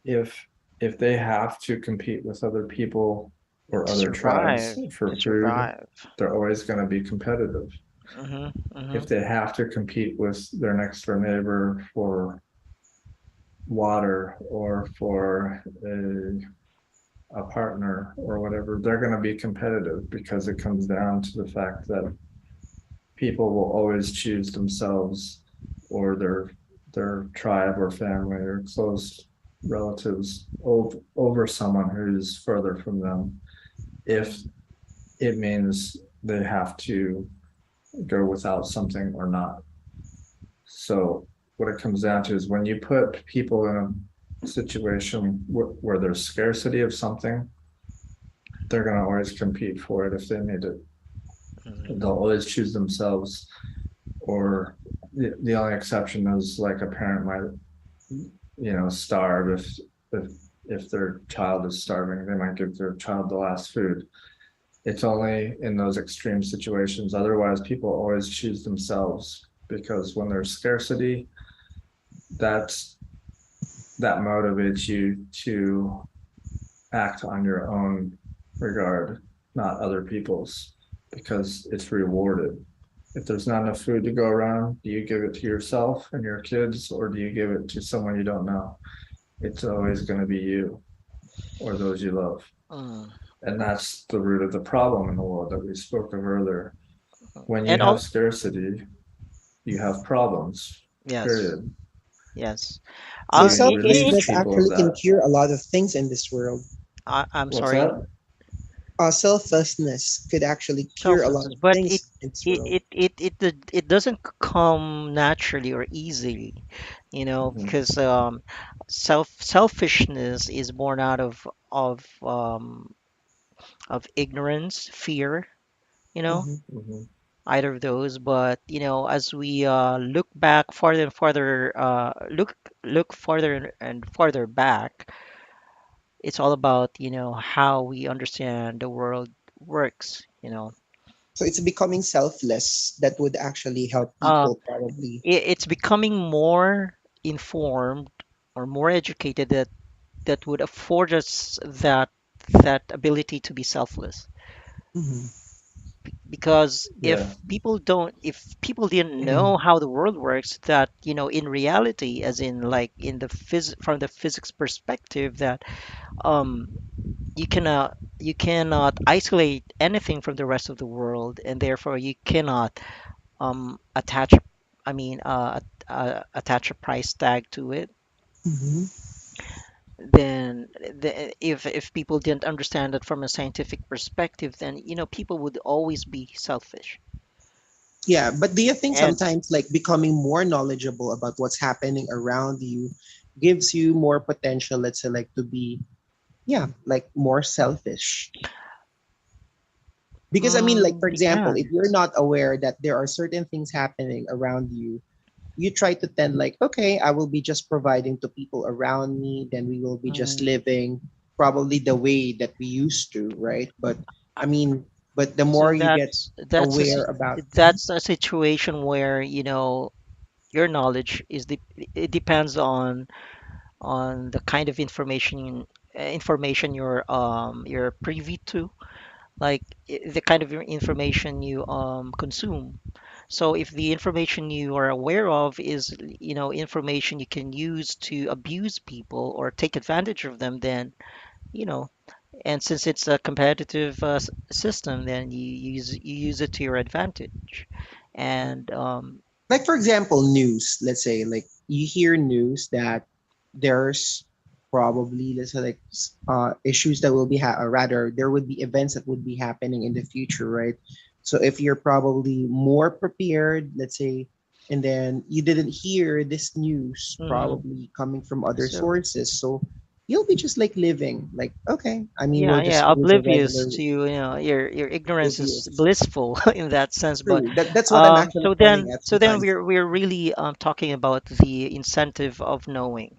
if if they have to compete with other people or to other tribes survive, for to food, survive. they're always going to be competitive. hmm hmm If they have to compete with their next door neighbor for water or for a partner or whatever, they're going to be competitive because it comes down to the fact that people will always choose themselves or their tribe or family or close relatives over someone who's further from them if it means they have to go without something or not. So what it comes down to is when you put people in a situation where there's scarcity of something, they're going to always compete for it if they need it. They'll always choose themselves, or the only exception is like a parent might, starve if if their child is starving, they might give their child the last food. It's only in those extreme situations. Otherwise, people always choose themselves because when there's scarcity, that's that motivates you to act on your own regard, not other people's, because it's rewarded. If there's not enough food to go around, do you give it to yourself and your kids, or do you give it to someone you don't know? It's always going to be you or those you love. Mm. And that's the root of the problem in the world that we spoke of earlier. When you And have all, scarcity, you have problems, yes, period. yes. So You relieve selflessness people of actually can that. cure a lot of things in this world. I'm What's sorry. that? Selflessness could actually cure a lot Selflessness, of but things in this world. it doesn't come naturally or easily, Mhm. because selfishness is born out of ignorance, fear, you know, Hmm. Mhm. either of those. But as we look back farther and farther, look farther and farther back, it's all about how we understand the world works. So it's becoming selfless that would actually help Um, people probably. it's becoming more informed or more educated that would afford us that ability to be selfless. Hmm. Because Yeah. if people didn't know how the world works, that in reality, as in like in the from the physics perspective, that um you cannot isolate anything from the rest of the world, and therefore you cannot attach, I mean, attach a price tag to it. Hmm. Then if people didn't understand it from a scientific perspective, then people would always be selfish. Yeah, but do you think And sometimes like becoming more knowledgeable about what's happening around you gives you more potential, let's say, like to be, yeah, like more selfish? Because I mean, like for example, if you're depends. not aware that there are certain things happening around you, you try to tend like, okay, I will be just providing to people around me, then we will be just Mm, living probably the way that we used to, right? But I mean, but the so more you get aware about. Mhm. that's a situation where your knowledge it depends on the kind of information you're privy to, like the kind of information you consume. So if the information you are aware of is information you can use to abuse people or take advantage of them, then you know and since it's a competitive system, then you use it to your advantage. And Like for example, news, let's say like you hear news that there's probably, let's say, like issues that will be rather there would be events that would be happening in the future, right? So if you're probably more prepared, let's say, and then you didn't hear this news mhm. probably coming from other So sources, so you'll be just like living like, okay, I mean, we'll yeah, just yeah, live a oblivious regular to your ignorance is oblivious. blissful in that sense. But True, that's what I'm actually so pointing then at so then sometimes. we're really talking about the incentive of knowing,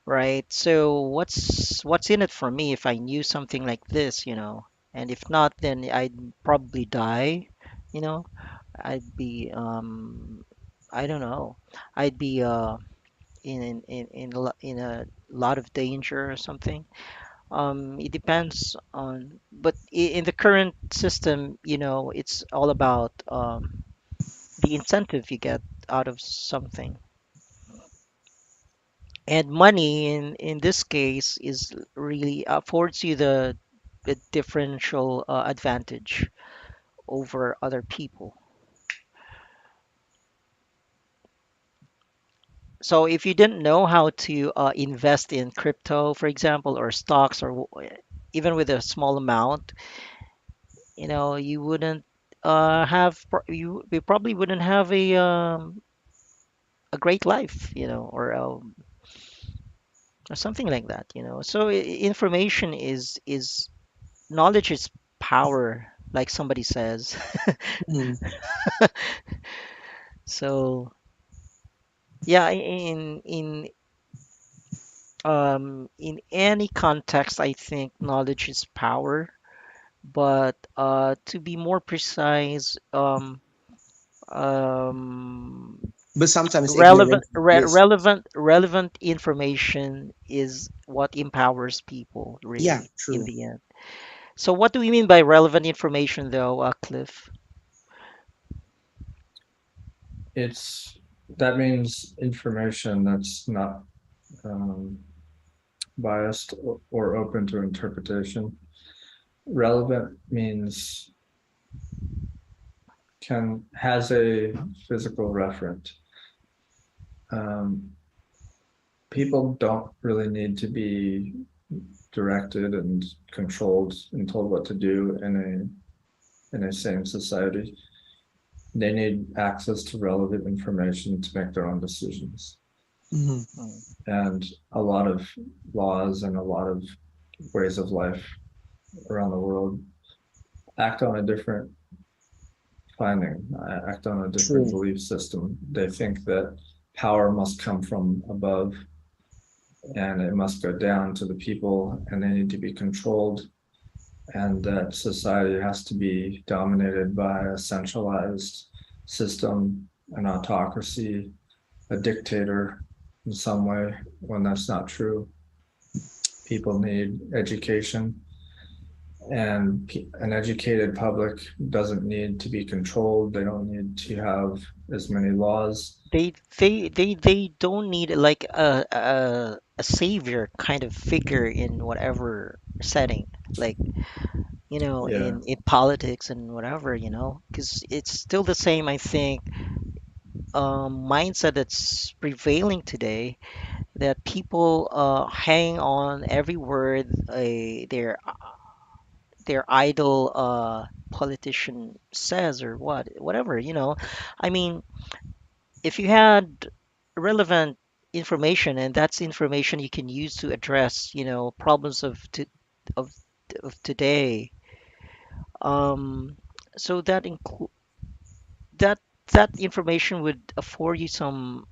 right? So what's in it for me if I knew something like this, and if not, then I'd probably die, you know. I'd be I don't know. I'd be in a lot of danger or something. It depends on, but in the current system, it's all about the incentive you get out of something. And money in this case is really affords you the differential advantage over other people. So if you didn't know how to invest in crypto, for example, or stocks, or even with a small amount, you wouldn't you probably wouldn't have a great life, or something like that. So information is knowledge is power, like somebody says. Mhm. So yeah, in any context, I think knowledge is power. But to be more precise, um, But sometimes ignorance is bliss. relevant information is what empowers people, Yeah, really, in true. the end. So what do we mean by relevant information, though, Cliff? that means information that's not biased or open to interpretation. Relevant means has a physical referent. People don't really need to be directed and controlled and told what to do in a sane society. They need access to relevant information to make their own decisions. And a lot of laws and a lot of ways of life around the world act on a different act on a different belief system. They think that power must come from above and it must go down to the people and they need to be controlled, and that society has to be dominated by a centralized system, an autocracy, a dictator in some way, when that's not true. People need education, and an educated public doesn't need to be controlled. They don't need to have as many laws. They don't need like a savior kind of figure in whatever setting, like Yeah. in politics and whatever, because it's still the same, I think, mindset that's prevailing today, that people hang on every word their idol politician says, or whatever. I mean, if you had relevant information, and that's information you can use to address problems of of today, um so that that information would afford you some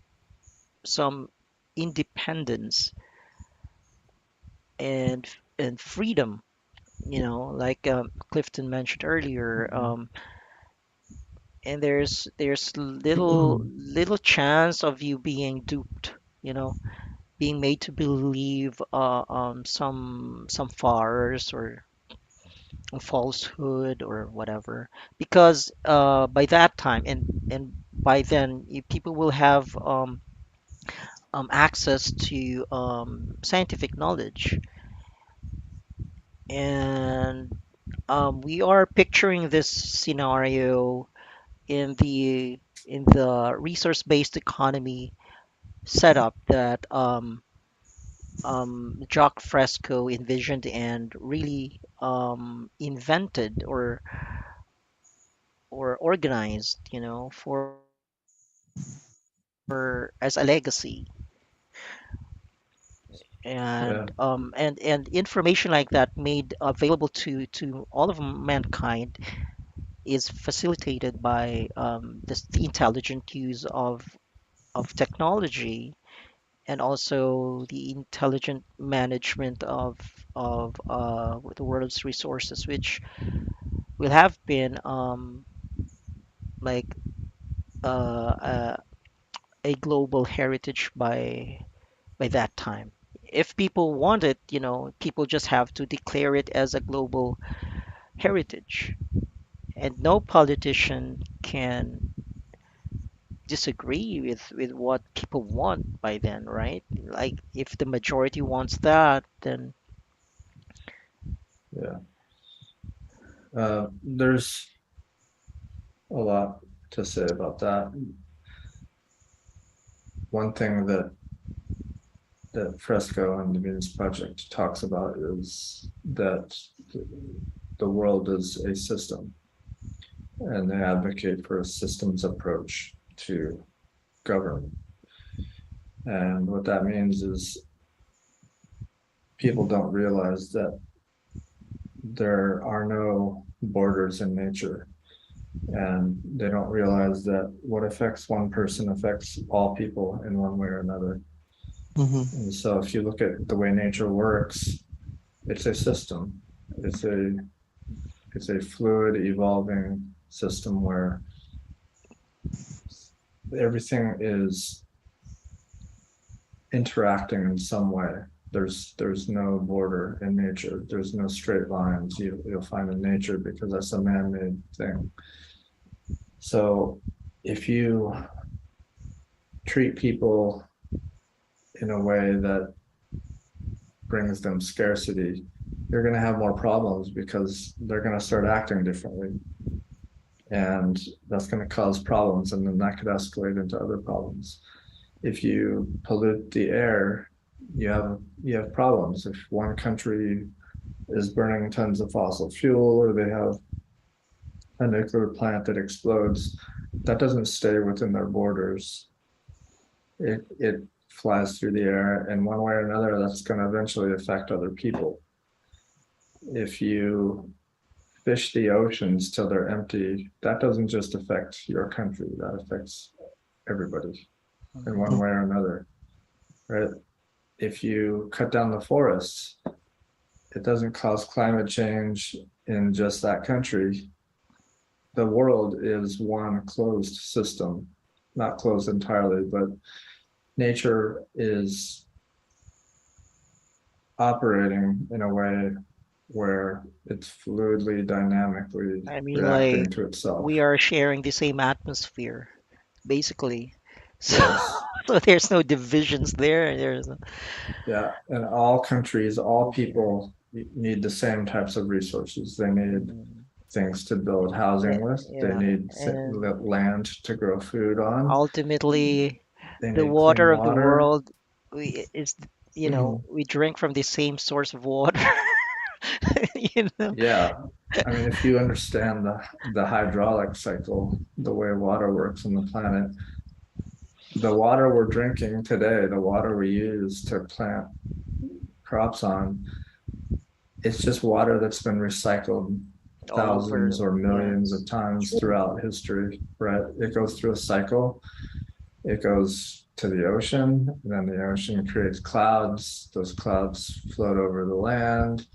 independence and freedom, like Clifton mentioned earlier. And there's little chance of you being duped, being made to believe some farce or falsehood or whatever, because by that time, and by then, people will have access to scientific knowledge. And we are picturing this scenario in the resource-based economy setup that Jacques Fresco envisioned and really invented or organized, for as a legacy. Yeah. And information like that made available to all of mankind is facilitated by the intelligent use of technology, and also the intelligent management of the world's resources, which will have been like a global heritage by that time. If people want it, people just have to declare it as a global heritage, and no politician can disagree with what people want by then, right? Like, if the majority wants that, then Yeah. There's a lot to say about that. One thing that Fresco and the Venus Project talks about is that the world is a system, and they advocate for a systems approach to government. And what that means is people don't realize that there are no borders in nature, and they don't realize that what affects one person affects all people in one way or another. And so if you look at the way nature works, it's a system. It's a fluid, evolving system where everything is interacting in some way. There's no border in nature. There's no straight lines you'll find in nature, because that's a man-made thing. So if you treat people in a way that brings them scarcity, you're going to have more problems because they're going to start acting differently. And that's going to cause problems, and then that could escalate into other problems. If you pollute the air, you have problems. If one country is burning tons of fossil fuel, or they have a nuclear plant that explodes, that doesn't stay within their borders. It flies through the air, and one way or another, that's going to eventually affect other people. If you fish the oceans till they're empty, that doesn't just affect your country, that affects everybody in one way or another, right? If you cut down the forests, it doesn't cause climate change in just that country. The world is one closed system, not closed entirely, but nature is operating in a way where it's fluidly, dynamically I mean, reacting like to itself. we are sharing the same atmosphere, basically. So, Yes. so there's no divisions there. There's no, Yeah. And all countries, all people need the same types of resources. They need mm, things to build housing with. They yeah, need and land to grow food on. ultimately, They the need clean water of the water. world is, we drink from the same source of water. You know. Yeah. I mean, if you understand the hydraulic cycle, the way water works on the planet, the water we're drinking today, the water we use to plant crops on, it's just water that's been recycled All over. thousands or millions Yes. of times throughout history, right? It goes through a cycle. It goes to the ocean, and then the ocean creates clouds. Those clouds float over the land.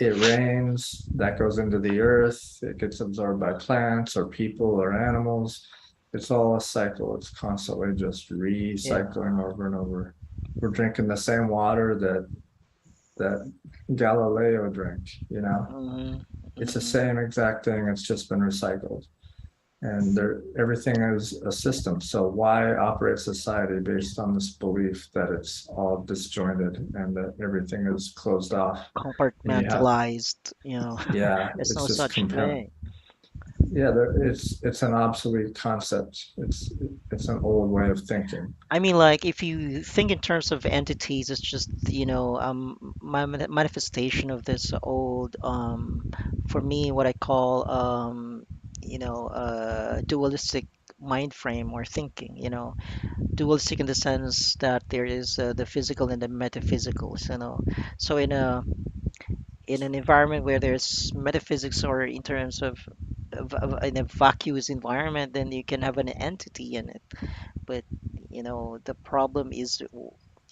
It rains, that goes into the earth. It gets absorbed by plants or people or animals. It's all a cycle. It's constantly just Yeah. recycling over and over. We're drinking the same water that Galileo drank, you know. Hmm. It's the Hmm. same exact thing. It's just been recycled. And everything is a system. So why operate society based on this belief that it's all disjointed and that everything is closed off? And you have, Compartmentalized. yeah, There's it's no just such thing. yeah, it's an obsolete concept. It's an old way of thinking. I mean, like, if you think in terms of entities, it's just, manifestation of this old, for me, what I call, dualistic mind frame or thinking, dualistic in the sense that there is the physical and the metaphysical. So in an environment where there's metaphysics, or in terms of in a vacuous environment, then you can have an entity in it. But the problem is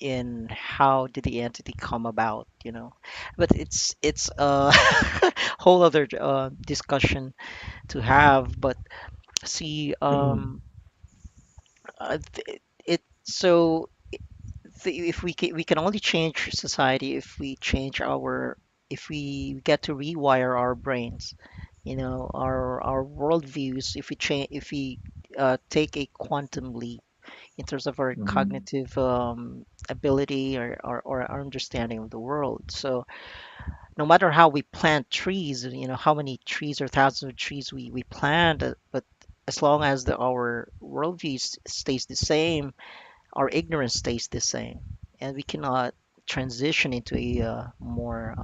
in how did the entity come about. But it's a whole other discussion to have. But see, it so if we can only change society if we change our if we get to rewire our brains, our worldviews, if we change, if we take a quantum leap in terms of our Mhm. cognitive ability, or our understanding of the world. So no matter how we plant trees, how many trees or thousands of trees we plant, but as long as our worldview stays the same, our ignorance stays the same, and we cannot transition into a more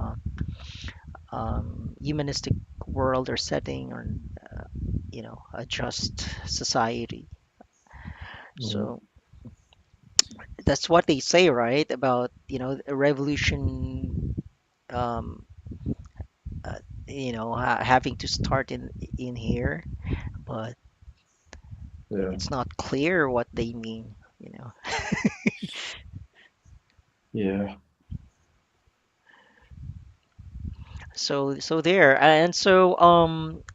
humanistic world or setting, or a just society. Mhm. So that's what they say, right? About a revolution, um, uh, having to start in here, but Yeah. it's not clear what they mean. Yeah. So there, and so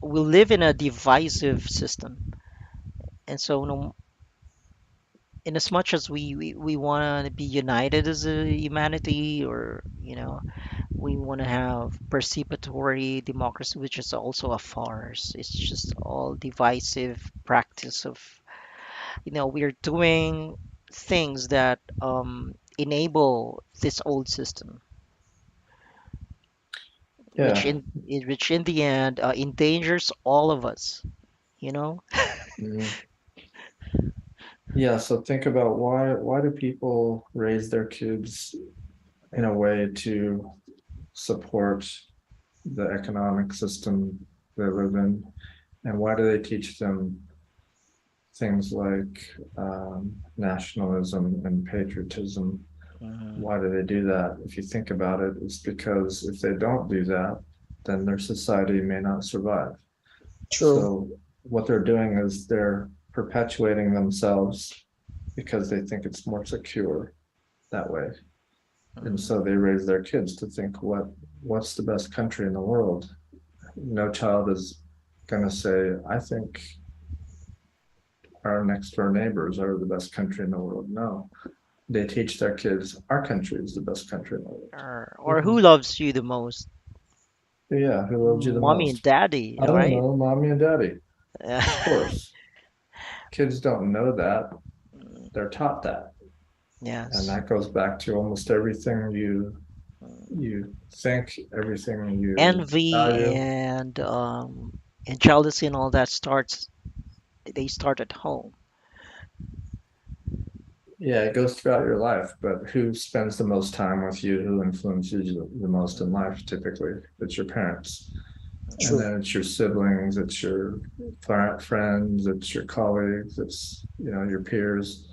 we live in a divisive system, and so no, in as much as we want to be united as a humanity, or we want to have participatory democracy, which is also a farce. It's just all divisive practice of we're doing things that enable this old system, which Yeah. in the end endangers all of us, you know? Mhm. Yeah, so think about why do people raise their kids in a way to support the economic system they live in, and why do they teach them things like nationalism and patriotism? Mhm. Why do they do that? If you think about it, it's because if they don't do that, then their society may not survive. True. So what they're doing is they're perpetuating themselves because they think it's more secure that way. And Mhm. so they raise their kids to think what's the best country in the world. No child is going to say, I think our next door neighbors are the best country in the world. No, they teach their kids our country is the best country in the world. Or who loves you the most? Yeah, who loves you the Mommy and most? daddy, I don't right? know, mommy and daddy. Of course. Kids don't know that. They're taught that. And Yes. that goes back to almost everything you think, everything you Envy value. and jealousy and all that they start at home. Yeah, it goes throughout your life, but who spends the most time with you, who influences you the most in life, typically? It's your parents. And True. then it's your siblings, it's your friends, it's your colleagues, it's your peers,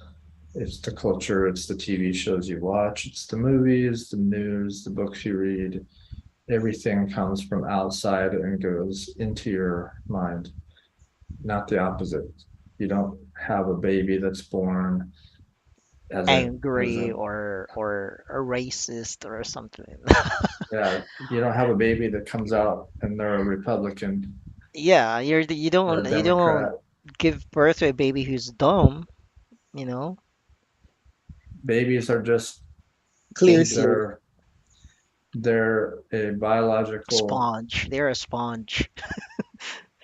it's the culture, it's the TV shows you watch, it's the movies, the news, the books you read. Everything comes from outside and goes into your mind, not the opposite. You don't have a baby that's born as a Angry or a racist or something. yeah, you don't have a baby that comes out and they're a Republican Yeah, or a you don't Democrat. give birth to a baby who's dumb, you know? Babies are just Clear theory. they're they're a biological. Sponge. They're a sponge.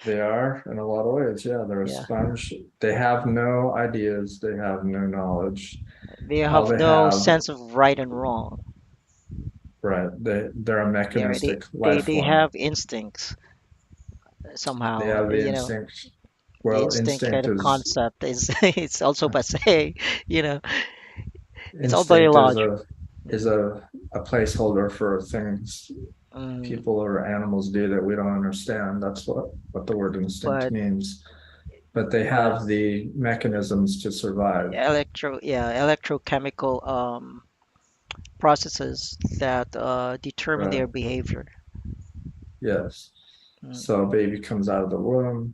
They are in a lot of ways. Yeah, they're a Yeah. sponge. They have no ideas. They have no knowledge. They All have they no have, sense of right and wrong. right? They're a They're, they mechanistic they life they form. have instincts They somehow. have the instinct. The Well, instinct kind instinct of is concept is it's also passe, you know. It's all instinct is biological. a placeholder for things Mm, people or animals do that we don't understand. That's what the word instinct but means. But they but have the mechanisms to survive. electrochemical processes that determine Right. their behavior. Yes. Mm, So a baby comes out of the womb,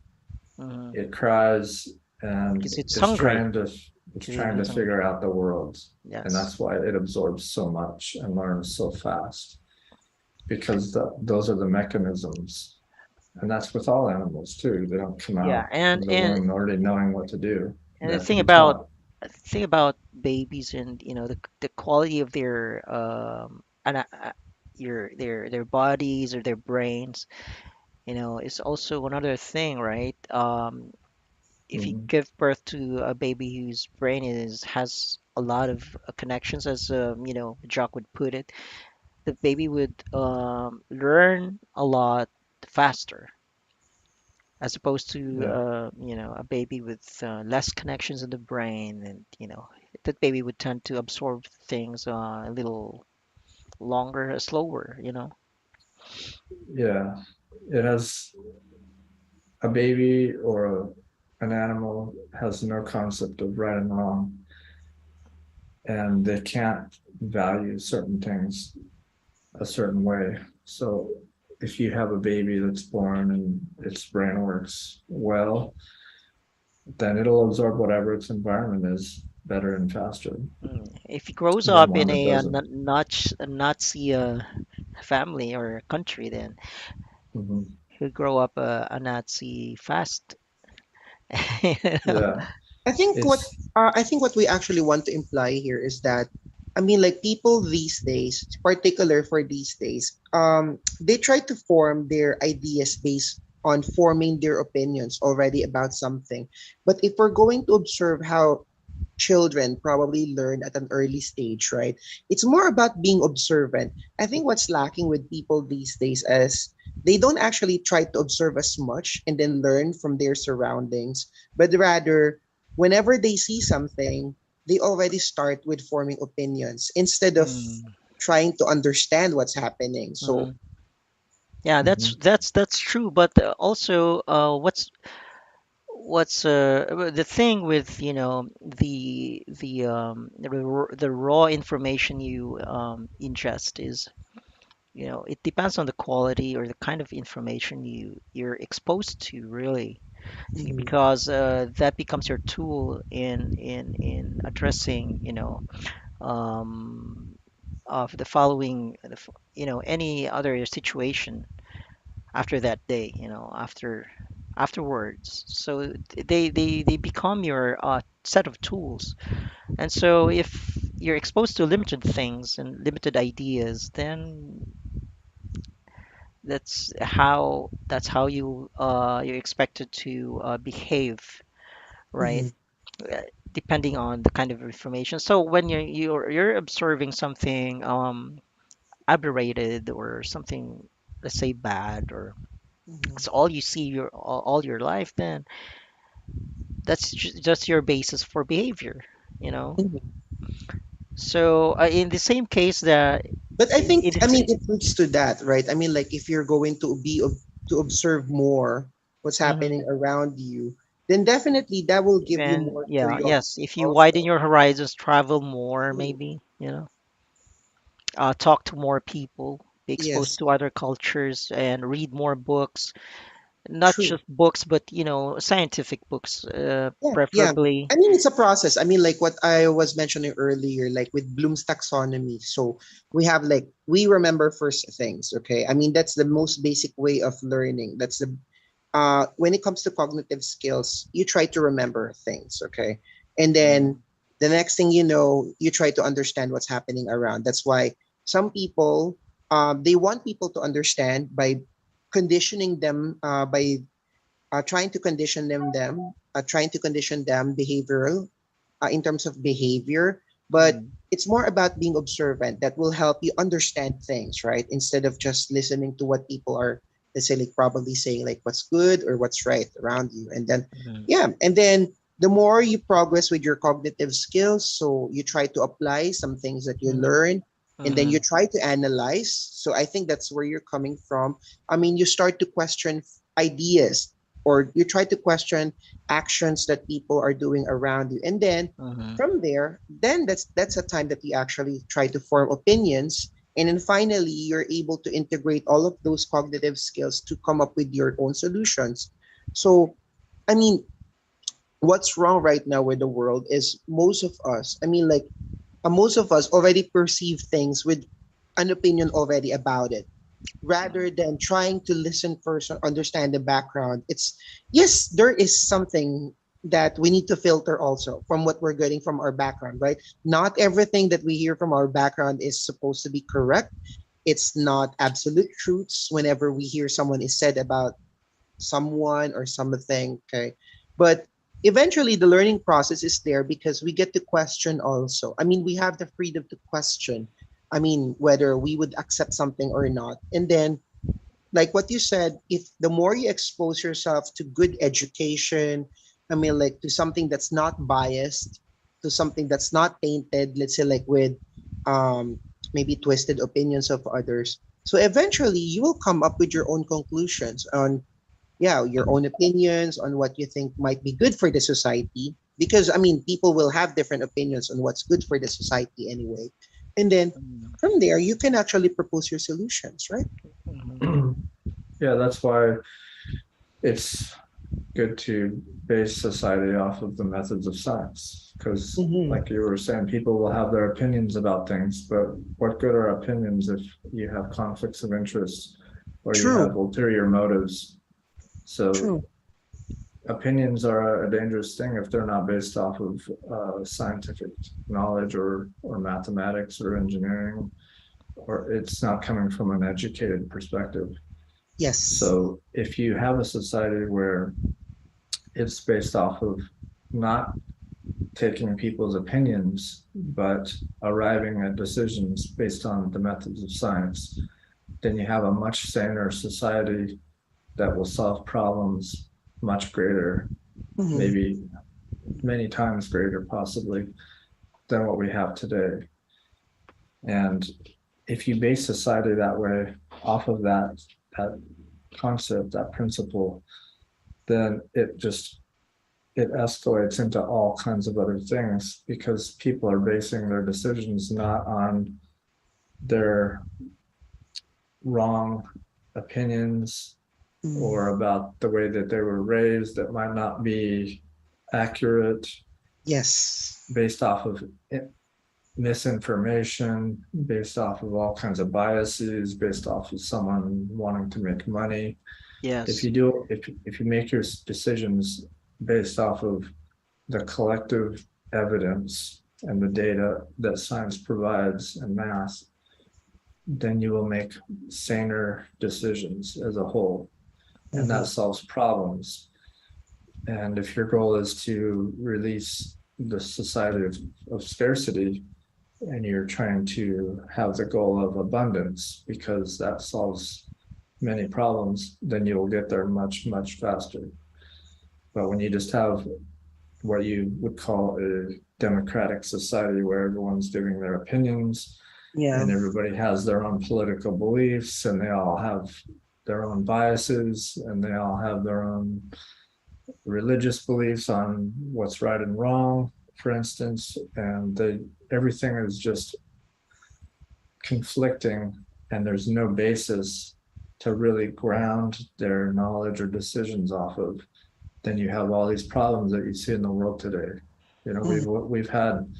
mm, it cries, and because it's it's hungry. trying to it's Because trying to it's hungry. figure out the world. And Yes. that's why it absorbs so much and learns so fast. Because those are the mechanisms. And that's with all animals too. They don't come Yeah, out of the and womb already knowing what to do. They the have to thing be about taught. babies and the quality of their their bodies or their brains, is also another thing, right? If you Mhm. give birth to a baby whose brain is has a lot of connections, as Jock would put it, the baby would learn a lot faster as opposed to Yeah. a baby with less connections in the brain, and that baby would tend to absorb things a little longer, slower. Yeah. It has a baby or an animal has no concept of right and wrong, and they can't value certain things a certain way. So if you have a baby that's born and its brain works well, then it'll absorb whatever its environment is better and faster If he grows than up one in that doesn't. a Nazi family or country, then Mhm. he'll grow up a Nazi fast. You know? Yeah, I think what it's I think what we actually want to imply here is that, I mean, like, people these days, particular for these days, they try to form their ideas based on forming their opinions already about something. But if we're going to observe how children probably learn at an early stage, right? It's more about being observant. I think what's lacking with people these days is they don't actually try to observe as much and then learn from their surroundings, but rather, whenever they see something, they already start with forming opinions instead of Mm, trying to understand what's happening. So, mhm. Yeah, Mhm. that's true. But also, the thing with the raw information you ingest is, it depends on the quality or the kind of information you're exposed to, really, mhm, because that becomes your tool in addressing, of the following, any other situation after that day, afterwards. So they become your set of tools. And so if you're exposed to limited things and limited ideas, then that's how you're expected to behave, right? mhm, Uh, Depending on the kind of information. So when you're observing something aberrated or something, let's say bad, or mhm, it's all you see all your life, then that's just your basis for behavior, you know. mhm. So in the same case that But I think, it I is. mean, it leads to that, right? I mean, like if you're going to to observe more what's Mhm. happening around you, then definitely that will give you Even, more yeah, curiosity yes, if you widen also. your horizons, travel more, Mm, maybe, talk to more people, be exposed yes, to other cultures, and read more books. Not true. just books, but scientific books, Yeah, yeah. preferably. I mean, it's a process. I mean, like what I was mentioning earlier, like with Bloom's taxonomy. So we have like, we remember first things, okay? I mean, that's the most basic way of learning. That's the when it comes to cognitive skills, you try to remember things, okay? And then Mm, the next thing you know, you try to understand what's happening around. That's why some people, they want people to understand by conditioning them, by trying to condition them behavioral, in terms of behavior. But mm, it's more about being observant that will help you understand things, right? Instead of just listening to what people are, let's say, like probably saying like what's good or what's right around you. And then, mm, yeah, and then the more you progress with your cognitive skills, so you try to apply some things that you mm, learn, and then you mm, try to analyze. So I think that's where you're coming from. I mean, you start to question ideas, or you try to question actions that people are doing around you, and then mhm, from there, then that's a time that you actually try to form opinions, and then finally you're able to integrate all of those cognitive skills to come up with your own solutions. So I mean, what's wrong right now with the world is most of us, I mean, like, most of us already perceive things with an opinion already about it, rather than trying to listen first and understand the background. It's, yes, there is something that we need to filter also from what we're getting from our background, right? Not everything that we hear from our background is supposed to be correct. It's not absolute truths whenever we hear someone is said about someone or something, okay? But eventually the learning process is there because we get to question also. I mean, we have the freedom to question. I mean, whether we would accept something or not. And then, like what you said, if the more you expose yourself to good education, I mean, like to something that's not biased, to something that's not tainted, let's say, like with um, maybe twisted opinions of others. So eventually, you will come up with your own conclusions on, yeah, your own opinions on what you think might be good for the society. Because I mean, people will have different opinions on what's good for the society anyway. And then mm, from there, you can actually propose your solutions, right? mhm, Yeah, that's why it's good to base society off of the methods of science. Because, Mm-hmm. like you were saying, people will have their opinions about things, but what good are opinions if you have conflicts of interest or you True. have ulterior motives? So, True. opinions are a dangerous thing if they're not based off of scientific knowledge or mathematics or engineering, or it's not coming from an educated perspective. Yes. So if you have a society where it's based off of not taking people's opinions, but arriving at decisions based on the methods of science, then you have a much saner society that will solve problems much greater, maybe many times greater, possibly, than what we have today. And if you base society that way, off of that concept, that principle, then it escalates into all kinds of other things because people are basing their decisions not on their wrong opinions or about the way that they were raised that might not be accurate. Yes. Based off of misinformation, based off of all kinds of biases, based off of someone wanting to make money. Yes. If you make your decisions based off of the collective evidence and the data that science provides en masse, then you will make saner decisions as a whole, and that solves problems. And if your goal is to release the society of scarcity, and you're trying to have the goal of abundance because that solves many problems, then you'll get there much, much faster. But when you just have what you would call a democratic society where everyone's giving their opinions, and everybody has their own political beliefs, and they all have their own biases, and they all have their own religious beliefs on what's right and wrong, for instance, and everything is just conflicting, and there's no basis to really ground their knowledge or decisions off of, then you have all these problems that you see in the world today. You know, we've had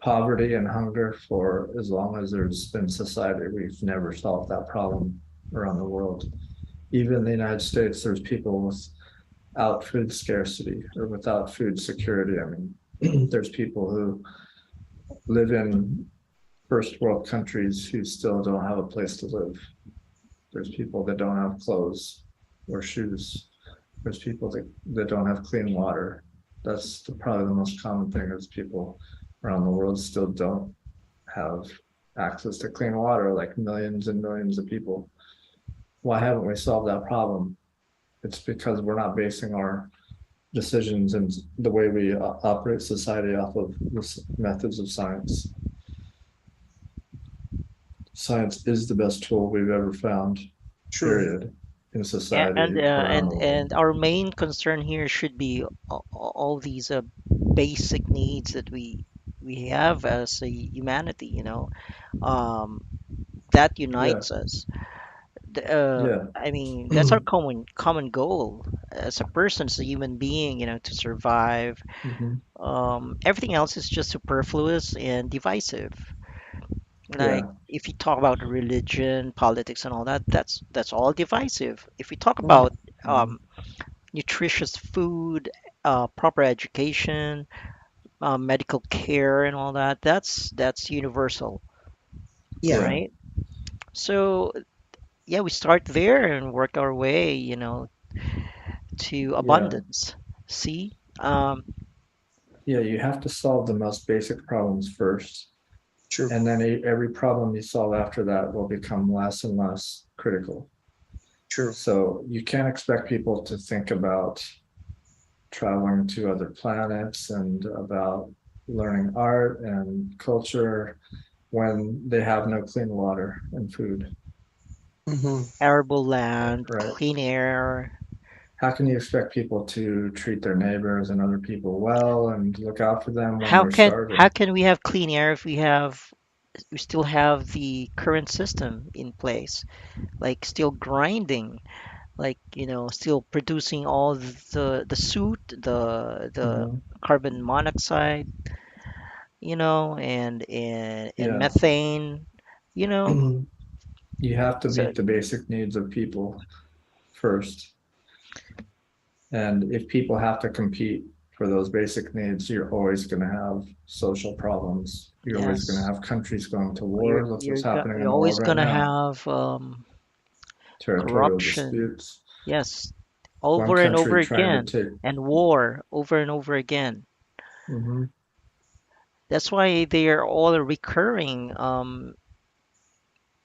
poverty and hunger for as long as there's been society. We've never solved that problem around the world. Even in the United States, there's people without food scarcity or without food security. I mean, there's people who live in first world countries who still don't have a place to live. There's people that don't have clothes or shoes. There's people that don't have clean water. That's probably the most common thing is people around the world still don't have access to clean water, like millions and millions of people. Why haven't we solved that problem? It's because we're not basing our decisions and the way we operate society off of the methods of science. Science is the best tool we've ever found, period, in society around the world. And our main concern here should be all these basic needs that we have as a humanity, you know, that unites us. I mean, that's our common goal as a person, as a human being, you know, to survive. Everything else is just superfluous and divisive. Like if you talk about religion, politics, and all that, that's all divisive. If we talk about nutritious food, proper education, medical care, and all that, that's universal, right? So yeah, we start there and work our way, you know, to abundance. See? Yeah, you have to solve the most basic problems first. True. And then every problem you solve after that will become less and less critical. True. So you can't expect people to think about traveling to other planets and about learning art and culture when they have no clean water and food. Arable land, clean air. How can you expect people to treat their neighbors and other people well and look out for them when How they're can starving? how can we have clean air if we still have the current system in place, like still grinding, like you know, still producing all the soot, the carbon monoxide, you know, and methane, you know. You have to So meet the basic needs of people first. And if people have to compete for those basic needs, you're always going to have social problems. You're always going to have countries going to war. Look what's happening in you're the always world right gonna now. have territorial corruption, disputes, yes, one over and over country trying to again, take. and war over and over again. Hmm. That's why they are all recurring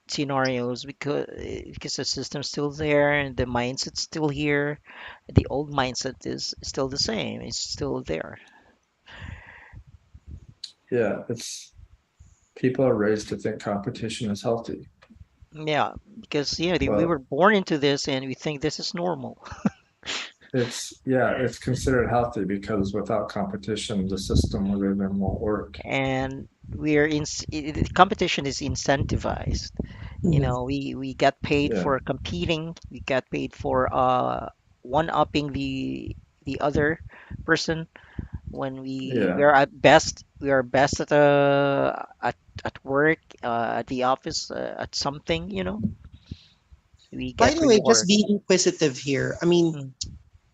scenarios, because the system's still there and the mindset's still here. The old mindset is still the same. It's still there. Yeah, it's people are raised to think competition is healthy. Yeah, because we were Well, born into this and we think this is normal. it's considered healthy because without competition, the system we live in won't work. And competition is incentivized. Mhm. We get paid Yeah, for competing. We get paid for one upping the other person. When yeah, we are best at work, at the office, at something, we By get the way, just reward. being inquisitive here. I mean, Mm.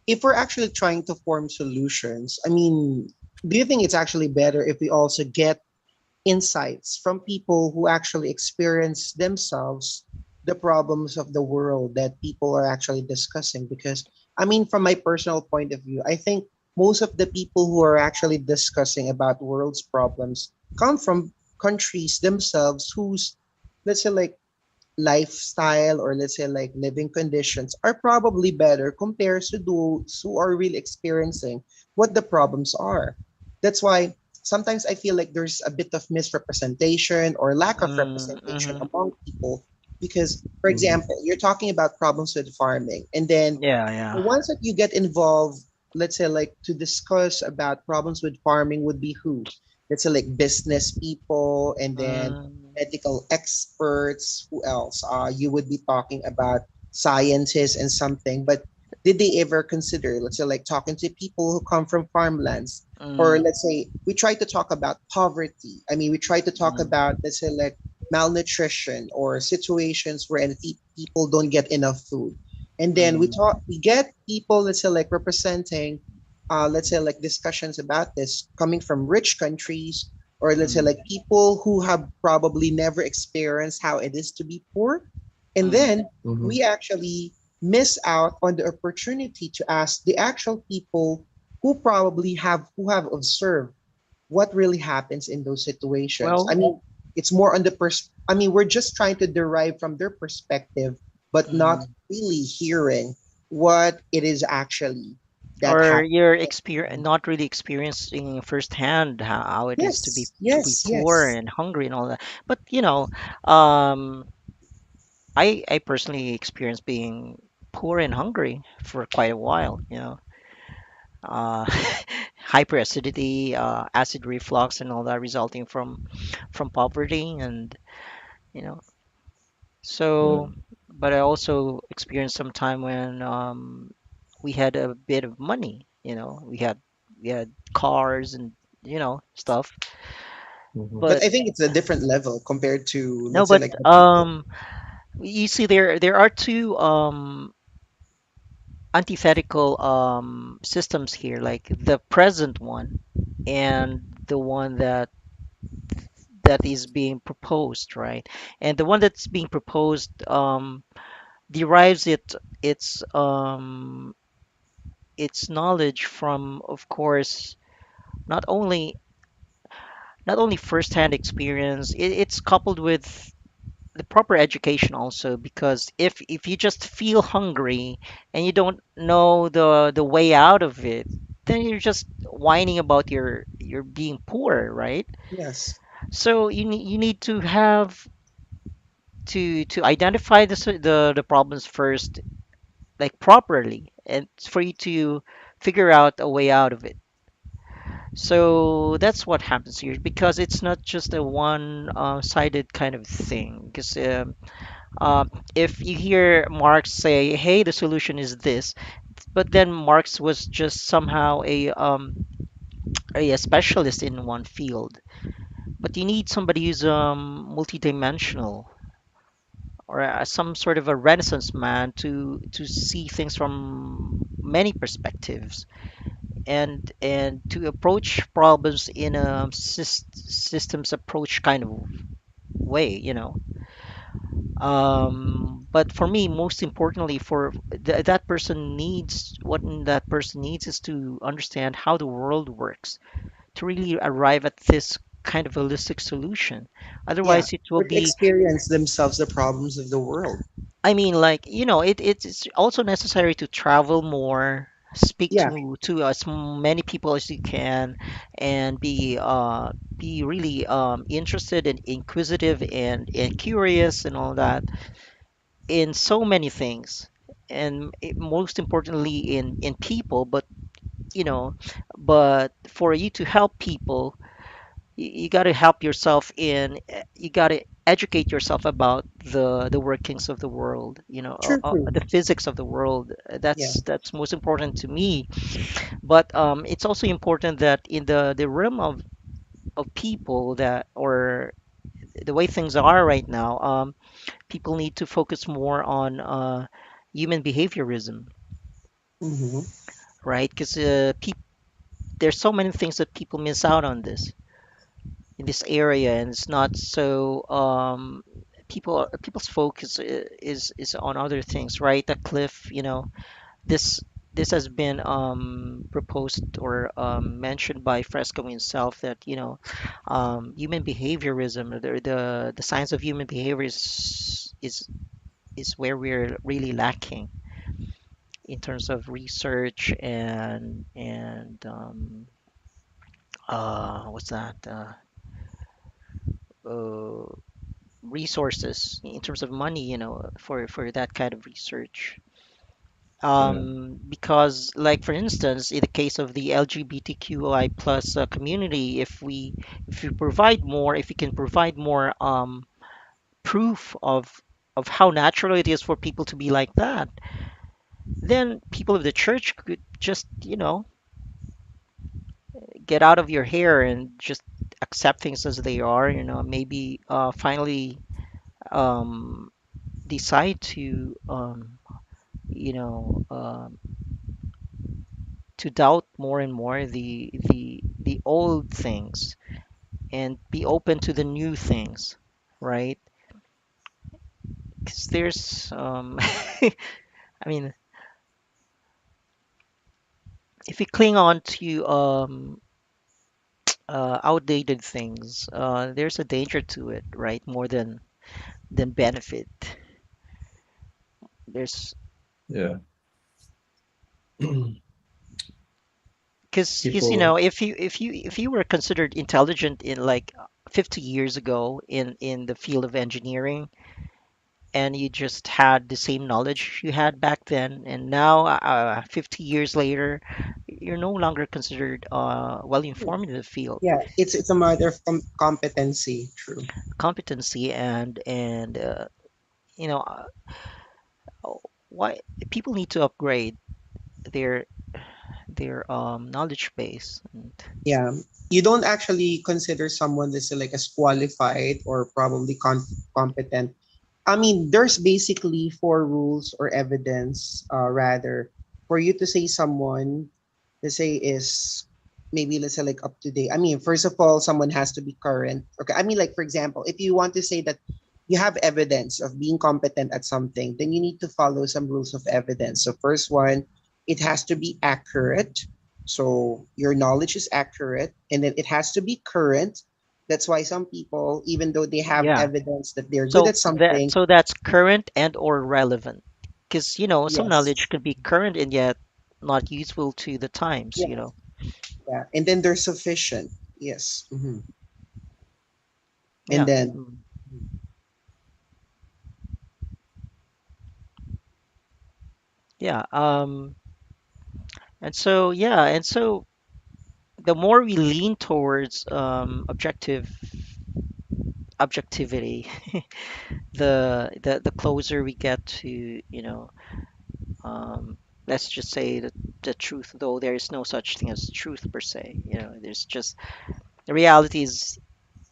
if we're actually trying to form solutions, I mean, do you think it's actually better if we also get insights from people who actually experience themselves the problems of the world that people are actually discussing? Because, I mean, from my personal point of view, I think most of the people who are actually discussing about world's problems come from countries themselves whose, let's say, like lifestyle, or let's say like living conditions are probably better compared to those who are really experiencing what the problems are. That's why sometimes I feel like there's a bit of misrepresentation or lack of representation Mm-hmm. among people, because for hmm, example, you're talking about problems with farming, and then Yeah, the yeah. ones that you get involved, let's say like to discuss about problems with farming, would be who? Let's say like business people, and then Mm, medical experts. Who else? You would be talking about scientists and something. But did they ever consider, let's say, like talking to people who come from farmlands? Or mm, let's say we try to talk about poverty. I mean, we try to talk mm, about, let's say, like malnutrition or situations where people don't get enough food. And then mm, we get people, let's say, like representing, let's say, like discussions about this coming from rich countries, or let's say mm, like people who have probably never experienced how it is to be poor. And mm, then hmm, we actually miss out on the opportunity to ask the actual people who have observed what really happens in those situations. I well, mean, it's more on the I mean, we're just trying to derive from their perspective, but not mm. really hearing what it is actually that Or happened. you're not really experiencing firsthand how it is Yes, to be yes, poor yes. and hungry and all that. But um, I personally experienced being poor and hungry for quite a while. Uh, Hyperacidity, acid reflux, and all that resulting from poverty, and you know. yeah, So, but I also experienced some time when we had a bit of money. We had cars and stuff. hmm, But But I think it's a different level compared to, no, let's say, but like the people. you see, there are two antithetical systems here, like the present one and the one that is being proposed, right? And the one that's being proposed derives its knowledge from, of course, not only firsthand experience. It's coupled with the proper education also, because if you just feel hungry and you don't know the way out of it, then you're just whining about your being poor, right? Yes. So you need to have to identify the problems first, like properly, and for you to figure out a way out of it. So that's what happens here, because it's not just a one sided kind of thing. Because if you hear Marx say, "Hey, the solution is this," but then Marx was just somehow a specialist in one field. But you need somebody who's multidimensional, or some sort of a Renaissance man to see things from many perspectives, and to approach problems in a systems approach kind of way. But for me, most importantly, that person needs what that person needs is to understand how the world works to really arrive at this kind of holistic solution. Yeah, Otherwise, it will or to be, experience themselves the problems of the world. I mean, like, it's also necessary to travel more, speak Yeah, to as many people as you can, and be really interested and inquisitive and curious and all that in so many things, and most importantly in people. But you know, but for you to help people, you got to help yourself you got to educate yourself about the workings of the world, true, true. the physics of the world. Yeah. That's most important to me. But it's also important that in the realm of people, that or the way things are right now, people need to focus more on human behaviorism, Hmm. right? Because there's so many things that people miss out on this in this area, and it's not so people's focus is on other things, right? A cliff, this this has been proposed or mentioned by Fresco himself, that human behaviorism, or the science of human behavior is where we're really lacking in terms of research and what's that uh, resources in terms of money, for that kind of research. Yeah. Because, like, for instance, in the case of the LGBTQI plus community, if we can provide more proof of how natural it is for people to be like that, then people of the church could just, get out of your hair and just accept things as they are. Maybe finally um, decide you know, um, to doubt more and more the old things and be open to the new things, right? Because there's I mean, if we cling on to outdated things, there's a danger to it, right? More than benefit. There's Yeah. because People. if you were considered intelligent in like 50 years ago in the field of engineering, and you just had the same knowledge you had back then, and now 50 years later, you're no longer considered well informed in the field. Yeah, it's a matter of competency. True. Competency and you know uh, why people need to upgrade their knowledge base. And Yeah, you don't actually consider someone that's like as qualified or probably competent. I mean, there's basically four rules or evidence, rather, for you to say someone, let's say, is maybe, let's say, like up to date. I mean, first of all, someone has to be current. Okay, I mean, like, for example, if you want to say that you have evidence of being competent at something, then you need to follow some rules of evidence. So, first one, it has to be accurate. So your knowledge is accurate, and then it has to be current. That's why some people, even though they have yeah, evidence that they're good so at something, that's current and or relevant, because some knowledge yes, could be current and yet not useful to the times. yes, yeah, and then they're sufficient, yes, and Yeah. then Yeah. And so the more we lean towards objectivity, the closer we get to, um, let's just say the truth, though there is no such thing as truth per se. There's just the reality is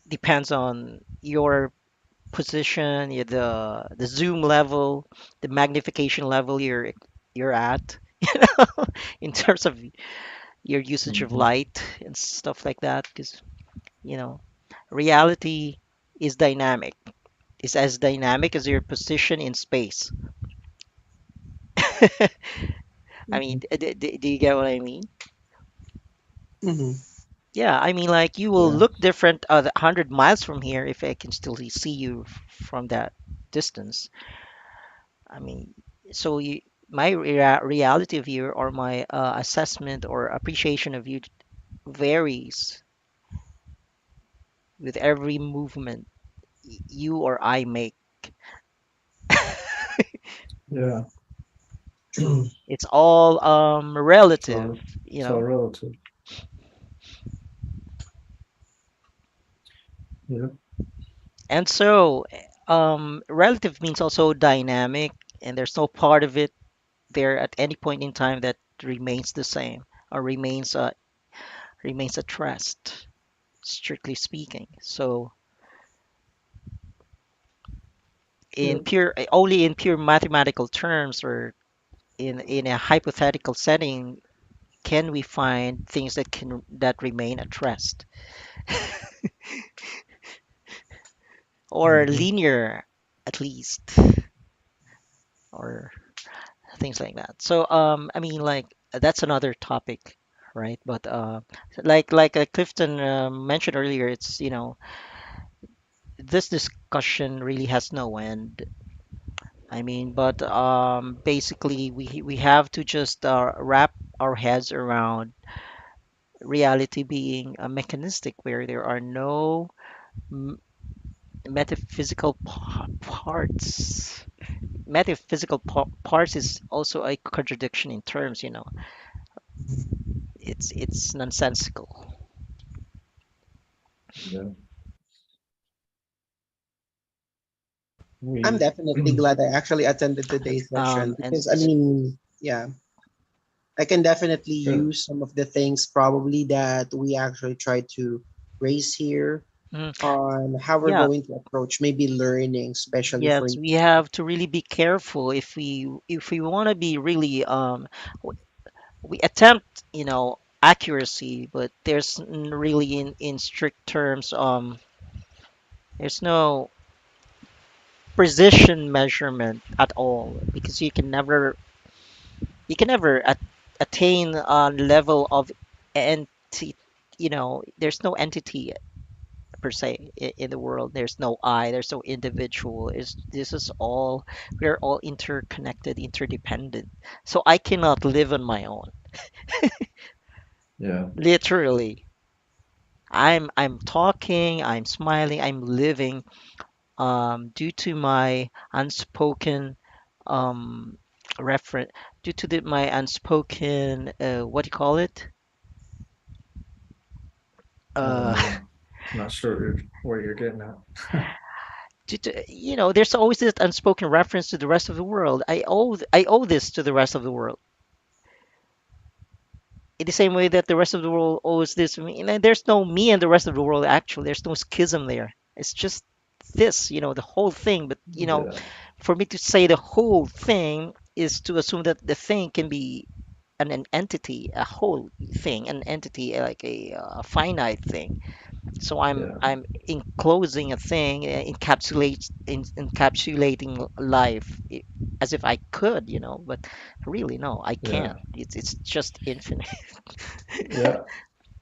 depends on your position, the zoom level, the magnification level you're at, in terms of your usage of Mhm. light and stuff like that. Because you know reality is dynamic. is as dynamic as your position in space. I mean, do you get what I mean? Hmm. Yeah, I mean, like you will Yeah. look different 100 miles from here if I can still see you from that distance. I mean, so my reality of you or my assessment or appreciation of you varies with every movement you or I make. Yeah. It's It's all relative, all you it's all know. relative. Yeah. And so, relative means also dynamic, and there's no part of it there at any point in time that remains the same or remains at rest, strictly speaking. So, Yeah. in pure only in pure mathematical terms or in a hypothetical setting can we find things that remain at rest or Hmm. linear at least or things like that. So I mean like that's another topic, right? But like Clifton mentioned earlier, it's this discussion really has no end. I mean, but basically we have to just wrap our heads around reality being a mechanistic where there are no m- metaphysical parts. Metaphysical parts is also a contradiction in terms, it's nonsensical. Yeah. I'm We definitely glad I actually attended today's session And because I mean, yeah, I can definitely good. use some of the things probably that we actually try to raise here mm, on how we're yeah, going to approach maybe learning, especially for yes, we have to really be careful if we want to be really we attempt accuracy, but there's really in strict terms there's no precision measurement at all because you can never attain a level of entity. There's no entity per se in the world. There's no I, there's no individual. This is all, we're all interconnected, interdependent. So I cannot live on my own, Yeah. literally. I'm talking, I'm smiling, I'm living due to my unspoken um reference, due to my unspoken what do you call it, uh Not sure what you're getting at. due to, there's always this unspoken reference to the rest of the world. I owe this to the rest of the world in the same way that the rest of the world owes this to me. And there's no me and the rest of the world, actually there's no schism there. It's just this, the whole thing. But Yeah. for me to say the whole thing is to assume that the thing can be an entity, a whole thing, an entity, like a finite thing. So I'm Yeah. I'm enclosing a thing, encapsulating life as if I could, but really no, I Yeah. can't. It's just infinite. Yeah.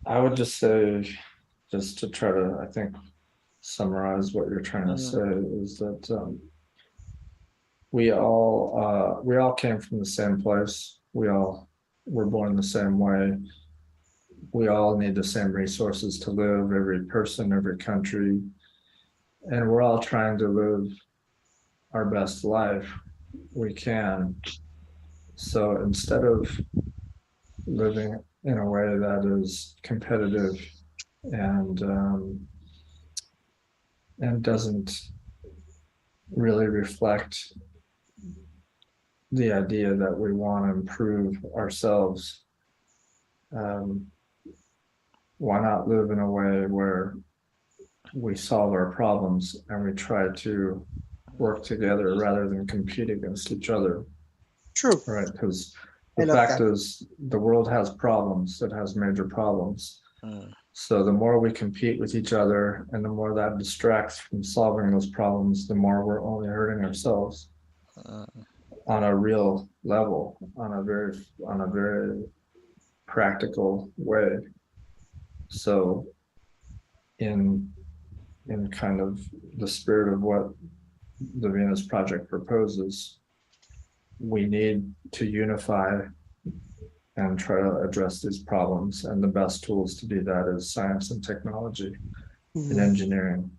I would just say, just to try to, I think, summarize what you're trying to Mm, say is that we all came from the same place. We all were born the same way. We all need the same resources to live, every person, every country, and we're all trying to live our best life we can. So instead of living in a way that is competitive and doesn't really reflect the idea that we want to improve ourselves, um, why not live in a way where we solve our problems and we try to work together rather than compete against each other, true. right? Because I the love fact that. is, the world has problems, it has major problems. mm. So the more we compete with each other and the more that distracts from solving those problems, the more we're only hurting ourselves on a real level, on a very practical way. So in kind of the spirit of what the Venus Project proposes, we need to unify and try to address these problems. And the best tools to do that is science and technology and engineering.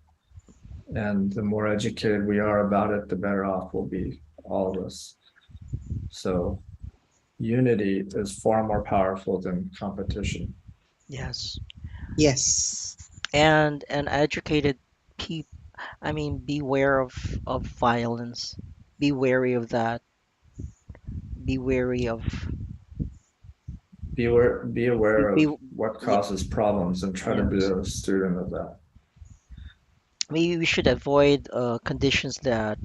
And the more educated we are about it, the better off we'll be, all of us. So unity is far more powerful than competition. Yes. Yes. And an educated people, I mean, beware of violence. Be wary of that. Be wary of Be aware be of what y- causes problems and try to be yes. a student of that. Maybe we should avoid conditions that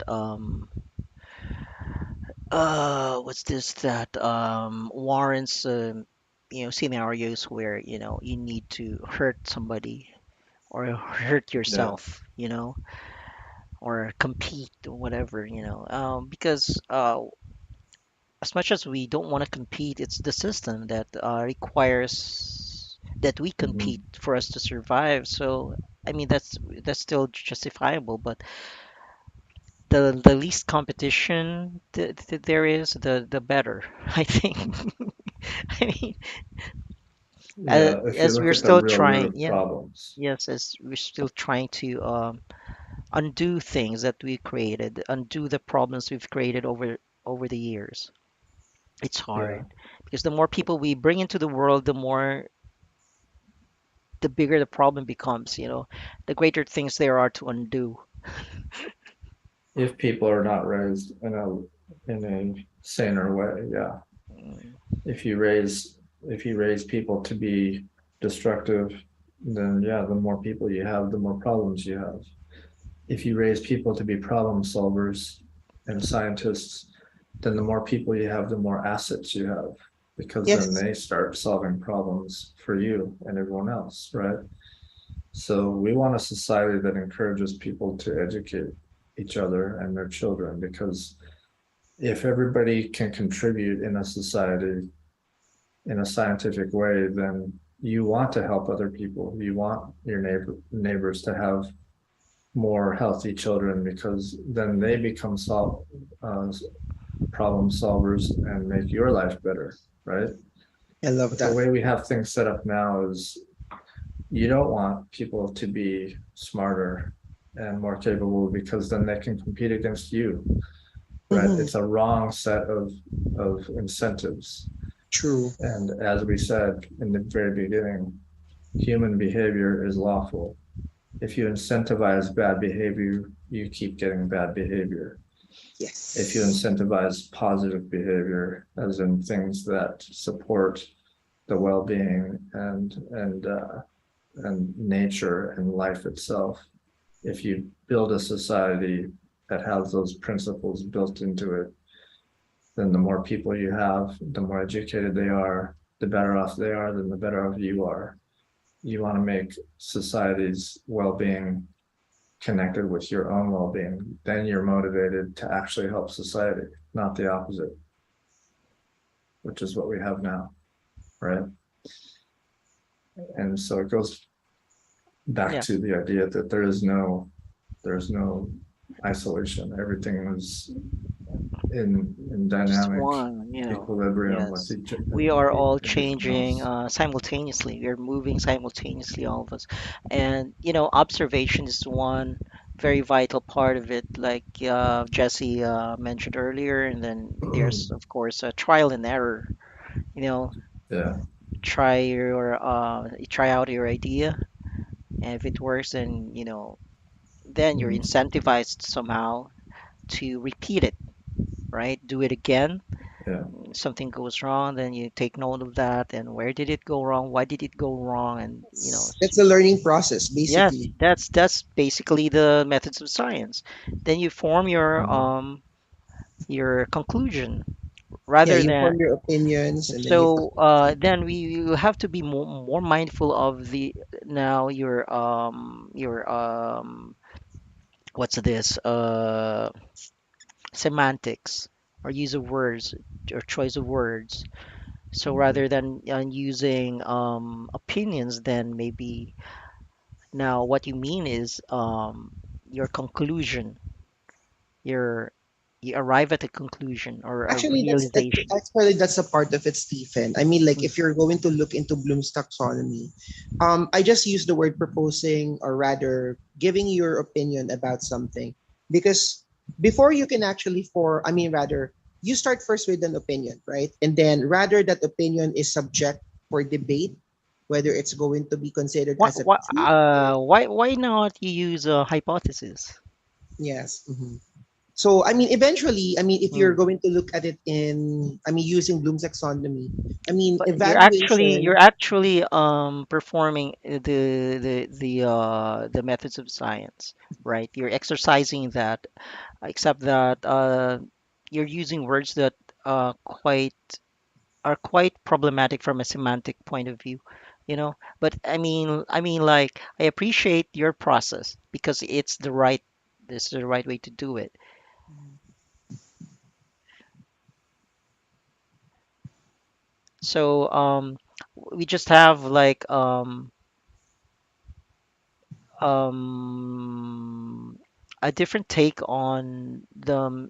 what's this that warrants scenarios where you need to hurt somebody or hurt Yeah. yourself, or compete or whatever, because as much as we don't want to compete, it's the system that requires that we Mhm. compete for us to survive. So I mean that's still justifiable, but the least competition there is, the better, I think. I mean, Yeah, if you as look we're at the still real root trying, of yeah, problems. yes, as we're still trying to undo things that we created, undo the problems we've created over the years. It's Yeah. hard because the more people we bring into the world, the bigger the problem becomes, the greater things there are to undo. If people are not raised in a saner way, yeah. Mm. If you raise if you raise people to be destructive, then yeah, the more people you have, the more problems you have. If you raise people to be problem solvers and scientists, then the more people you have, the more assets you have, because then Yes. they start solving problems for you and everyone else, right? So we want a society that encourages people to educate each other and their children, because if everybody can contribute in a society in a scientific way, then you want to help other people. You want your neighbors to have more healthy children, because then they become problem solvers and make your life better, right? I love But the that. way we have things set up now is you don't want people to be smarter and more capable, because then they can compete against you, right? Mhm. It's a wrong set of incentives. True. And as we said in the very beginning, human behavior is lawful. If you incentivize bad behavior, you keep getting bad behavior. If you Yes. incentivize positive behavior, as in things that support the well-being and nature and life itself, if you build a society that has those principles built into it, then the more people you have, the more educated they are, the better off they are, then the better off you are. You want to make society's well-being connected with your own well-being, then you're motivated to actually help society, not the opposite, which is what we have now, right? And so it goes back Yeah, to the idea that there's no isolation. Everything is in just dynamic one, equilibrium with yes. each We are all everything changing else. simultaneously. We are moving simultaneously, all of us. And, observation is one very vital part of it, like Jesse mentioned earlier. And then there's, of course, trial and error. You know, Yeah. you try out your idea, and if it works, then you're Mhm. incentivized somehow to repeat it, right? Do it again. Yeah. Something goes wrong, then you take note of that, and where did it go wrong? Why did it go wrong? And That's a learning process, yes, basically. that's basically the methods of science. Then you form Mhm. your conclusion Yeah, rather you than. form your opinions and then you talk. So then we you have to be more mindful of now your what's this semantics or use of words or choice of words. So rather than using opinions, then maybe now what you mean is your conclusion, your you arrive at a conclusion or a Actually, realization. that's a part of it, Stephen. I mean, like Mm. if you're going to look into Bloom's taxonomy, I just use the word proposing, or rather giving your opinion about something, because before you can actually I mean, rather, you start first with an opinion, right? And then rather that opinion is subject for debate, whether it's going to be considered Why as a why truth. why not you use a hypothesis? Yes. So, I mean, eventually, I mean, if you're Mm. going to look at it in, I mean, using Bloom's taxonomy, I mean, But you're evaluation, actually performing the methods of science, right? You're exercising that, except that you're using words that quite are quite problematic from a semantic point of view, you know. But I mean, like I appreciate your process because it's the right way to do it. So we just have like um, a different take on the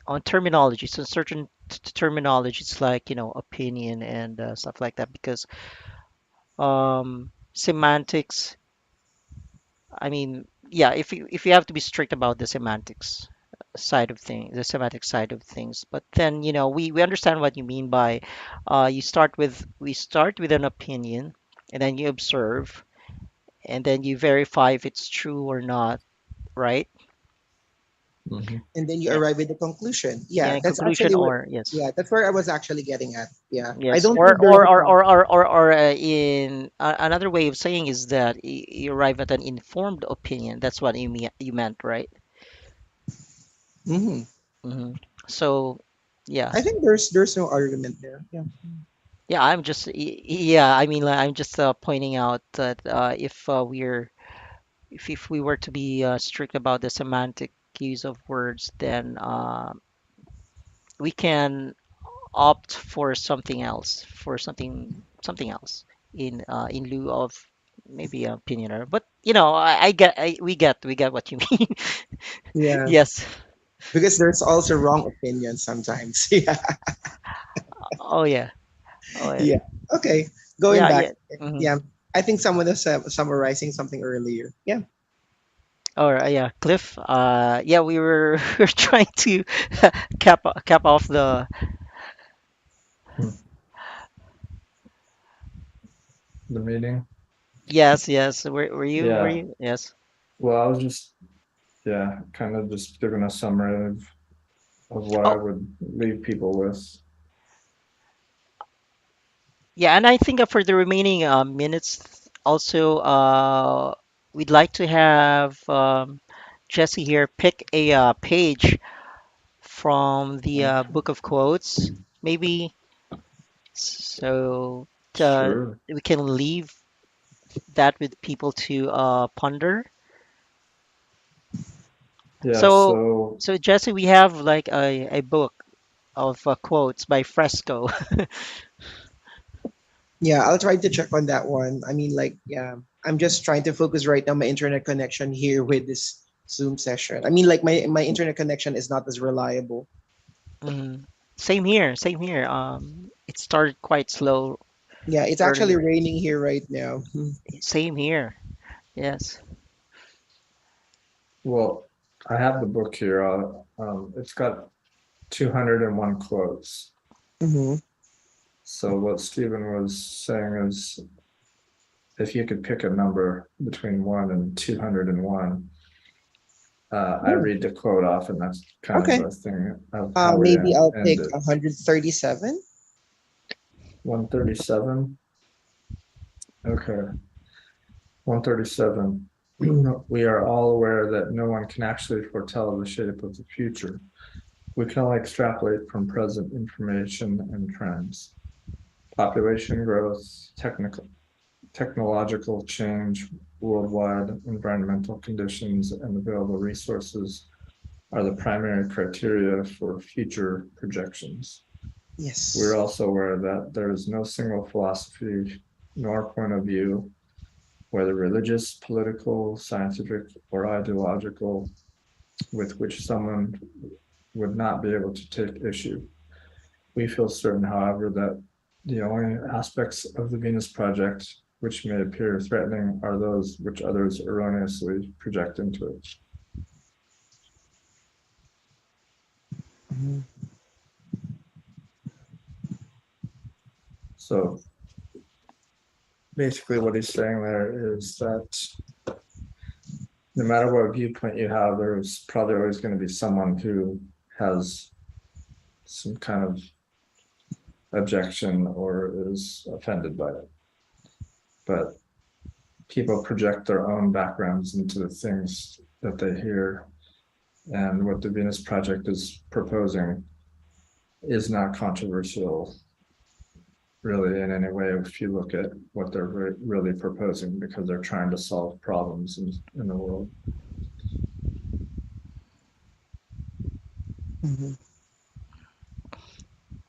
on terminology. So certain terminologies like opinion and stuff like that because semantics. I mean, yeah, if you have to be strict about the semantics side of things, the semantic side of things, but then we understand what you mean by we start with an opinion and then you observe and then you verify if it's true or not, right? and then you Yeah, arrive at the conclusion. yeah, Yeah, that's conclusion actually what, or yes. yeah, that's where I was actually getting at. Yeah. I Yes, don't think there is a problem. in another way of saying is that you arrive at an informed opinion. That's what you meant, right? Hmm. Hmm. So, yeah, I think there's no argument there. Yeah. yeah. Yeah. I mean, like, I'm just pointing out that if we were to be strict about the semantic use of words, then we can opt for something else, for something else in lieu of maybe an opinioner. But we get what you mean. Yeah. Yes. Because there's also wrong opinions sometimes. Yeah. Oh yeah. Oh yeah. Yeah. Okay. Going Yeah. back. Yeah. Hmm. Yeah. I think someone was summarizing something earlier. Yeah. Or yeah, Cliff. Yeah, we were we are trying to cap off the. The meeting. Yes. Yes. Were you? Were Yeah. you? Yes. Well, I was just, yeah, kind of just giving a summary of what I Oh, would leave people with. yeah, and I think for the remaining minutes, also, we'd like to have Jesse here pick a page from the book of quotes, maybe, so Sure. we can leave that with people to ponder. Yeah. So, So so Jesse, we have like a book of quotes by Fresco. Yeah, I'll try to check on that one. I mean, like, yeah, I'm just trying to focus right now my internet connection here with this Zoom session. I mean, like, my internet connection is not as reliable. Mm, same here, same here. It started quite slow Yeah, it's actually earlier. raining here right now. Same here. Yes. well, I have the book here. It's got 201 quotes. Mm-hmm. So what Stephen was saying is, if you could pick a number between 1 and 201, I read the quote off, and that's kind of Okay. a thing of how we Maybe I'll end pick it. 137. 137. Okay. 137. We are all aware that no one can actually foretell the shape of the future. We can only extrapolate from present information and trends. Population growth, technological change, worldwide environmental conditions, and available resources are the primary criteria for future projections. Yes. We're also aware that there is no single philosophy nor point of view, whether religious, political, scientific, or ideological, with which someone would not be able to take issue. We feel certain, however, that the only aspects of the Venus Project which may appear threatening are those which others erroneously project into it. Mhm. So basically what he's saying there is that no matter what viewpoint you have, there's probably always going to be someone who has some kind of objection or is offended by it. But people project their own backgrounds into the things that they hear. And what the Venus Project is proposing is not controversial really in any way if you look at what they're really proposing, because they're trying to solve problems in the world. Mhm.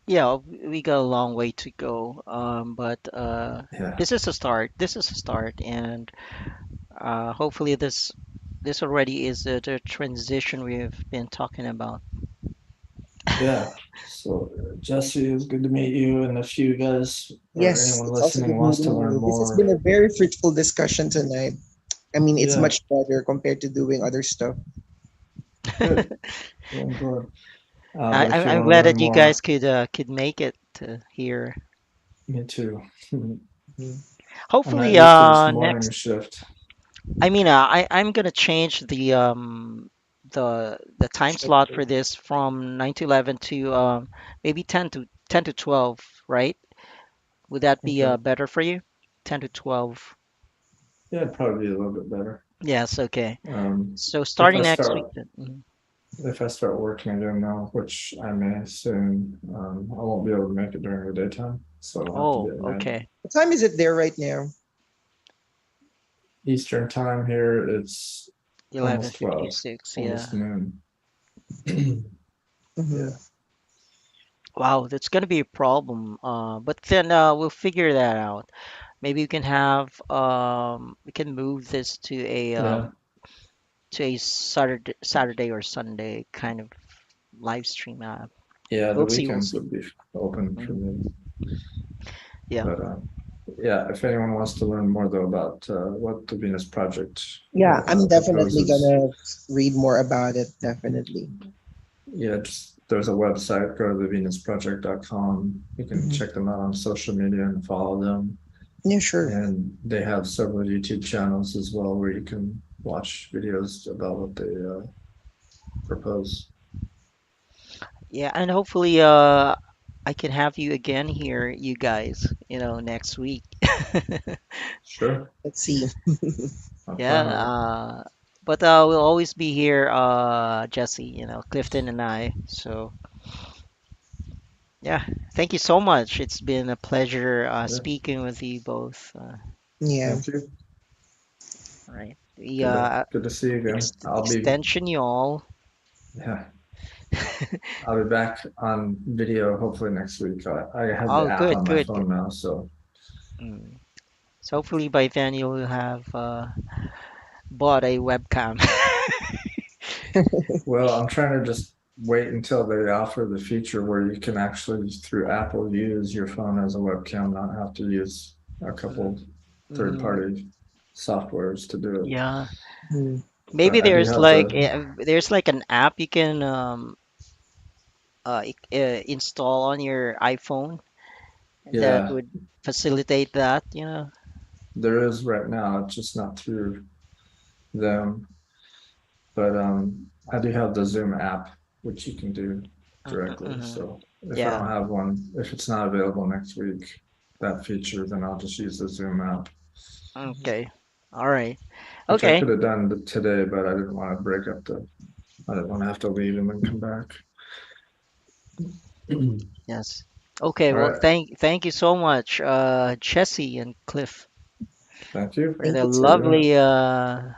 Yeah, we got a long way to go. But Yeah. this is a start. This is a start, and hopefully this already is the transition we've been talking about. Yeah. So Jesse, it's good to meet you. And if you guys or Yes, anyone it's also listening good wants to meeting learn you. This has more, been a very fruitful discussion tonight. I mean, it's yeah, much better compared to doing other stuff. good. Well, I'm glad. I, But if I'm you I'm want to glad learn that you guys more, could make it to here. me too. Mhm. I'm not Hopefully, used to this morning next. shift. I mean, I'm gonna change the time slot for this from 9 to 11 to maybe 10 to 12, right? Would that be Okay. better for you? 10 to 12. Yeah, it'd probably be a little bit better. Yes, okay. Um, So if I starting next week start then. Mhm. if I start working again now, which I may soon, I won't be able to make it during the daytime, so it'll have to be Oh, at night. okay. What time is it there right now? Eastern time here, it's almost 12, 11:56, yeah. almost noon. Mhm. Yeah, Wow, that's gonna be a problem. But then we'll figure that out. Maybe we can move this yeah, to a Saturday or Sunday kind of live stream app. yeah. The We'll see, we'll weekends see. would be open for Mhm. me, Yeah. but yeah. If anyone wants to learn more though about what the Venus Project Yeah, I'm definitely proposes, gonna read more about it. Definitely. yeah, just there's a website. Go to thevenusproject.com. You can Mhm. check them out on social media and follow them. Yeah, sure. And they have several YouTube channels as well where you can watch videos about what they propose. Yeah, and hopefully I can have you again here, you guys, next week. Sure. Let's see. I Yeah, plan on it. but we'll always be here, Jesse, Clifton and I. So, yeah, thank you so much. It's been a pleasure Yeah. speaking with you both. Yeah. Thank you. All right. We Good to see you again. extension y'all. Yeah, I'll be back on video hopefully next week. I have the Oh, app good, on my good, good. phone now, so Mm. So hopefully by then you'll have bought a webcam. well, I'm trying to just wait until they offer the feature where you can actually through Apple use your phone as a webcam, not have to use a couple Mm, third-party softwares to do it. yeah. Mhm. Maybe But I do there's have like the an app you can install on your iPhone that yeah, would facilitate that. there is right now, it's just not through them. But I do have the Zoom app, which you can do directly. Mhm. So if I Yeah. don't have one, if it's not available next week, that feature, then I'll just use the Zoom app, Okay. All right. which I Okay. could have done today, but I didn't want to I didn't want to have to leave and then come back. Yes. Okay. All Well, right. thank you so much, Jesse and Cliff. Thank you. for Thank the you so much. See ya.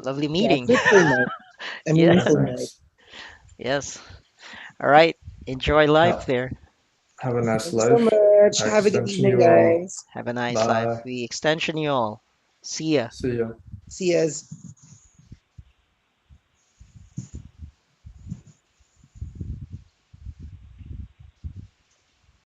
lovely Yeah, meeting. fruitful night. A Yes, Yeah, meaningful night. thanks. yes. All right. Enjoy life Ha- there. have a nice Thanks so life. much. I Have a good extension evening, you all. guys. Have a nice life. Bye. We extension you all. See ya. See ya. See yous.